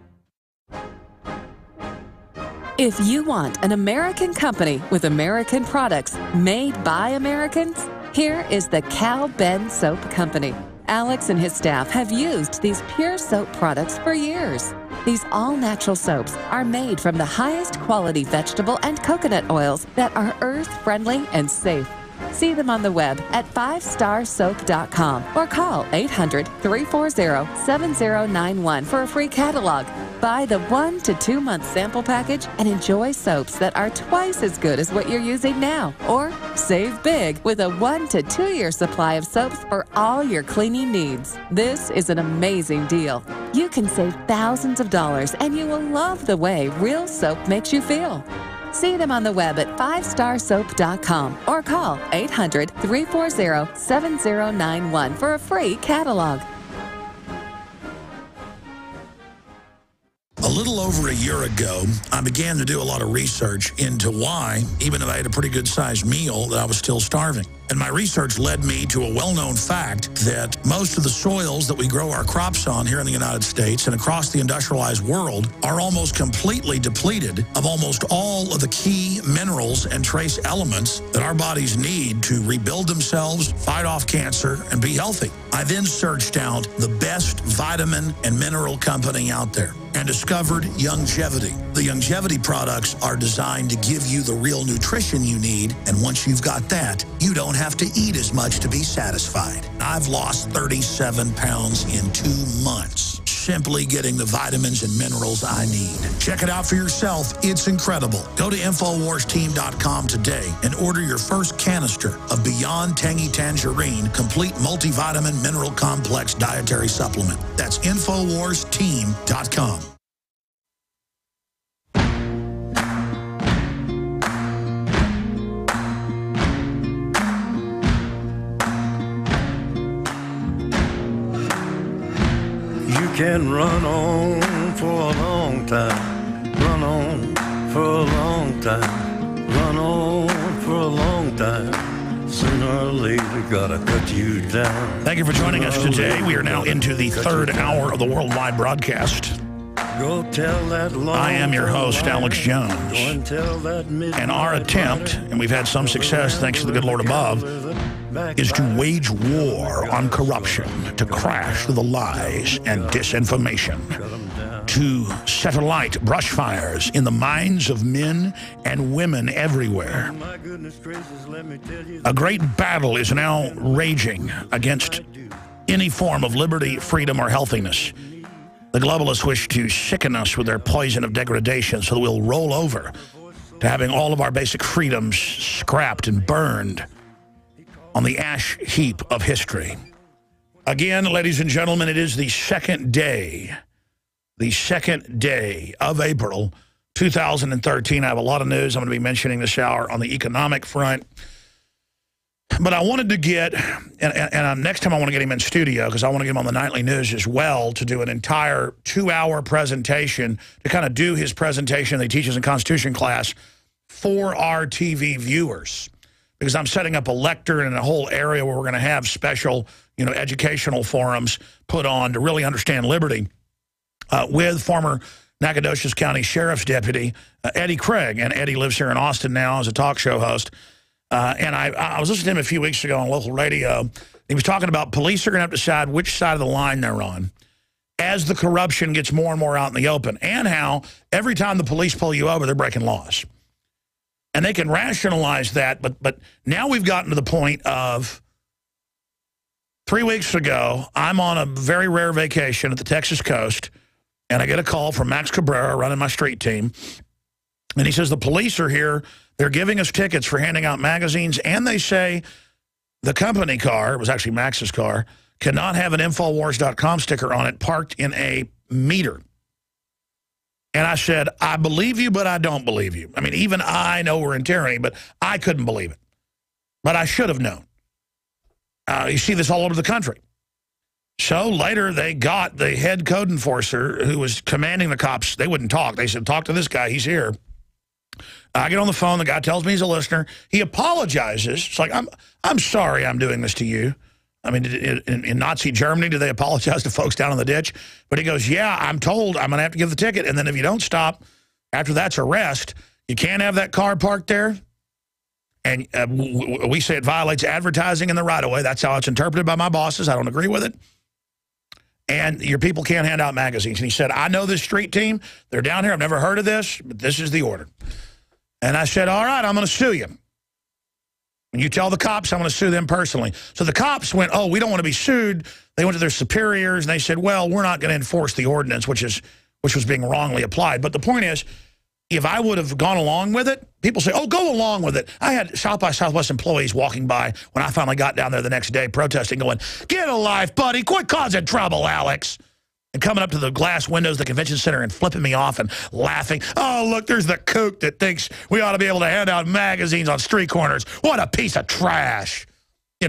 If you want an American company with American products made by Americans, here is the Cal Ben Soap Company. Alex and his staff have used these pure soap products for years. These all-natural soaps are made from the highest quality vegetable and coconut oils that are earth-friendly and safe. See them on the web at 5starsoap.com or call 800-340-7091 for a free catalog. Buy the 1 to 2 month sample package and enjoy soaps that are twice as good as what you're using now. Or save big with a 1 to 2 year supply of soaps for all your cleaning needs. This is an amazing deal. You can save thousands of dollars and you will love the way real soap makes you feel. See them on the web at 5starsoap.com or call 800-340-7091 for a free catalog. A little over a year ago, I began to do a lot of research into why, even if I had a pretty good-sized meal, that I was still starving. And my research led me to a well-known fact that most of the soils that we grow our crops on here in the United States and across the industrialized world are almost completely depleted of almost all of the key minerals and trace elements that our bodies need to rebuild themselves, fight off cancer, and be healthy. I then searched out the best vitamin and mineral company out there and discovered Youngevity. The Youngevity products are designed to give you the real nutrition you need, and once you've got that, you don't have to eat as much to be satisfied. I've lost 37 pounds in 2 months, simply getting the vitamins and minerals I need. Check it out for yourself. It's incredible. Go to InfoWarsTeam.com today and order your first canister of Beyond Tangy Tangerine Complete Multivitamin Mineral Complex Dietary Supplement. That's InfoWarsTeam.com. Can run on for a long time, run on for a long time, run on for a long time. Sooner or later, gotta cut you down. Thank you for joining us today. We are now into the third hour of the worldwide broadcast. Go tell that I am your host, Alex Jones. And our attempt, and we've had some success thanks to the good Lord above, is to wage war on corruption, to crash the lies and disinformation, to set alight brush fires in the minds of men and women everywhere. A great battle is now raging against any form of liberty, freedom, or healthiness. The globalists wish to sicken us with their poison of degradation so that we'll roll over to having all of our basic freedoms scrapped and burned on the ash heap of history. Again, ladies and gentlemen, it is the second day of April 2013. I have a lot of news I'm going to be mentioning this hour on the economic front. But I wanted to get, and next time I want to get him in studio because I want to get him on the nightly news as well to do an entire 2-hour presentation to kind of do his presentation that he teaches in Constitution class for our TV viewers. because I'm setting up a lectern in a whole area where we're going to have special, educational forums put on to really understand liberty with former Nacogdoches County Sheriff's Deputy Eddie Craig. And Eddie lives here in Austin now as a talk show host. And I was listening to him a few weeks ago on local radio. He was talking about police are going to have to decide which side of the line they're on as the corruption gets more and more out in the open, and how every time the police pull you over, they're breaking laws. And they can rationalize that, but now we've gotten to the point of 3 weeks ago, I'm on a very rare vacation at the Texas coast, and I get a call from Max Cabrera running my street team, and he says the police are here. They're giving us tickets for handing out magazines, and they say the company car, it was actually Max's car, cannot have an Infowars.com sticker on it parked in a meter. And I said, I believe you, but I don't believe you. I mean, even I know we're in tyranny, but I couldn't believe it. But I should have known. You see this all over the country. So later they got the head code enforcer who was commanding the cops. They wouldn't talk. They said, talk to this guy. He's here. I get on the phone. The guy tells me he's a listener. He apologizes. It's like, I'm sorry I'm doing this to you. I mean, in Nazi Germany, do they apologize to folks down in the ditch? But he goes, yeah, I'm told I'm going to have to give the ticket. And then if you don't stop, after that's arrest, you can't have that car parked there. And we say it violates advertising in the right-of-way. That's how it's interpreted by my bosses. I don't agree with it. And your people can't hand out magazines. And he said, I know this street team. They're down here. I've never heard of this, but this is the order. And I said, all right, I'm going to sue you. When you tell the cops, I'm going to sue them personally. So the cops went, oh, we don't want to be sued. They went to their superiors, and they said, well, we're not going to enforce the ordinance, which was being wrongly applied. But the point is, if I would have gone along with it, people say, oh, go along with it. I had South by Southwest employees walking by when I finally got down there the next day protesting, going, get a life, buddy. Quit causing trouble, Alex. And coming up to the glass windows of the convention center and flipping me off and laughing. Oh, look, there's the kook that thinks we ought to be able to hand out magazines on street corners. What a piece of trash. They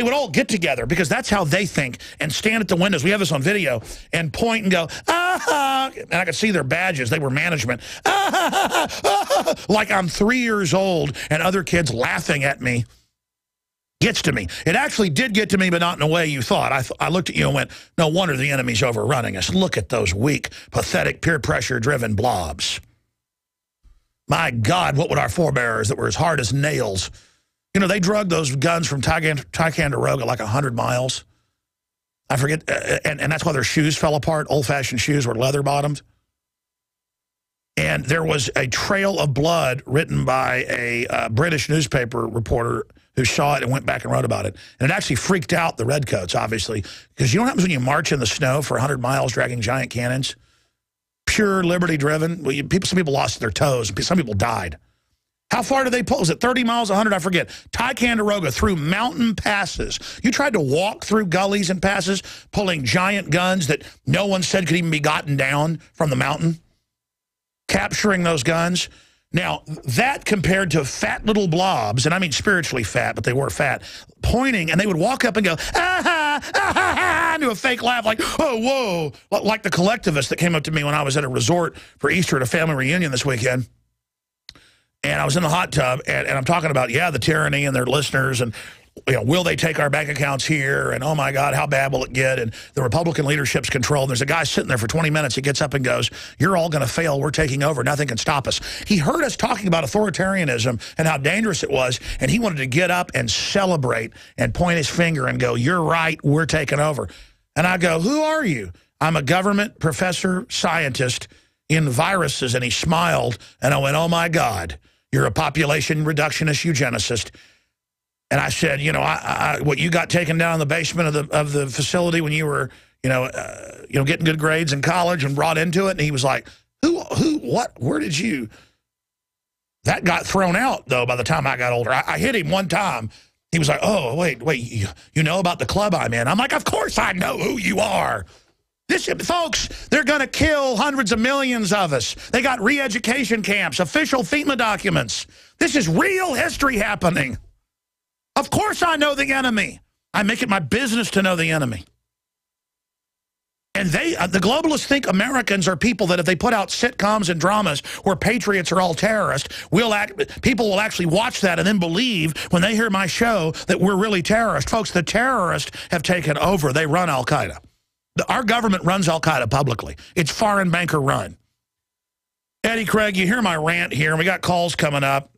would all get together because that's how they think and stand at the windows. We have this on video and point and go, and I could see their badges. They were management. Like I'm 3 years old and other kids laughing at me. Gets to me. It actually did get to me, but not in a way you thought. I looked at you and went, no wonder the enemy's overrunning us. Look at those weak, pathetic, peer pressure-driven blobs. My God, what would our forebears that were as hard as nails? They drug those guns from Ticonderoga like 100 miles. I forget, and that's why their shoes fell apart. Old-fashioned shoes were leather-bottomed. And there was a trail of blood written by a British newspaper reporter who saw it and went back and wrote about it. And it actually freaked out the redcoats, obviously, because you know what happens when you march in the snow for 100 miles dragging giant cannons? Pure liberty-driven. Well, some people lost their toes. Some people died. How far did they pull? Was it 30 miles, 100? I forget. Ticonderoga through mountain passes. You tried to walk through gullies and passes, pulling giant guns that no one said could even be gotten down from the mountain, capturing those guns. Now, that compared to fat little blobs, and I mean spiritually fat, but they were fat, pointing, and they would walk up and go, and do a fake laugh like, oh, whoa, like the collectivists that came up to me when I was at a resort for Easter at a family reunion this weekend. And I was in the hot tub, and I'm talking about, the tyranny and their listeners, and will they take our bank accounts here? And, oh, my God, how bad will it get? And the Republican leadership's control. And there's a guy sitting there for 20 minutes. He gets up and goes, you're all going to fail. We're taking over. Nothing can stop us. He heard us talking about authoritarianism and how dangerous it was, and he wanted to get up and celebrate and point his finger and go, you're right, we're taking over. And I go, who are you? I'm a government professor scientist in viruses. And he smiled, and I went, oh, my God, you're a population reductionist eugenicist. And I said, what you got taken down in the basement of the facility when you were, getting good grades in college and brought into it. And he was like, who, what, where did you? That got thrown out, though, by the time I got older. I hit him one time. He was like, oh, wait, you know about the club I'm in? I'm like, of course I know who you are. Folks, they're going to kill hundreds of millions of us. They got re-education camps, official FEMA documents. This is real history happening. Of course I know the enemy. I make it my business to know the enemy. And the globalists think Americans are people that if they put out sitcoms and dramas where patriots are all terrorists, people will actually watch that and then believe when they hear my show that we're really terrorists. Folks, the terrorists have taken over. They run Al-Qaeda. Our government runs Al-Qaeda publicly. It's foreign banker run. Eddie Craig, you hear my rant here, and we got calls coming up.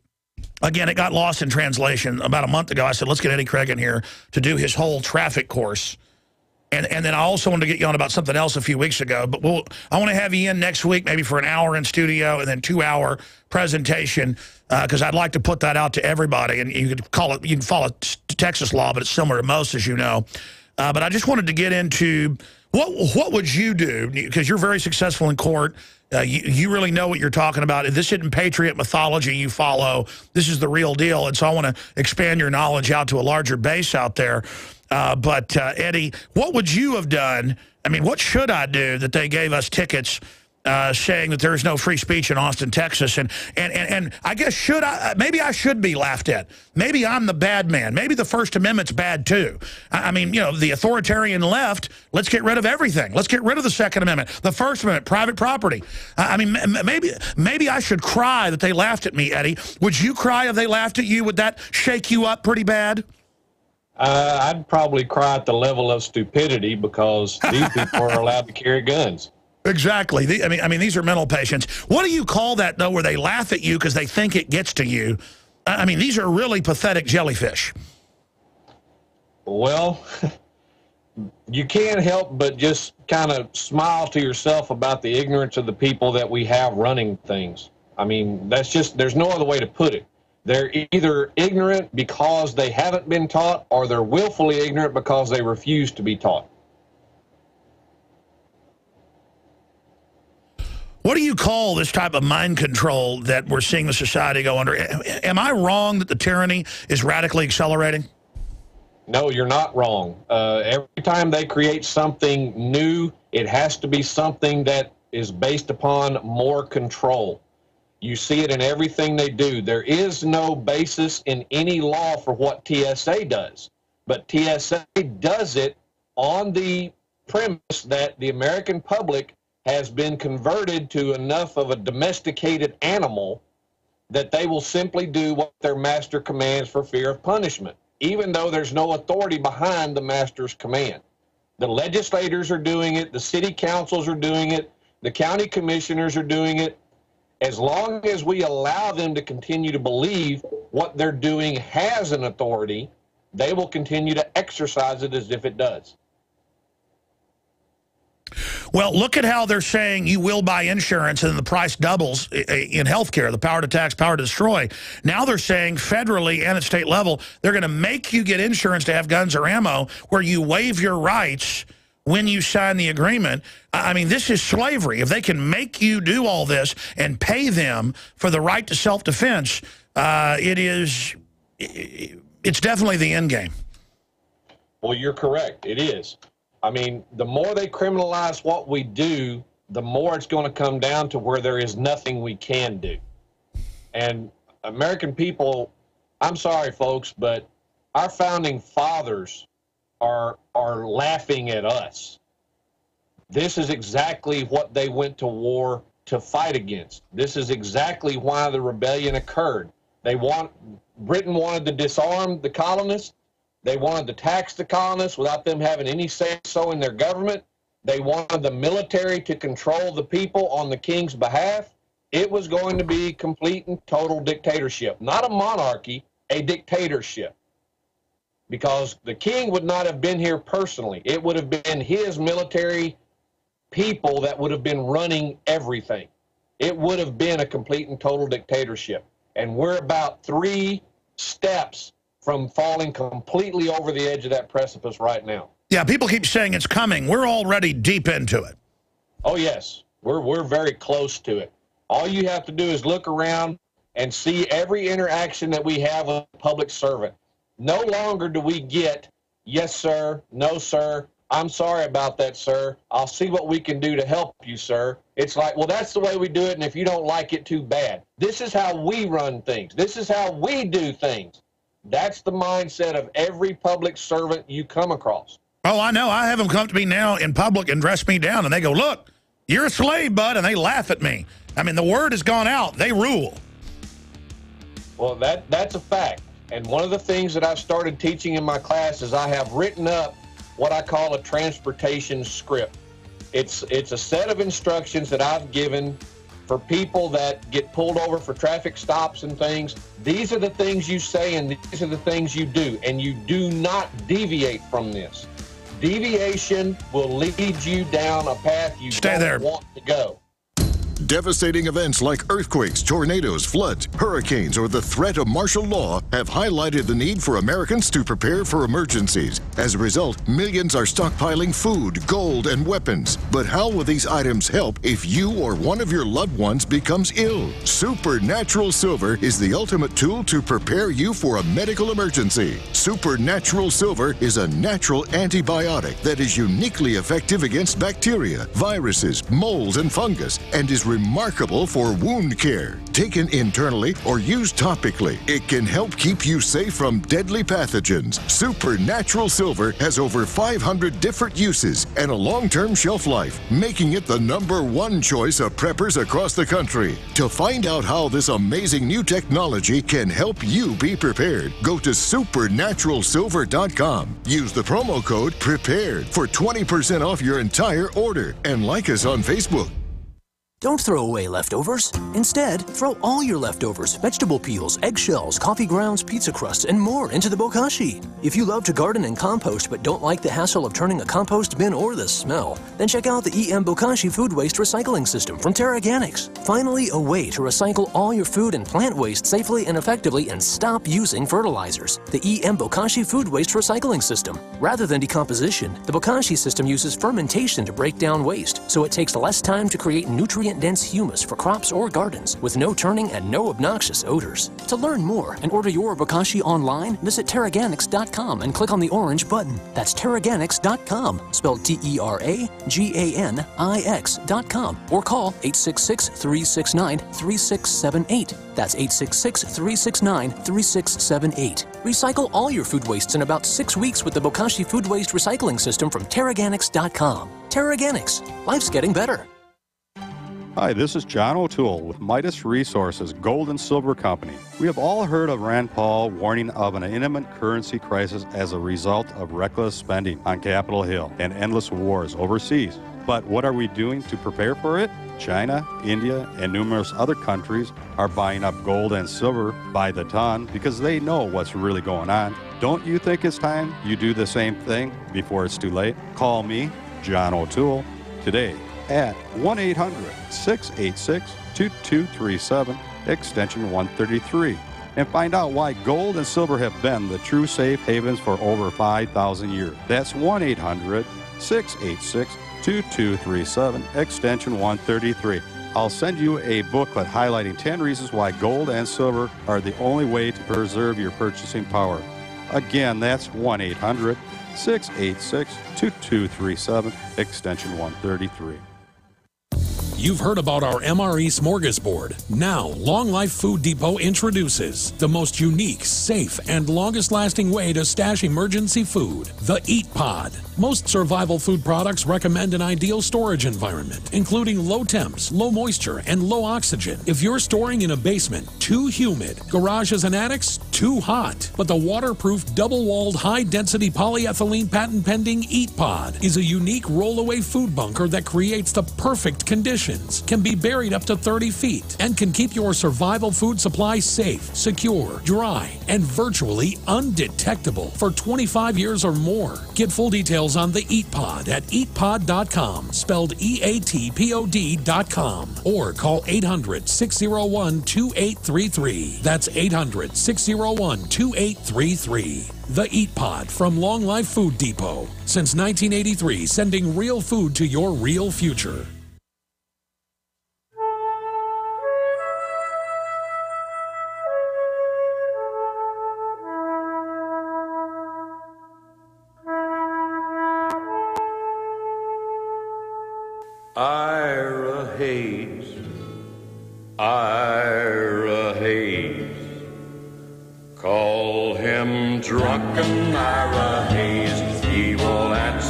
Again, it got lost in translation. About a month ago, I said, let's get Eddie Craig in here to do his whole traffic course. And then I also wanted to get you on about something else a few weeks ago. But I want to have you in next week, maybe for an hour in studio and then 2-hour presentation, because I'd like to put that out to everybody. And you can follow Texas law, but it's similar to most, as you know. But I just wanted to get into what would you do, because you're very successful in court. You really know what you're talking about. This isn't patriot mythology you follow. This is the real deal. And so I want to expand your knowledge out to a larger base out there. But Eddie, what would you have done? I mean, what should I do that they gave us tickets saying that there's no free speech in Austin, Texas? And I guess maybe I should be laughed at. Maybe I'm the bad man. Maybe the First Amendment's bad too. I mean, you know, the authoritarian left, let's get rid of everything. Let's get rid of the Second Amendment, the First Amendment, private property. I mean, maybe I should cry that they laughed at me, Eddie. Would you cry if they laughed at you? Would that shake you up pretty bad? I'd probably cry at the level of stupidity, because these people are allowed to carry guns. Exactly. I mean, these are mental patients. What do you call that, though, where they laugh at you because they think it gets to you? I mean, these are really pathetic jellyfish. Well, you can't help but just kind of smile to yourself about the ignorance of the people that we have running things. I mean, there's no other way to put it. They're either ignorant because they haven't been taught, or they're willfully ignorant because they refuse to be taught. What do you call this type of mind control that we're seeing the society go under? Am I wrong that the tyranny is radically accelerating? No, you're not wrong. Every time they create something new, it has to be something that is based upon more control. You see it in everything they do. There is no basis in any law for what TSA does, but TSA does it on the premise that the American public has been converted to enough of a domesticated animal that they will simply do what their master commands for fear of punishment, even though there's no authority behind the master's command. The legislators are doing it, the city councils are doing it, the county commissioners are doing it. As long as we allow them to continue to believe what they're doing has an authority, they will continue to exercise it as if it does. Well, look at how they're saying you will buy insurance and then the price doubles in healthcare, the power to tax, power to destroy. Now they're saying federally and at state level, they're going to make you get insurance to have guns or ammo where you waive your rights when you sign the agreement. I mean, this is slavery. If they can make you do all this and pay them for the right to self-defense, it's definitely the end game. Well, you're correct. It is. I mean, the more they criminalize what we do, the more it's going to come down to where there is nothing we can do. And American people, I'm sorry, folks, but our founding fathers are laughing at us. This is exactly what they went to war to fight against. This is exactly why the rebellion occurred. Britain wanted to disarm the colonists. They wanted to tax the colonists without them having any say-so in their government. They wanted the military to control the people on the king's behalf. It was going to be complete and total dictatorship. Not a monarchy, a dictatorship. Because the king would not have been here personally. It would have been his military people that would have been running everything. It would have been a complete and total dictatorship. And we're about 3 steps from falling completely over the edge of that precipice right now. Yeah, people keep saying it's coming. We're already deep into it. Oh, yes. We're very close to it. All you have to do is look around and see every interaction that we have with a public servant. No longer do we get, yes, sir, no, sir, I'm sorry about that, sir. I'll see what we can do to help you, sir. It's like, well, that's the way we do it, and if you don't like it, too bad. This is how we run things. This is how we do things. That's the mindset of every public servant you come across. Oh, I know. I have them come to me now in public and dress me down, and they go, look, you're a slave, bud, and they laugh at me. I mean, the word has gone out. They rule. Well, that's a fact. And one of the things that I've started teaching in my class is I have written up what I call a transportation script. It's a set of instructions that I've given for people that get pulled over for traffic stops and things. These are the things you say and these are the things you do, and you do not deviate from this. Deviation will lead you down a path you don't want to go. Devastating events like earthquakes, tornadoes, floods, hurricanes, or the threat of martial law have highlighted the need for Americans to prepare for emergencies. As a result, millions are stockpiling food, gold, and weapons. But how will these items help if you or one of your loved ones becomes ill? Supernatural Silver is the ultimate tool to prepare you for a medical emergency. Supernatural Silver is a natural antibiotic that is uniquely effective against bacteria, viruses, molds, and fungus, and is remarkable for wound care. Taken internally or used topically, it can help keep you safe from deadly pathogens. Supernatural Silver has over 500 different uses and a long-term shelf life, making it the #1 choice of preppers across the country. To find out how this amazing new technology can help you be prepared, go to supernaturalsilver.com. Use the promo code PREPARED for 20% off your entire order, and like us on Facebook. Don't throw away leftovers. Instead, throw all your leftovers, vegetable peels, eggshells, coffee grounds, pizza crusts, and more into the bokashi. If you love to garden and compost but don't like the hassle of turning a compost bin or the smell, then check out the EM Bokashi Food Waste Recycling System from TerraGanix. Finally, a way to recycle all your food and plant waste safely and effectively and stop using fertilizers. The EM Bokashi Food Waste Recycling System. Rather than decomposition, the Bokashi system uses fermentation to break down waste, so it takes less time to create nutrient-dense humus for crops or gardens with no turning and no obnoxious odors. To learn more and order your Bokashi online, visit TerraGanix.com and click on the orange button. That's TerraGanix.com, spelled TerraGanix.com, or call 866-369-3678. That's 866-369-3678. Recycle all your food wastes in about 6 weeks with the Bokashi Food Waste Recycling System from TerraGanix.com. TerraGanix. Life's getting better. Hi, this is John O'Toole with Midas Resources Gold and Silver Company. We have all heard of Rand Paul warning of an imminent currency crisis as a result of reckless spending on Capitol Hill and endless wars overseas. But what are we doing to prepare for it? China, India, and numerous other countries are buying up gold and silver by the ton because they know what's really going on. Don't you think it's time you do the same thing before it's too late? Call me, John O'Toole, today at 1-800-686-2237, extension 133, and find out why gold and silver have been the true safe havens for over 5,000 years. That's 1-800-686-2237, extension 133. I'll send you a booklet highlighting 10 reasons why gold and silver are the only way to preserve your purchasing power. Again, that's 1-800-686-2237, extension 133. You've heard about our MRE Smorgasbord. Now, Long Life Food Depot introduces the most unique, safe, and longest-lasting way to stash emergency food, the Eat Pod. Most survival food products recommend an ideal storage environment, including low temps, low moisture, and low oxygen. If you're storing in a basement, too humid, garages and attics, too hot. But the waterproof, double-walled, high-density polyethylene patent-pending Eat Pod is a unique roll-away food bunker that creates the perfect conditions, can be buried up to 30 feet, and can keep your survival food supply safe, secure, dry, and virtually undetectable for 25 years or more. Get full details on the Eat Pod at eatpod.com, spelled EATPOD.com, or call 800-601-2833. That's 800-601-2833. The Eat Pod from Long Life Food Depot. Since 1983, sending real food to your real future. Ira Hayes, Ira Hayes, call him drunken Ira Hayes, he will answer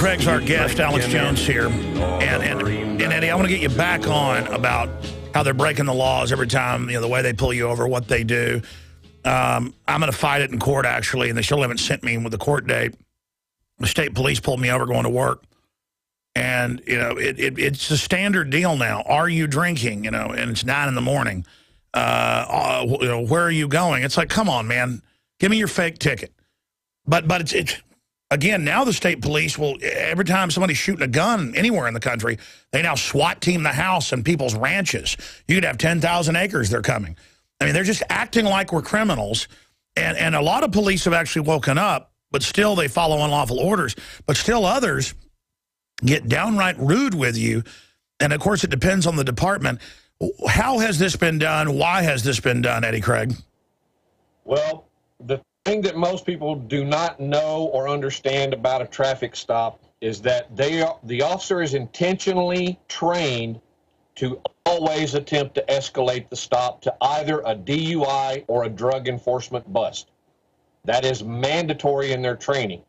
Craig's our guest, Alex Jones here. And Eddie, I want to get you back on about how they're breaking the laws every time, the way they pull you over, what they do. I'm going to fight it in court, actually, and they still haven't sent me with the court date. The state police pulled me over going to work. And, it's a standard deal now. Are you drinking, and it's 9 in the morning. Where are you going? It's like, come on, man. Give me your fake ticket. But it's again, now the state police will, every time somebody's shooting a gun anywhere in the country, they now SWAT team the house and people's ranches. You could have 10,000 acres, they're coming. I mean, they're just acting like we're criminals. And a lot of police have actually woken up, but still they follow unlawful orders. But still others get downright rude with you. And, of course, it depends on the department. How has this been done? Why has this been done, Eddie Craig? Well, the thing that most people do not know or understand about a traffic stop is that the officer is intentionally trained to always attempt to escalate the stop to either a DUI or a drug enforcement bust. That is mandatory in their training.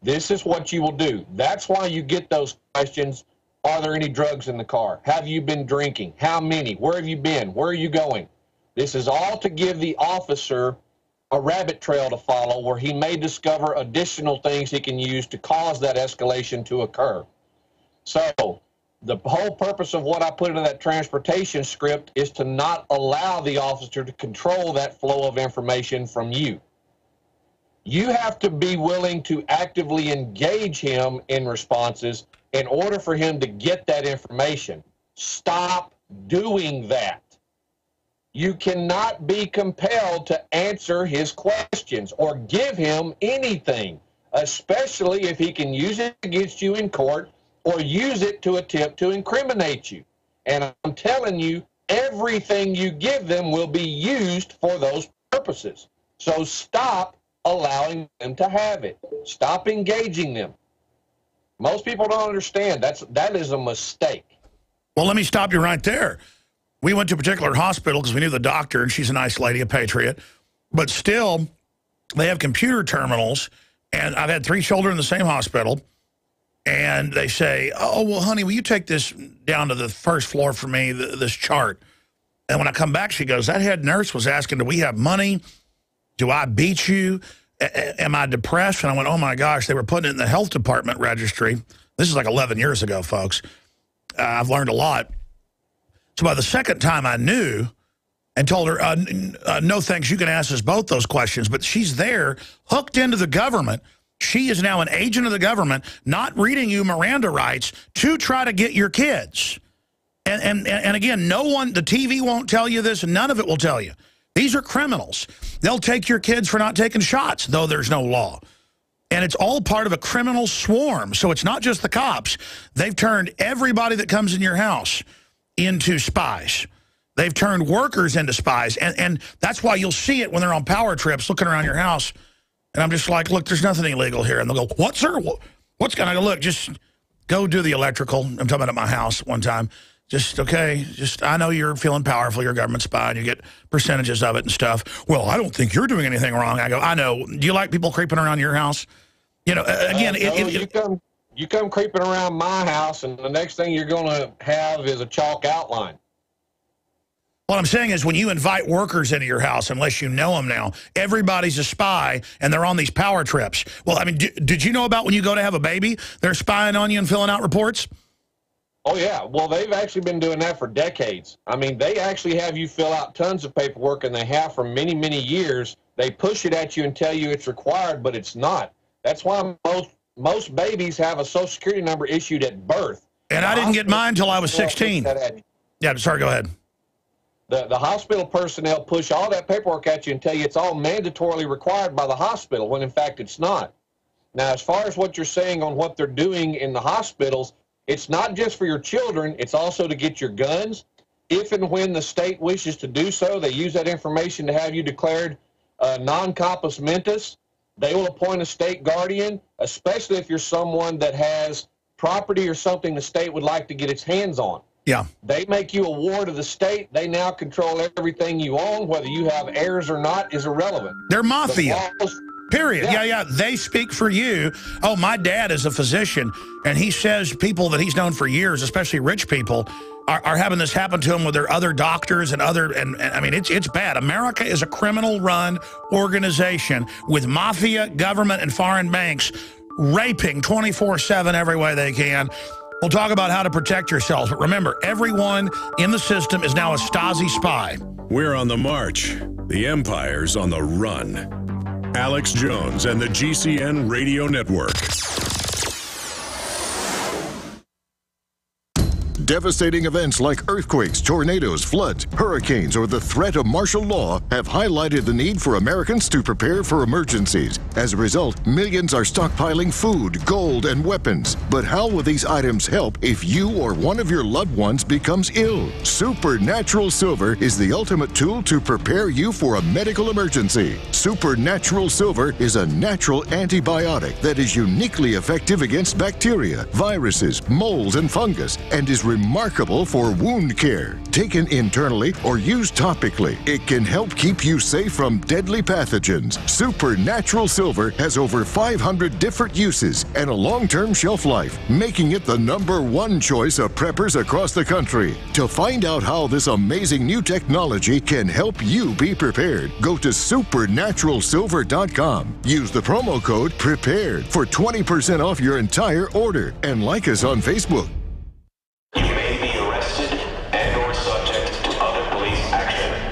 This is what you will do. That's why you get those questions. Are there any drugs in the car? Have you been drinking? How many? Where have you been? Where are you going? This is all to give the officer a rabbit trail to follow where he may discover additional things he can use to cause that escalation to occur. So the whole purpose of what I put into that transportation script is to not allow the officer to control that flow of information from you. You have to be willing to actively engage him in responses in order for him to get that information. Stop doing that. You cannot be compelled to answer his questions or give him anything, especially if he can use it against you in court or use it to attempt to incriminate you. And I'm telling you, everything you give them will be used for those purposes. So stop allowing them to have it. Stop engaging them. Most people don't understand. That is a mistake. Well, let me stop you right there. We went to a particular hospital because we knew the doctor, and she's a nice lady, a patriot. But still, they have computer terminals, and I've had 3 children in the same hospital, and they say, oh, well, honey, will you take this down to the first floor for me, this chart? And when I come back, she goes, that head nurse was asking, do we have money? Do I beat you? Am I depressed? And I went, oh, my gosh, they were putting it in the health department registry. This is like 11 years ago, folks. I've learned a lot. So by the second time I knew and told her, no thanks, you can ask us both those questions. But she's there, hooked into the government. She is now an agent of the government, not reading you Miranda rights to try to get your kids. And again, no one, the TV won't tell you this, and none of it will tell you. These are criminals. They'll take your kids for not taking shots, though there's no law. And it's all part of a criminal swarm. So it's not just the cops. They've turned everybody that comes in your house into spies. They've turned workers into spies. And that's why you'll see it when they're on power trips looking around your house. And I'm just like, look, there's nothing illegal here. And they'll go, what, sir? What's going to look? Just go do the electrical. I'm talking about at my house one time. I know you're feeling powerful, you're a government spy, and you get percentages of it and stuff. Well, I don't think you're doing anything wrong. I go, I know. Do you like people creeping around your house? Again, you come creeping around my house, and the next thing you're going to have is a chalk outline. What I'm saying is when you invite workers into your house, unless you know them now, everybody's a spy, and they're on these power trips. Well, I mean, did you know about when you go to have a baby, they're spying on you and filling out reports? Oh, yeah. Well, they've actually been doing that for decades. I mean, they actually have you fill out tons of paperwork, and they have for many, many years. They push it at you and tell you it's required, but it's not. That's why most babies have a Social Security number issued at birth. And I didn't get mine until I was 16. Yeah, sorry, go ahead. The hospital personnel push all that paperwork at you and tell you it's all mandatorily required by the hospital, when in fact it's not. Now, as far as what you're saying on what they're doing in the hospitals, it's not just for your children, it's also to get your guns. If and when the state wishes to do so, they use that information to have you declared non-compos mentis. They will appoint a state guardian, especially if you're someone that has property or something the state would like to get its hands on. Yeah. They make you a ward of the state. They now control everything you own. Whether you have heirs or not is irrelevant. They're mafia. Period. Yeah. They speak for you. Oh, my dad is a physician, and he says people that he's known for years, especially rich people, are having this happen to them with their other doctors and I mean, it's bad. America is a criminal-run organization with mafia, government, and foreign banks raping 24/7 every way they can. We'll talk about how to protect yourselves. But remember, everyone in the system is now a Stasi spy. We're on the march. The Empire's on the run. Alex Jones and the GCN Radio Network. Devastating events like earthquakes, tornadoes, floods, hurricanes, or the threat of martial law have highlighted the need for Americans to prepare for emergencies. As a result, millions are stockpiling food, gold, and weapons. But how will these items help if you or one of your loved ones becomes ill? Supernatural Silver is the ultimate tool to prepare you for a medical emergency. Supernatural Silver is a natural antibiotic that is uniquely effective against bacteria, viruses, molds, and fungus, and is remarkable for wound care. Taken internally or used topically, it can help keep you safe from deadly pathogens. Supernatural Silver has over 500 different uses and a long-term shelf life, making it the #1 choice of preppers across the country. To find out how this amazing new technology can help you be prepared, go to supernaturalsilver.com. Use the promo code PREPARED for 20% off your entire order, and like us on Facebook.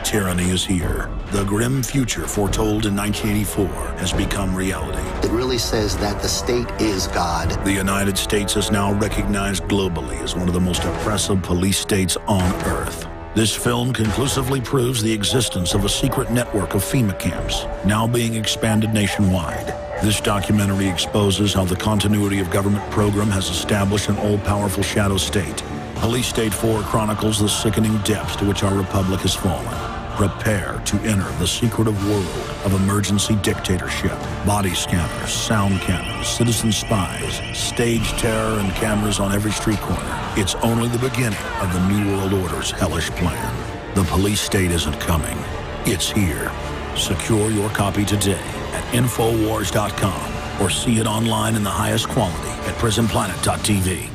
Tyranny is here. The grim future foretold in 1984 has become reality. It really says that the state is God. The United States is now recognized globally as one of the most oppressive police states on earth. This film conclusively proves the existence of a secret network of FEMA camps, now being expanded nationwide. This documentary exposes how the continuity of government program has established an all-powerful shadow state. Police State 4 chronicles the sickening depths to which our republic has fallen. Prepare to enter the secretive world of emergency dictatorship, body scanners, sound cannons, citizen spies, stage terror, and cameras on every street corner. It's only the beginning of the New World Order's hellish plan. The police state isn't coming. It's here. Secure your copy today at Infowars.com or see it online in the highest quality at PrisonPlanet.tv.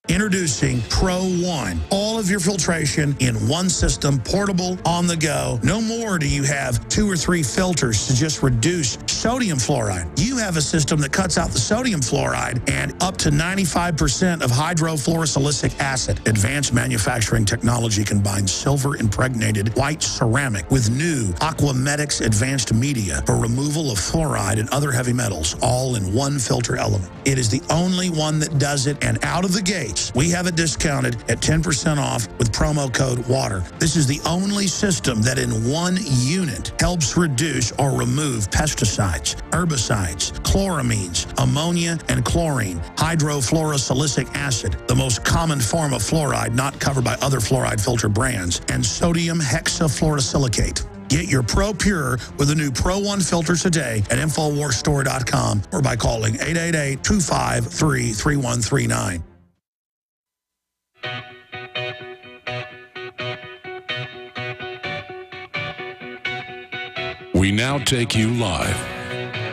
Introducing Pro One. All of your filtration in one system, portable, on the go. No more do you have 2 or 3 filters to just reduce sodium fluoride. You have a system that cuts out the sodium fluoride and up to 95% of hydrofluorosilicic acid. Advanced manufacturing technology combines silver-impregnated white ceramic with new Aquamedics advanced media for removal of fluoride and other heavy metals, all in one filter element. It is the only one that does it, and out of the gate, we have it discounted at 10% off with promo code WATER. This is the only system that in one unit helps reduce or remove pesticides, herbicides, chloramines, ammonia, and chlorine, hydrofluorosilicic acid, the most common form of fluoride not covered by other fluoride filter brands, and sodium hexafluorosilicate. Get your Pro Pure with the new Pro One filters today at InfoWarsStore.com or by calling 888-253-3139. We now take you live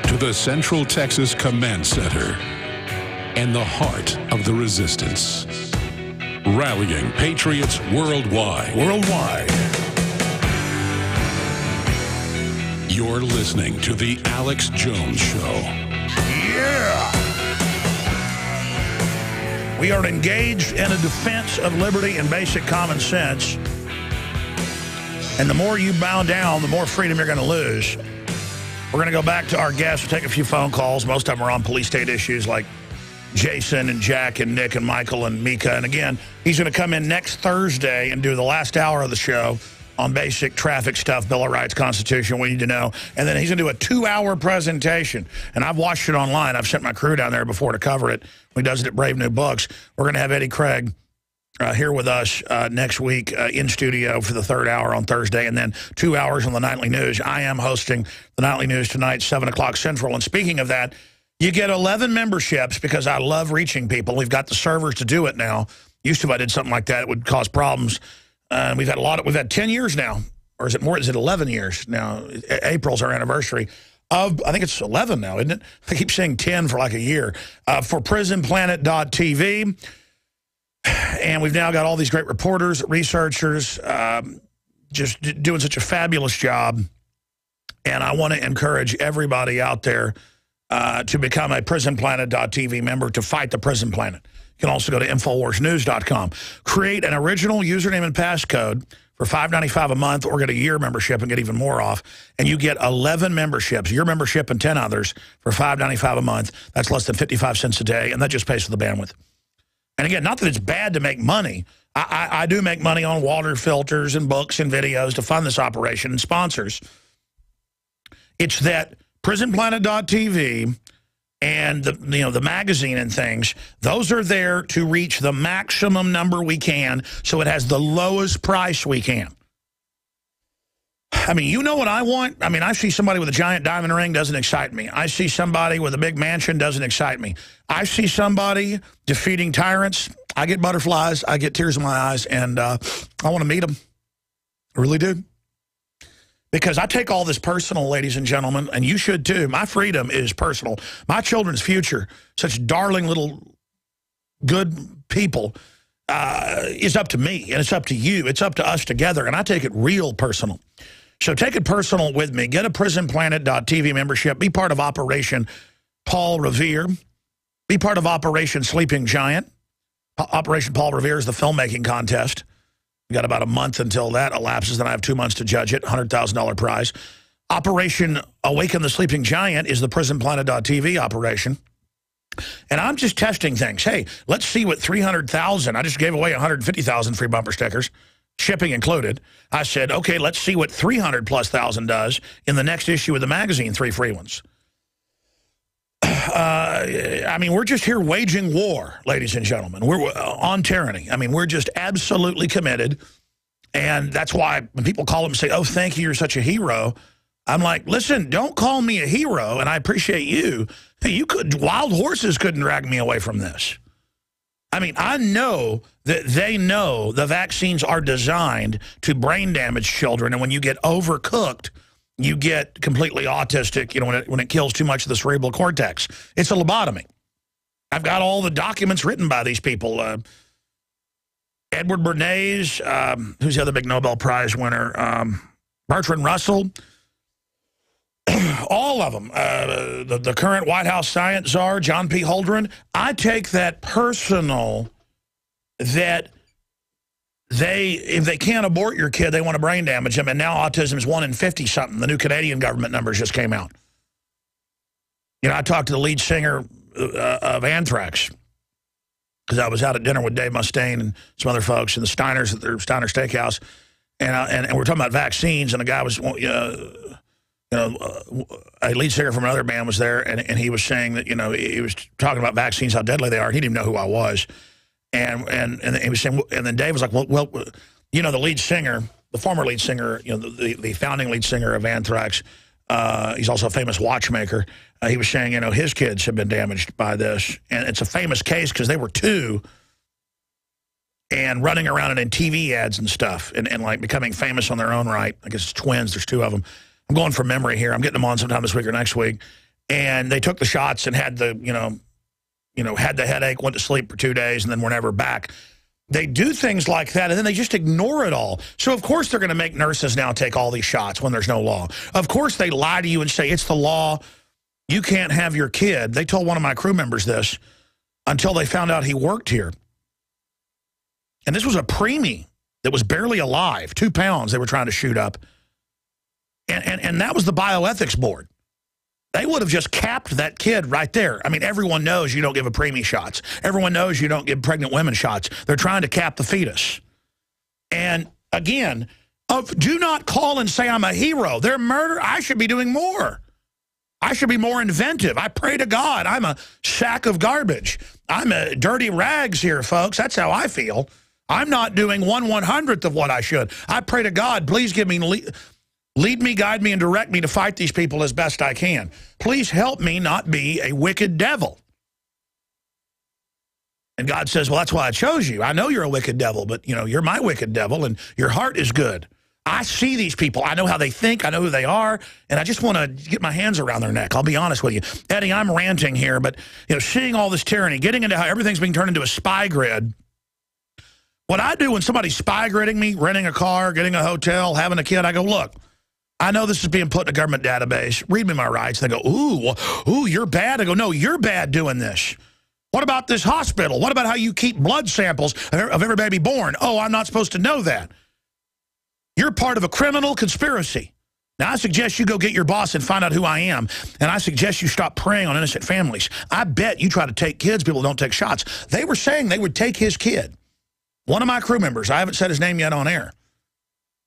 to the Central Texas Command Center and the heart of the resistance. Rallying patriots worldwide. You're listening to The Alex Jones Show. Yeah! We are engaged in a defense of liberty and basic common sense. And the more you bow down, the more freedom you're going to lose. We're going to go back to our guests, we'll take a few phone calls. Most of them are on police state issues like Jason and Jack and Nick and Michael and Mika. And again, he's going to come in next Thursday and do the last hour of the show on basic traffic stuff, Bill of Rights, Constitution, we need to know. And then he's going to do a 2-hour presentation. And I've watched it online. I've sent my crew down there before to cover it. He does it at Brave New Books. We're going to have Eddie Craig here with us next week in studio for the 3rd hour on Thursday, and then 2 hours on the Nightly News. I am hosting the Nightly News tonight, 7 o'clock Central. And speaking of that, you get 11 memberships because I love reaching people. We've got the servers to do it now. Used to, if I did something like that, it would cause problems. We've had 10 years now, or is it more? Is it 11 years now? April's our anniversary. I think it's 11 now, isn't it? I keep saying 10 for like a year. For prisonplanet.tv. And we've now got all these great reporters, researchers, just doing such a fabulous job. And I want to encourage everybody out there to become a prisonplanet.tv member to fight the prison planet. You can also go to InfoWarsNews.com. Create an original username and passcode for $5.95 a month, or get a year membership and get even more off. And you get 11 memberships, your membership and 10 others for $5.95 a month. That's less than 55 cents a day, and that just pays for the bandwidth. And again, not that it's bad to make money. I do make money on water filters and books and videos to fund this operation and sponsors. It's that prisonplanet.tv and the magazine and things, those are there to reach the maximum number we can, so it has the lowest price we can. I mean, you know what I want? I mean, I see somebody with a giant diamond ring, doesn't excite me. I see somebody with a big mansion, doesn't excite me. I see somebody defeating tyrants, I get butterflies, I get tears in my eyes, and I want to meet them. I really do. Because I take all this personal, ladies and gentlemen, and you should too. My freedom is personal. My children's future, such darling little good people, is up to me, and it's up to you. It's up to us together, and I take it real personal. So take it personal with me. Get a prisonplanet.tv membership. Be part of Operation Paul Revere. Be part of Operation Sleeping Giant. Operation Paul Revere is the filmmaking contest. We got about a month until that elapses, then I have 2 months to judge it, $100,000 prize. Operation Awaken the Sleeping Giant is the prisonplanet.tv operation. And I'm just testing things. Hey, let's see what 300,000, I just gave away 150,000 free bumper stickers, shipping included. I said, okay, let's see what 300,000+ does in the next issue of the magazine, 3 free ones. I mean, we're just here waging war, ladies and gentlemen. We're on tyranny. I mean, we're just absolutely committed. And that's why when people call them and say, oh, thank you, you're such a hero, I'm like, listen, don't call me a hero, and I appreciate you. Wild horses couldn't drag me away from this. I mean, I know that they know the vaccines are designed to brain damage children, and when you get overcooked, you get completely autistic, when it kills too much of the cerebral cortex. It's a lobotomy. I've got all the documents written by these people. Edward Bernays, who's the other big Nobel Prize winner? Bertrand Russell. All of them. The current White House science czar, John P. Holdren. I take that personal, that if they can't abort your kid, they want to brain damage them. And now autism is 1 in 50-something. The new Canadian government numbers just came out. I talked to the lead singer of Anthrax, because I was out at dinner with Dave Mustaine and some other folks and the Steiners at their Steiner Steakhouse. And we're talking about vaccines, and the guy was, a lead singer from another band was there, and he was saying that, he was talking about vaccines, how deadly they are. He didn't even know who I was. And he was saying, and then Dave was like, well, the lead singer, the former lead singer, the founding lead singer of Anthrax, he's also a famous watchmaker. He was saying, his kids have been damaged by this. And it's a famous case because they were 2 and running around in TV ads and stuff and like becoming famous on their own right. I guess it's twins. There's 2 of them. I'm going from memory here. I'm getting them on sometime this week or next week. And they took the shots and had the, had the headache, went to sleep for 2 days, and then were never back. They do things like that, and then they just ignore it all. So, of course, they're going to make nurses now take all these shots when there's no law. Of course, they lie to you and say, it's the law. You can't have your kid. They told one of my crew members this until they found out he worked here. And this was a preemie that was barely alive, 2 pounds they were trying to shoot up. And that was the bioethics board. They would have just capped that kid right there. I mean, everyone knows you don't give a preemie shots. Everyone knows you don't give pregnant women shots. They're trying to cap the fetus. And again, do not call and say I'm a hero. They're murder. I should be doing more. I should be more inventive. I pray to God. I'm a sack of garbage. I'm a dirty rags here, folks. That's how I feel. I'm not doing 1/100th of what I should. I pray to God, please give me... Lead me, guide me, and direct me to fight these people as best I can. Please help me not be a wicked devil. And God says, well, that's why I chose you. I know you're a wicked devil, but, you're my wicked devil, and your heart is good. I see these people. I know how they think. I know who they are. And I just want to get my hands around their neck. I'll be honest with you. Eddie, I'm ranting here, but seeing all this tyranny, getting into how everything's being turned into a spy grid. What I do when somebody's spy gridding me, renting a car, getting a hotel, having a kid, I go, look, I know this is being put in a government database. Read me my rights. They go, ooh, you're bad. I go, no, you're bad doing this. What about this hospital? What about how you keep blood samples of every baby born? Oh, I'm not supposed to know that. You're part of a criminal conspiracy. Now, I suggest you go get your boss and find out who I am. And I suggest you stop preying on innocent families. I bet you try to take kids, people don't take shots. They were saying they would take his kid. One of my crew members, I haven't said his name yet on air.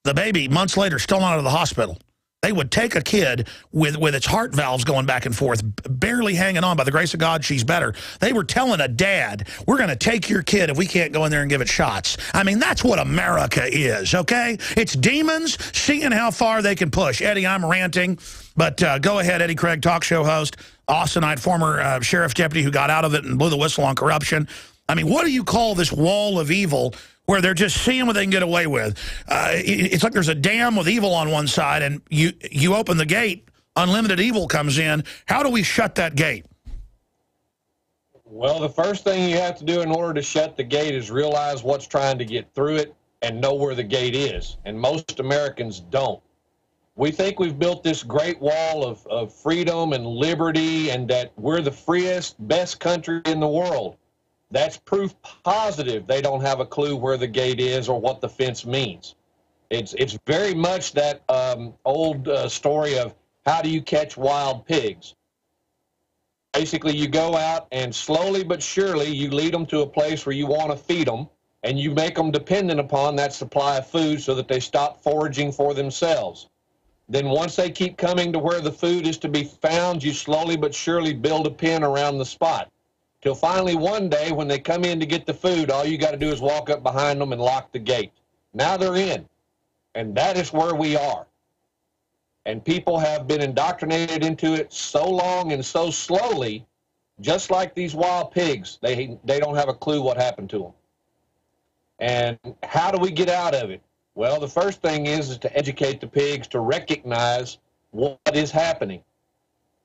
The baby, months later, still not out of the hospital. They would take a kid with its heart valves going back and forth, barely hanging on. By the grace of God, she's better. They were telling a dad, we're going to take your kid if we can't go in there and give it shots. I mean, that's what America is, okay? It's demons seeing how far they can push. Eddie, I'm ranting, but go ahead, Eddie Craig, talk show host, Austinite, former sheriff deputy who got out of it and blew the whistle on corruption. I mean, what do you call this wall of evil where they're just seeing what they can get away with? It's like there's a dam with evil on one side, and you open the gate, unlimited evil comes in. How do we shut that gate? Well, the first thing you have to do in order to shut the gate is realize what's trying to get through it and know where the gate is. And most Americans don't. We think we've built this great wall of freedom and liberty and that we're the freest, best country in the world. That's proof positive they don't have a clue where the gate is or what the fence means. It's very much that old story of how do you catch wild pigs. Basically, you go out and slowly but surely you lead them to a place where you want to feed them, and you make them dependent upon that supply of food so that they stop foraging for themselves. Then once they keep coming to where the food is to be found, you slowly but surely build a pen around the spot. Till finally one day when they come in to get the food, all you got to do is walk up behind them and lock the gate. Now they're in. And that is where we are. And people have been indoctrinated into it so long and so slowly, just like these wild pigs. They don't have a clue what happened to them. And how do we get out of it? Well, the first thing is to educate the pigs to recognize what is happening.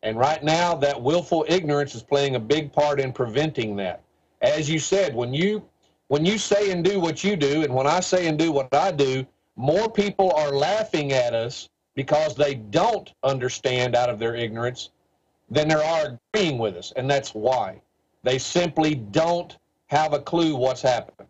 And right now, that willful ignorance is playing a big part in preventing that. As you said, when you say and do what you do, and when I say and do what I do, more people are laughing at us because they don't understand out of their ignorance than they are agreeing with us. And that's why. They simply don't have a clue what's happening.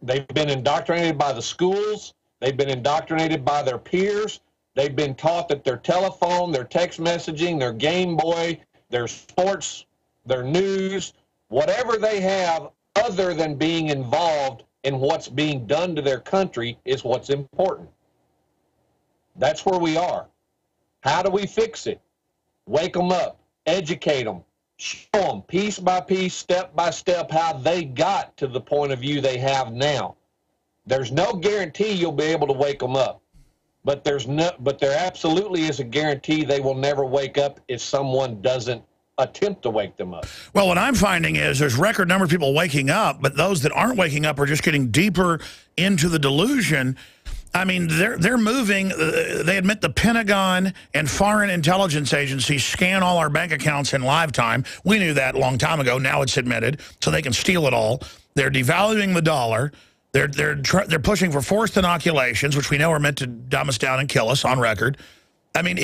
They've been indoctrinated by the schools. They've been indoctrinated by their peers. They've been taught that their telephone, their text messaging, their Game Boy, their sports, their news, whatever they have other than being involved in what's being done to their country is what's important. That's where we are. How do we fix it? Wake them up, educate them, show them piece by piece, step by step how they got to the point of view they have now. There's no guarantee you'll be able to wake them up. But there absolutely is a guarantee they will never wake up if someone doesn't attempt to wake them up. Well, what I'm finding is there's record number of people waking up, but those that aren't waking up are just getting deeper into the delusion. I mean, they're moving. They admit the Pentagon and foreign intelligence agencies scan all our bank accounts in live time. We knew that a long time ago. Now it's admitted, so they can steal it all. They're devaluing the dollar. They're pushing for forced inoculations, which we know are meant to dumb us down and kill us on record. I mean,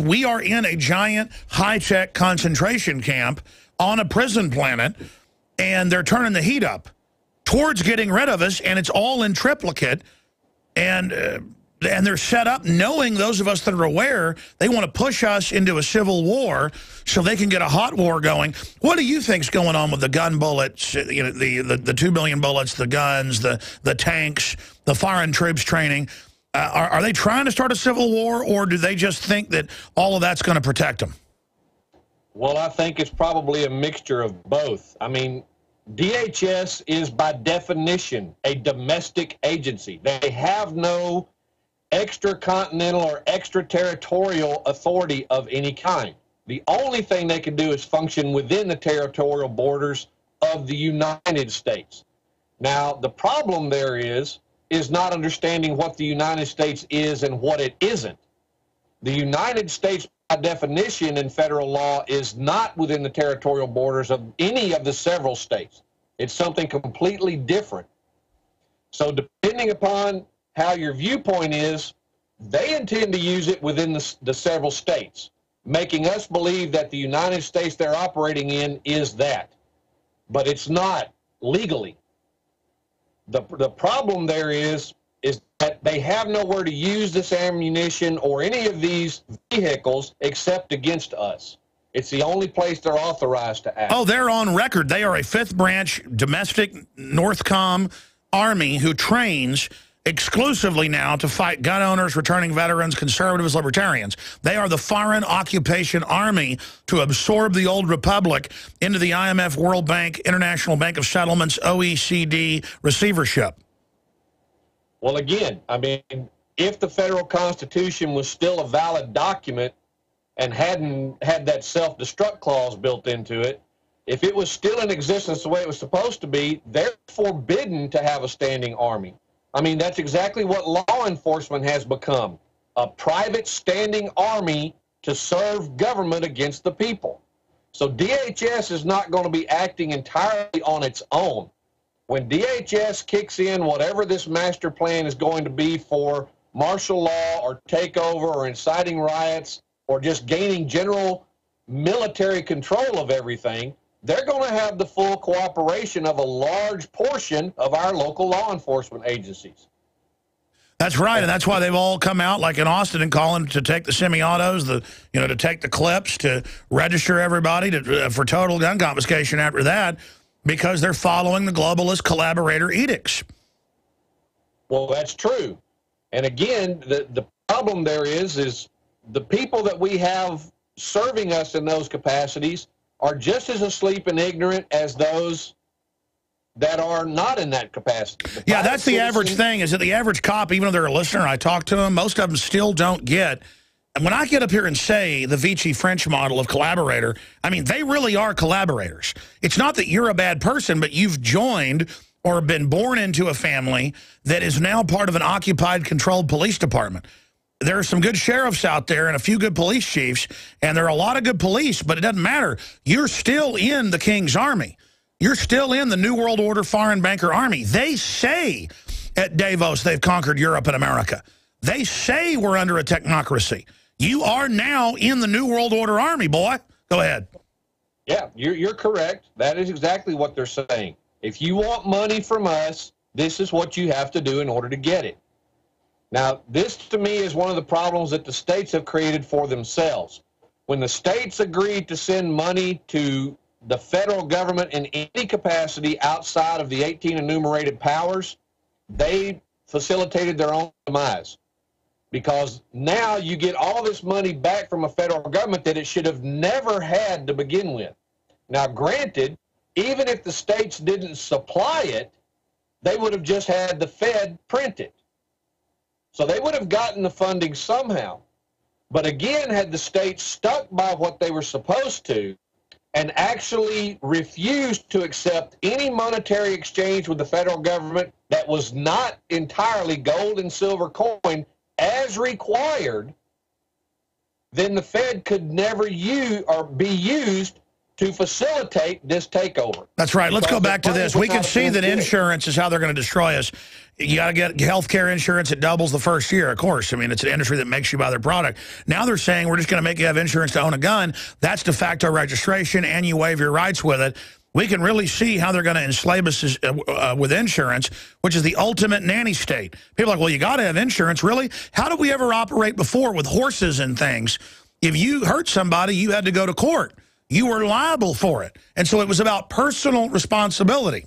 we are in a giant high-tech concentration camp on a prison planet, and they're turning the heat up towards getting rid of us, and it's all in triplicate. And they're set up knowing, those of us that are aware, they want to push us into a civil war so they can get a hot war going. What do you think's going on with the gun bullets, you know, the 2 billion bullets, the guns, the tanks, the foreign troops training? Are they trying to start a civil war, or do they just think that all of that's going to protect them? Well, I think it's probably a mixture of both. I mean, DHS is by definition a domestic agency. They have no extracontinental or extraterritorial authority of any kind. The only thing they can do is function within the territorial borders of the United States. Now, the problem there is is not understanding what the United States is and what it isn't. The United States, by definition in federal law, is not within the territorial borders of any of the several states. It's something completely different. So depending upon how your viewpoint is, they intend to use it within the several states, making us believe that the United States they're operating in is that. But it's not legally. The problem there is that they have nowhere to use this ammunition or any of these vehicles except against us. It's the only place they're authorized to act. Oh, they're on record. They are a 5th branch domestic Northcom army who trains exclusively now to fight gun owners, returning veterans, conservatives, libertarians. They are the foreign occupation army to absorb the old republic into the IMF, World Bank, International Bank of Settlements, OECD receivership. Well, again, I mean, if the federal Constitution was still a valid document and hadn't had that self-destruct clause built into it, if it was still in existence the way it was supposed to be, they're forbidden to have a standing army. I mean, that's exactly what law enforcement has become, a private standing army to serve government against the people. So DHS is not going to be acting entirely on its own. When DHS kicks in whatever this master plan is going to be for martial law or takeover or inciting riots or just gaining general military control of everything, they're going to have the full cooperation of a large portion of our local law enforcement agencies. That's right, and that's why they've all come out, like in Austin, and calling to take the semi-autos, to take the clips, to register everybody for total gun confiscation after that, because they're following the globalist collaborator edicts. Well, that's true. And again, the problem there is the people that we have serving us in those capacities are just as asleep and ignorant as those that are not in that capacity. Yeah, that's the average thing, is that the average cop, even though they're a listener, I talk to them, most of them still don't get. And when I get up here and say the Vichy French model of collaborator, I mean, they really are collaborators. It's not that you're a bad person, but you've joined or been born into a family that is now part of an occupied, controlled police department. There are some good sheriffs out there and a few good police chiefs, and there are a lot of good police, but it doesn't matter. You're still in the King's Army. You're still in the New World Order foreign banker army. They say at Davos they've conquered Europe and America. They say we're under a technocracy. You are now in the New World Order army, boy. Go ahead. Yeah, you're correct. That is exactly what they're saying. If you want money from us, this is what you have to do in order to get it. Now, this to me is one of the problems that the states have created for themselves. When the states agreed to send money to the federal government in any capacity outside of the 18 enumerated powers, they facilitated their own demise. Because now you get all this money back from a federal government that it should have never had to begin with. Now, granted, even if the states didn't supply it, they would have just had the Fed print it. So they would have gotten the funding somehow. But again, had the states stuck by what they were supposed to and actually refused to accept any monetary exchange with the federal government that was not entirely gold and silver coin as required, then the Fed could never use or be used to facilitate this takeover. That's right. Let's go back to this. We can see that insurance is how they're going to destroy us. You got to get health care insurance. It doubles the first year, of course. I mean, it's an industry that makes you buy their product. Now they're saying we're just going to make you have insurance to own a gun. That's de facto registration, and you waive your rights with it. We can really see how they're going to enslave us with insurance, which is the ultimate nanny state. People are like, well, you got to have insurance. Really? How did we ever operate before with horses and things? If you hurt somebody, you had to go to court. You were liable for it. And so it was about personal responsibility.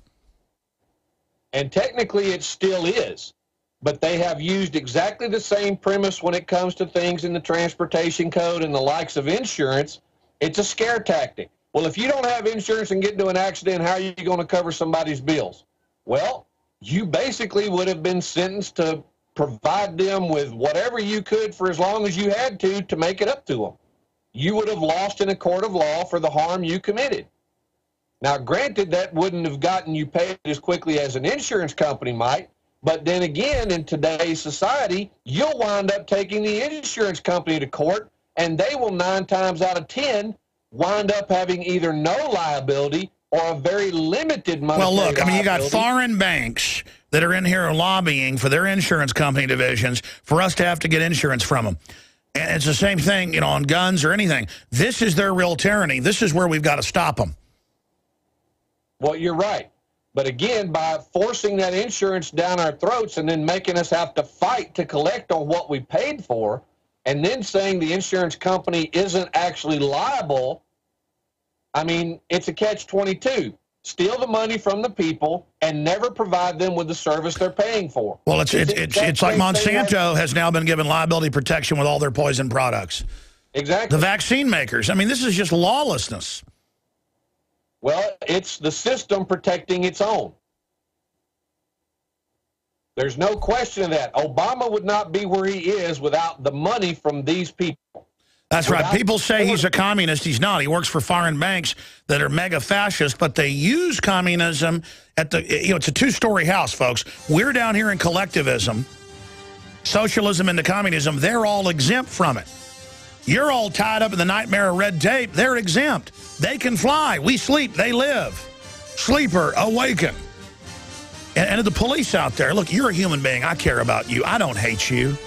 And technically it still is. But they have used exactly the same premise when it comes to things in the transportation code and the likes of insurance. It's a scare tactic. Well, if you don't have insurance and get into an accident, how are you going to cover somebody's bills? Well, you basically would have been sentenced to provide them with whatever you could for as long as you had to make it up to them. You would have lost in a court of law for the harm you committed. Now, granted, that wouldn't have gotten you paid as quickly as an insurance company might, But then again, in today's society, you'll wind up taking the insurance company to court, and they will 9 times out of 10 wind up having either no liability or a very limited monetary Well, look, I mean, you got liability. foreign banks that are in here lobbying for their insurance company divisions for us to have to get insurance from them. And it's the same thing, you know, on guns or anything. This is their real tyranny. This is where we've got to stop them. Well, you're right. But again, by forcing that insurance down our throats and then making us have to fight to collect on what we paid for, and then saying the insurance company isn't actually liable, I mean, it's a catch-22. Steal the money from the people and never provide them with the service they're paying for. Well, it's like Monsanto has now been given liability protection with all their poison products. Exactly. The vaccine makers. I mean, this is just lawlessness. Well, it's the system protecting its own. There's no question of that. Obama would not be where he is without the money from these people. That's right. People say he's a communist. He's not. He works for foreign banks that are mega fascist, but they use communism at the, you know, it's a 2-story house, folks. We're down here in collectivism, socialism into communism. They're all exempt from it. You're all tied up in the nightmare of red tape. They're exempt. They can fly. We sleep. They live. Sleeper, awaken. And the police out there, look, you're a human being. I care about you. I don't hate you.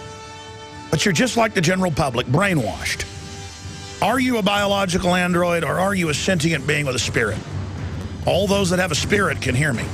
But you're just like the general public, brainwashed. Are you a biological android or are you a sentient being with a spirit? All those that have a spirit can hear me.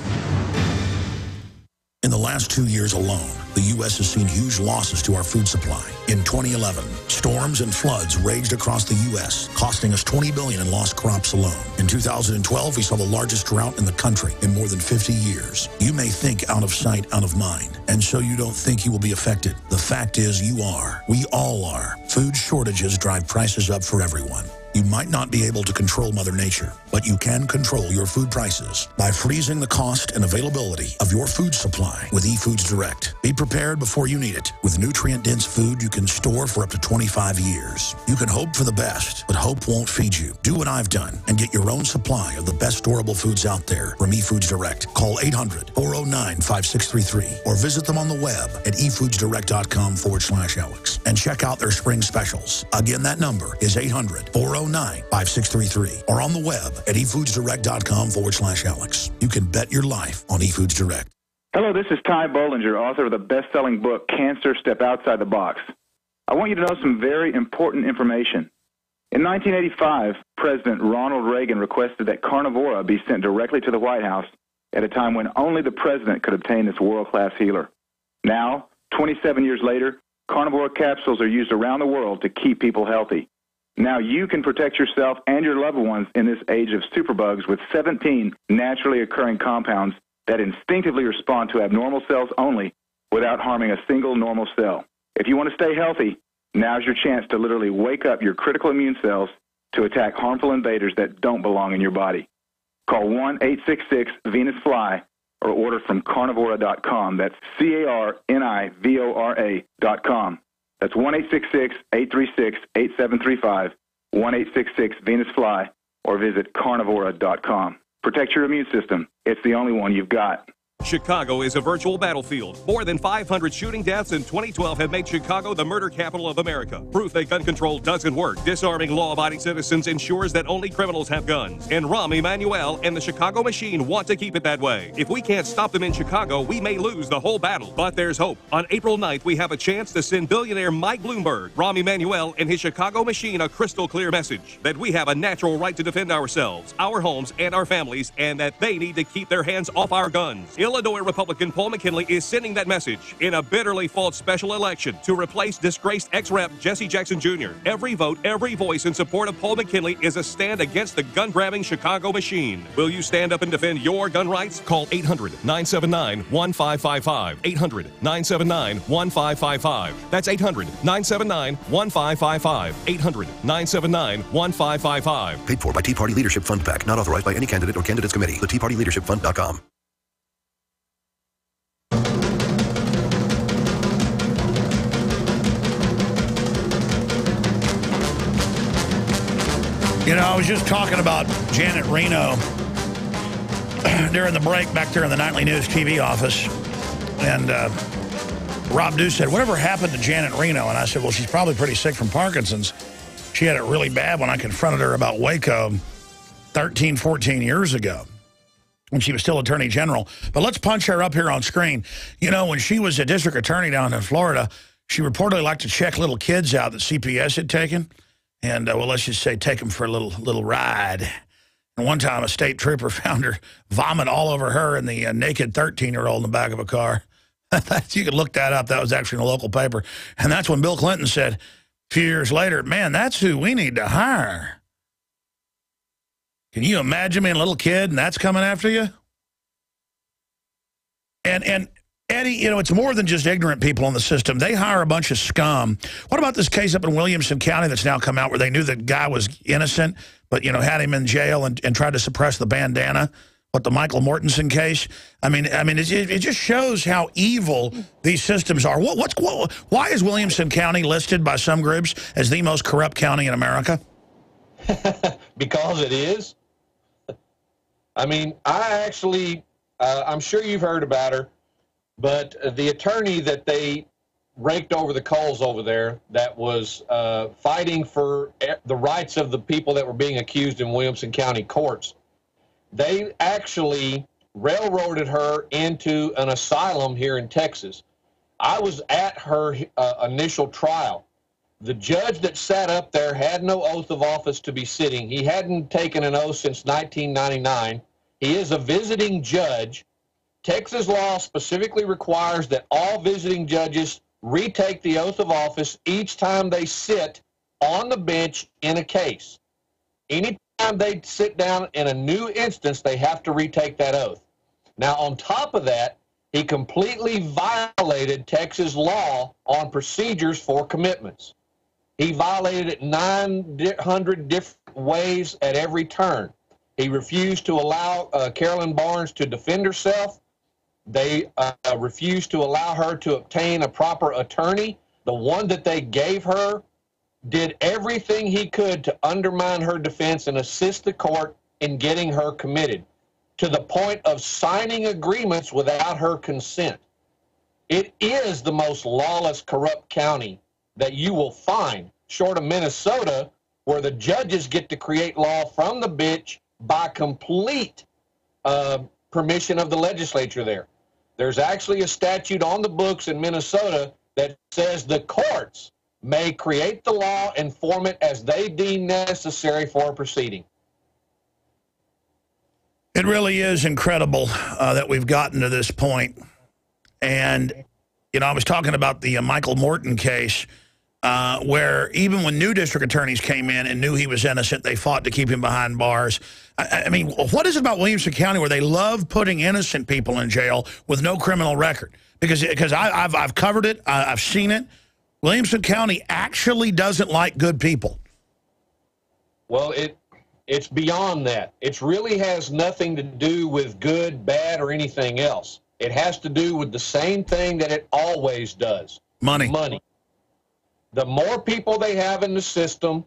In the last 2 years alone, the U.S. has seen huge losses to our food supply. In 2011, storms and floods raged across the U.S., costing us $20 billion in lost crops alone. In 2012, we saw the largest drought in the country in more than 50 years. You may think out of sight, out of mind, and so you don't think you will be affected. The fact is you are. We all are. Food shortages drive prices up for everyone. You might not be able to control Mother Nature, but you can control your food prices by freezing the cost and availability of your food supply with eFoods Direct. Be prepared before you need it. With nutrient-dense food you can store for up to 25 years. You can hope for the best, but hope won't feed you. Do what I've done and get your own supply of the best storable foods out there from eFoods Direct. Call 800-409-5633 or visit them on the web at efoodsdirect.com/Alex and check out their spring specials. Again, that number is 800-409-5633 or on the web at efoodsdirect.com/Alex. You can bet your life on eFoods Direct. Hello, this is Ty Bollinger, author of the best-selling book, Cancer, Step Outside the Box. I want you to know some very important information. In 1985, President Ronald Reagan requested that Carnivora be sent directly to the White House at a time when only the president could obtain this world-class healer. Now, 27 years later, Carnivora capsules are used around the world to keep people healthy. Now you can protect yourself and your loved ones in this age of superbugs with 17 naturally occurring compounds that instinctively respond to abnormal cells only without harming a single normal cell. If you want to stay healthy, now's your chance to literally wake up your critical immune cells to attack harmful invaders that don't belong in your body. Call 1-866-VENUS-FLY or order from carnivora.com. That's carnivora.com. That's 1-866-836-8735, 1-866-VENUS-FLY, or visit carnivora.com. Protect your immune system. It's the only one you've got. Chicago is a virtual battlefield. More than 500 shooting deaths in 2012 have made Chicago the murder capital of America. Proof that gun control doesn't work. Disarming law-abiding citizens ensures that only criminals have guns. And Rahm Emanuel and the Chicago Machine want to keep it that way. If we can't stop them in Chicago, we may lose the whole battle. But there's hope. On April 9th, we have a chance to send billionaire Mike Bloomberg, Rahm Emanuel, and his Chicago Machine a crystal clear message that we have a natural right to defend ourselves, our homes, and our families, and that they need to keep their hands off our guns. Illinois Republican Paul McKinley is sending that message in a bitterly fought special election to replace disgraced ex-rep Jesse Jackson Jr. Every vote, every voice in support of Paul McKinley is a stand against the gun-grabbing Chicago machine. Will you stand up and defend your gun rights? Call 800-979-1555. 800-979-1555. That's 800-979-1555. 800-979-1555. Paid for by Tea Party Leadership Fund PAC. Not authorized by any candidate or candidates committee. The Tea Party Leadership Fund.com. You know, I was just talking about Janet Reno during the break back there in the Nightly News TV office. And Rob Dew said, whatever happened to Janet Reno? And I said, well, she's probably pretty sick from Parkinson's. She had it really bad when I confronted her about Waco 13, 14 years ago when she was still Attorney General. But let's punch her up here on screen. You know, when she was a district attorney down in Florida, she reportedly liked to check little kids out that CPS had taken. And, well, let's just say take them for a little ride. And one time a state trooper found her vomit all over her and the naked 13-year-old in the back of a car. You could look that up. That was actually in a local paper. And that's when Bill Clinton said, a few years later, man, that's who we need to hire. Can you imagine being a little kid and that's coming after you? And Eddie, you know, it's more than just ignorant people in the system. They hire a bunch of scum. What about this case up in Williamson County that's now come out where they knew the guy was innocent, but, you know, had him in jail and tried to suppress the bandana? What, the Michael Mortensen case? I mean, it just shows how evil these systems are. Why is Williamson County listed by some groups as the most corrupt county in America? Because it is. I mean, I'm sure you've heard about her, but the attorney that they raked over the coals over there that was fighting for the rights of the people that were being accused in Williamson County courts, they actually railroaded her into an asylum here in Texas. I was at her initial trial. The judge that sat up there had no oath of office to be sitting. He hadn't taken an oath since 1999. He is a visiting judge. Texas law specifically requires that all visiting judges retake the oath of office each time they sit on the bench in a case. Anytime they sit down in a new instance, they have to retake that oath. Now, on top of that, he completely violated Texas law on procedures for commitments. He violated it 900 different ways at every turn. He refused to allow Carolyn Barnes to defend herself. They refused to allow her to obtain a proper attorney. The one that they gave her did everything he could to undermine her defense and assist the court in getting her committed, to the point of signing agreements without her consent. It is the most lawless, corrupt county that you will find, short of Minnesota, where the judges get to create law from the bench by complete permission of the legislature there. There's actually a statute on the books in Minnesota that says the courts may create the law and form it as they deem necessary for a proceeding. It really is incredible that we've gotten to this point. And, you know, I was talking about the Michael Morton case where even when new district attorneys came in and knew he was innocent, they fought to keep him behind bars. I mean, what is it about Williamson County where they love putting innocent people in jail with no criminal record? Because I've covered it. I've seen it. Williamson County actually doesn't like good people. Well, it's beyond that. It really has nothing to do with good, bad, or anything else. It has to do with the same thing that it always does. Money. Money. The more people they have in the system,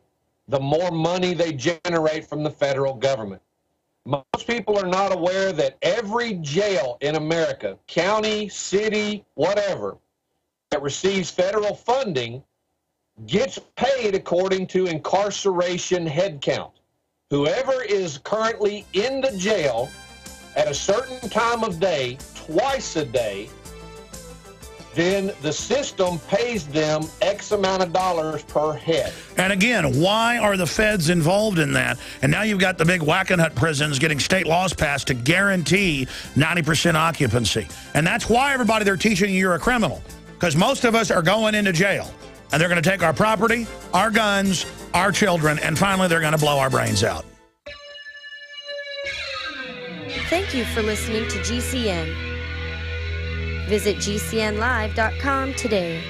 the more money they generate from the federal government. Most people are not aware that every jail in America, county, city, whatever, that receives federal funding gets paid according to incarceration head count. Whoever is currently in the jail at a certain time of day, twice a day, then the system pays them X amount of dollars per head. And again, why are the feds involved in that? And now you've got the big Wackenhut prisons getting state laws passed to guarantee 90% occupancy. And that's why, everybody, they're teaching you you're a criminal. Because most of us are going into jail. And they're going to take our property, our guns, our children, and finally they're going to blow our brains out. Thank you for listening to GCN. Visit GCNlive.com today.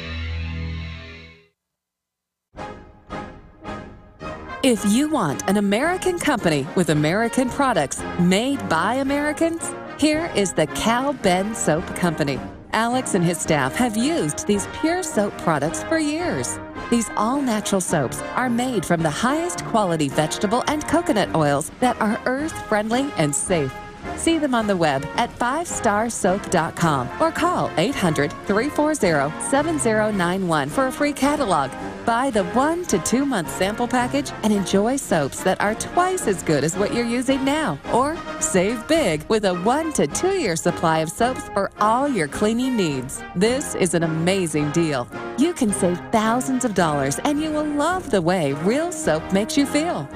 If you want an American company with American products made by Americans, here is the Cal Ben Soap Company. Alex and his staff have used these pure soap products for years. These all-natural soaps are made from the highest quality vegetable and coconut oils that are earth-friendly and safe. See them on the web at 5starsoap.com or call 800-340-7091 for a free catalog. Buy the 1 to 2 month sample package and enjoy soaps that are twice as good as what you're using now. Or save big with a 1 to 2 year supply of soaps for all your cleaning needs. This is an amazing deal. You can save thousands of dollars and you will love the way real soap makes you feel.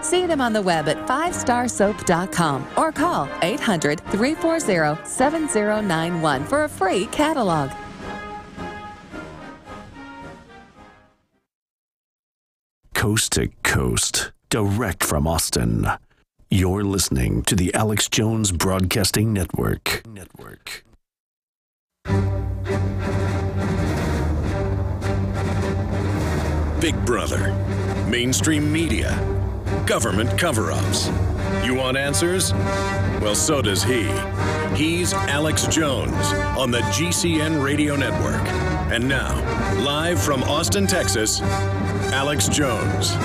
See them on the web at 5starsoap.com or call 800-340-7091 for a free catalog. Coast to coast, direct from Austin. You're listening to the Alex Jones Broadcasting Network. Big Brother, mainstream media, government cover-ups. You want answers? Well, so does he. He's Alex Jones on the GCN Radio Network. And now, live from Austin, Texas, Alex Jones. All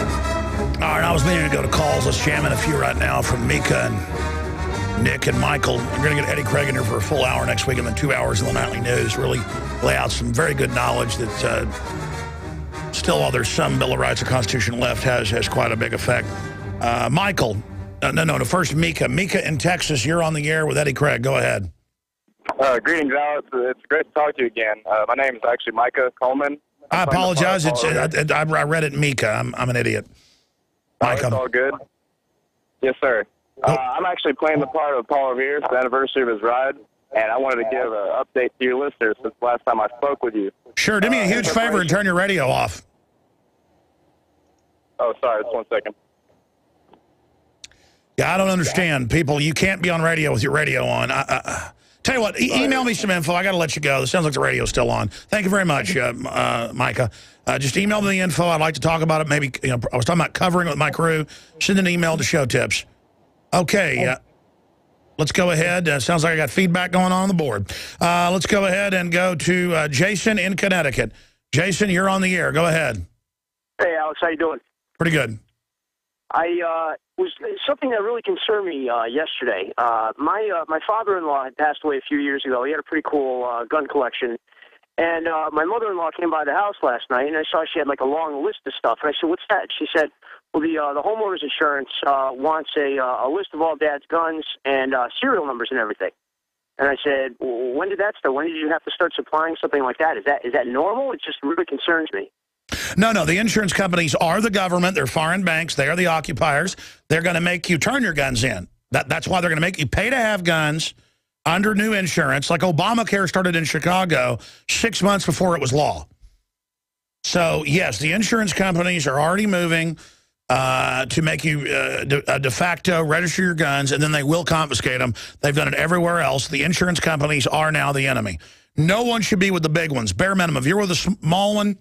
right, I was meaning to go to calls. Let's jam in a few right now from Mika and Nick and Michael. We're going to get Eddie Craig in here for a full hour next week and then 2 hours in the nightly news. Really lay out some very good knowledge that still, while there's some Bill of Rights or Constitution left, has quite a big effect. Michael, first Mika. Mika in Texas, you're on the air with Eddie Craig. Go ahead. Greetings, Alex. It's great to talk to you again. My name is actually Micah Coleman. I apologize. I read it Mika. I'm an idiot. Micah. It's all good. Yes, sir. I'm actually playing the part of Paul Revere for the anniversary of his ride, and I wanted to give an update to your listeners since the last time I spoke with you. Sure. Do me a huge favor and turn your radio off. Oh, sorry. Just 1 second. Yeah, I don't understand. People, you can't be on radio with your radio on. Tell you what, email me some info. I got to let you go. This sounds like the radio's still on. Thank you very much, Micah. Just email me the info. I'd like to talk about it. Maybe, I was talking about covering it with my crew. Send an email to Show Tips. Okay, let's go ahead. Sounds like I got feedback going on the board. Let's go ahead and go to Jason in Connecticut. Jason, you're on the air. Go ahead. Hey, Alex, how you doing? Pretty good. Was something that really concerned me yesterday. My father-in-law had passed away a few years ago. He had a pretty cool gun collection. And my mother-in-law came by the house last night, and I saw she had like a long list of stuff. And I said, "What's that?" She said, "Well, the homeowner's insurance wants a list of all Dad's guns and serial numbers and everything." And I said, "Well, when did that start? When did you have to start supplying something like that? Is that normal? It just really concerns me." No, the insurance companies are the government. They're foreign banks. They are the occupiers. They're going to make you turn your guns in. That's why they're going to make you pay to have guns under new insurance. Like Obamacare started in Chicago 6 months before it was law. So, yes, the insurance companies are already moving to make you de facto register your guns, and then they will confiscate them. They've done it everywhere else. The insurance companies are now the enemy. No one should be with the big ones. Bare minimum. If you're with a small one,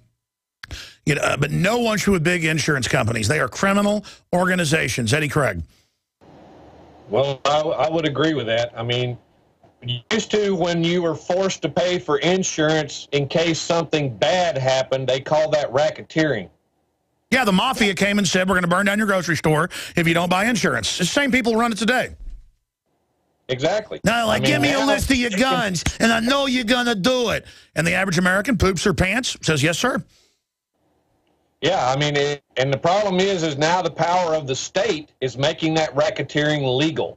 but no one should with big insurance companies. They are criminal organizations. Eddie Craig. Well, I would agree with that. I mean, used to, when you were forced to pay for insurance in case something bad happened, they called that racketeering. Yeah, the mafia came and said, we're going to burn down your grocery store if you don't buy insurance. It's the same people who run it today. Exactly. Now, give me a list of your guns, and I know you're going to do it. And the average American poops her pants, says, yes, sir. Yeah, I mean, and the problem is now the power of the state is making that racketeering legal.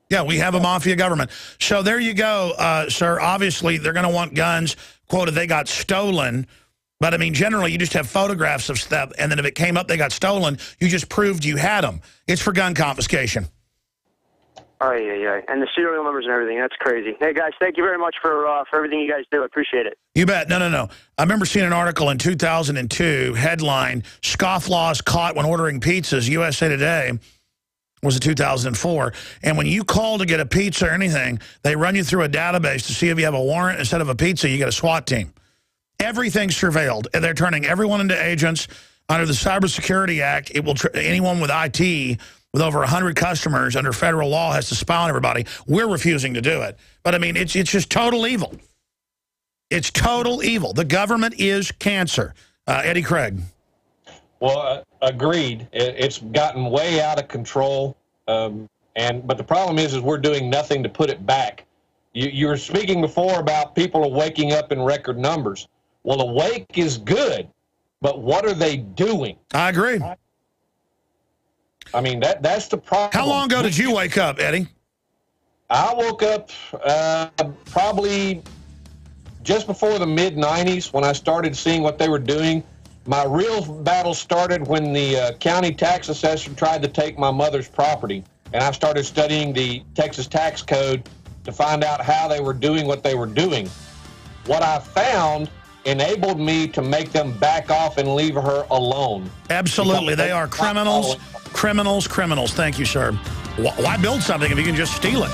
Yeah, we have a mafia government. So there you go, sir. Obviously, they're going to want guns, quoted, they got stolen. But, I mean, generally, you just have photographs of stuff, and then if it came up they got stolen, you just proved you had them. It's for gun confiscation. Oh, yeah. And the serial numbers and everything. That's crazy. Hey, guys, thank you very much for everything you guys do. I appreciate it. You bet. No. I remember seeing an article in 2002, headline, Scofflaws Caught When Ordering Pizzas, USA Today. Was it 2004? And when you call to get a pizza or anything, they run you through a database to see if you have a warrant. Instead of a pizza, you get a SWAT team. Everything's surveilled. And they're turning everyone into agents. Under the Cybersecurity Act, it will anyone with IT with over 100 customers under federal law has to spy on everybody. We're refusing to do it. But, I mean, it's just total evil. It's total evil. The government is cancer. Eddie Craig. Well, agreed. It's gotten way out of control. And But the problem is we're doing nothing to put it back. You were speaking before about people are waking up in record numbers. Well, awake is good, but what are they doing? I agree. I mean, that's the problem. How long ago did you wake up, Eddie? I woke up probably just before the mid-'90s when I started seeing what they were doing. My real battle started when the county tax assessor tried to take my mother's property, and I started studying the Texas tax code to find out how they were doing what they were doing. What I found enabled me to make them back off and leave her alone. Absolutely. They are criminals, criminals, criminals. Thank you, sir. Why build something if you can just steal it?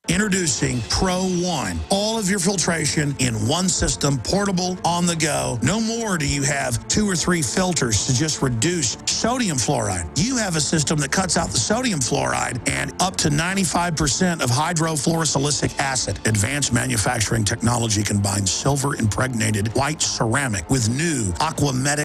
Introducing Pro One. All of your filtration in one system, portable, on the go. No more do you have 2 or 3 filters to just reduce sodium fluoride. You have a system that cuts out the sodium fluoride and up to 95% of hydrofluorosilicic acid. Advanced manufacturing technology combines silver-impregnated white ceramic with new Aquametic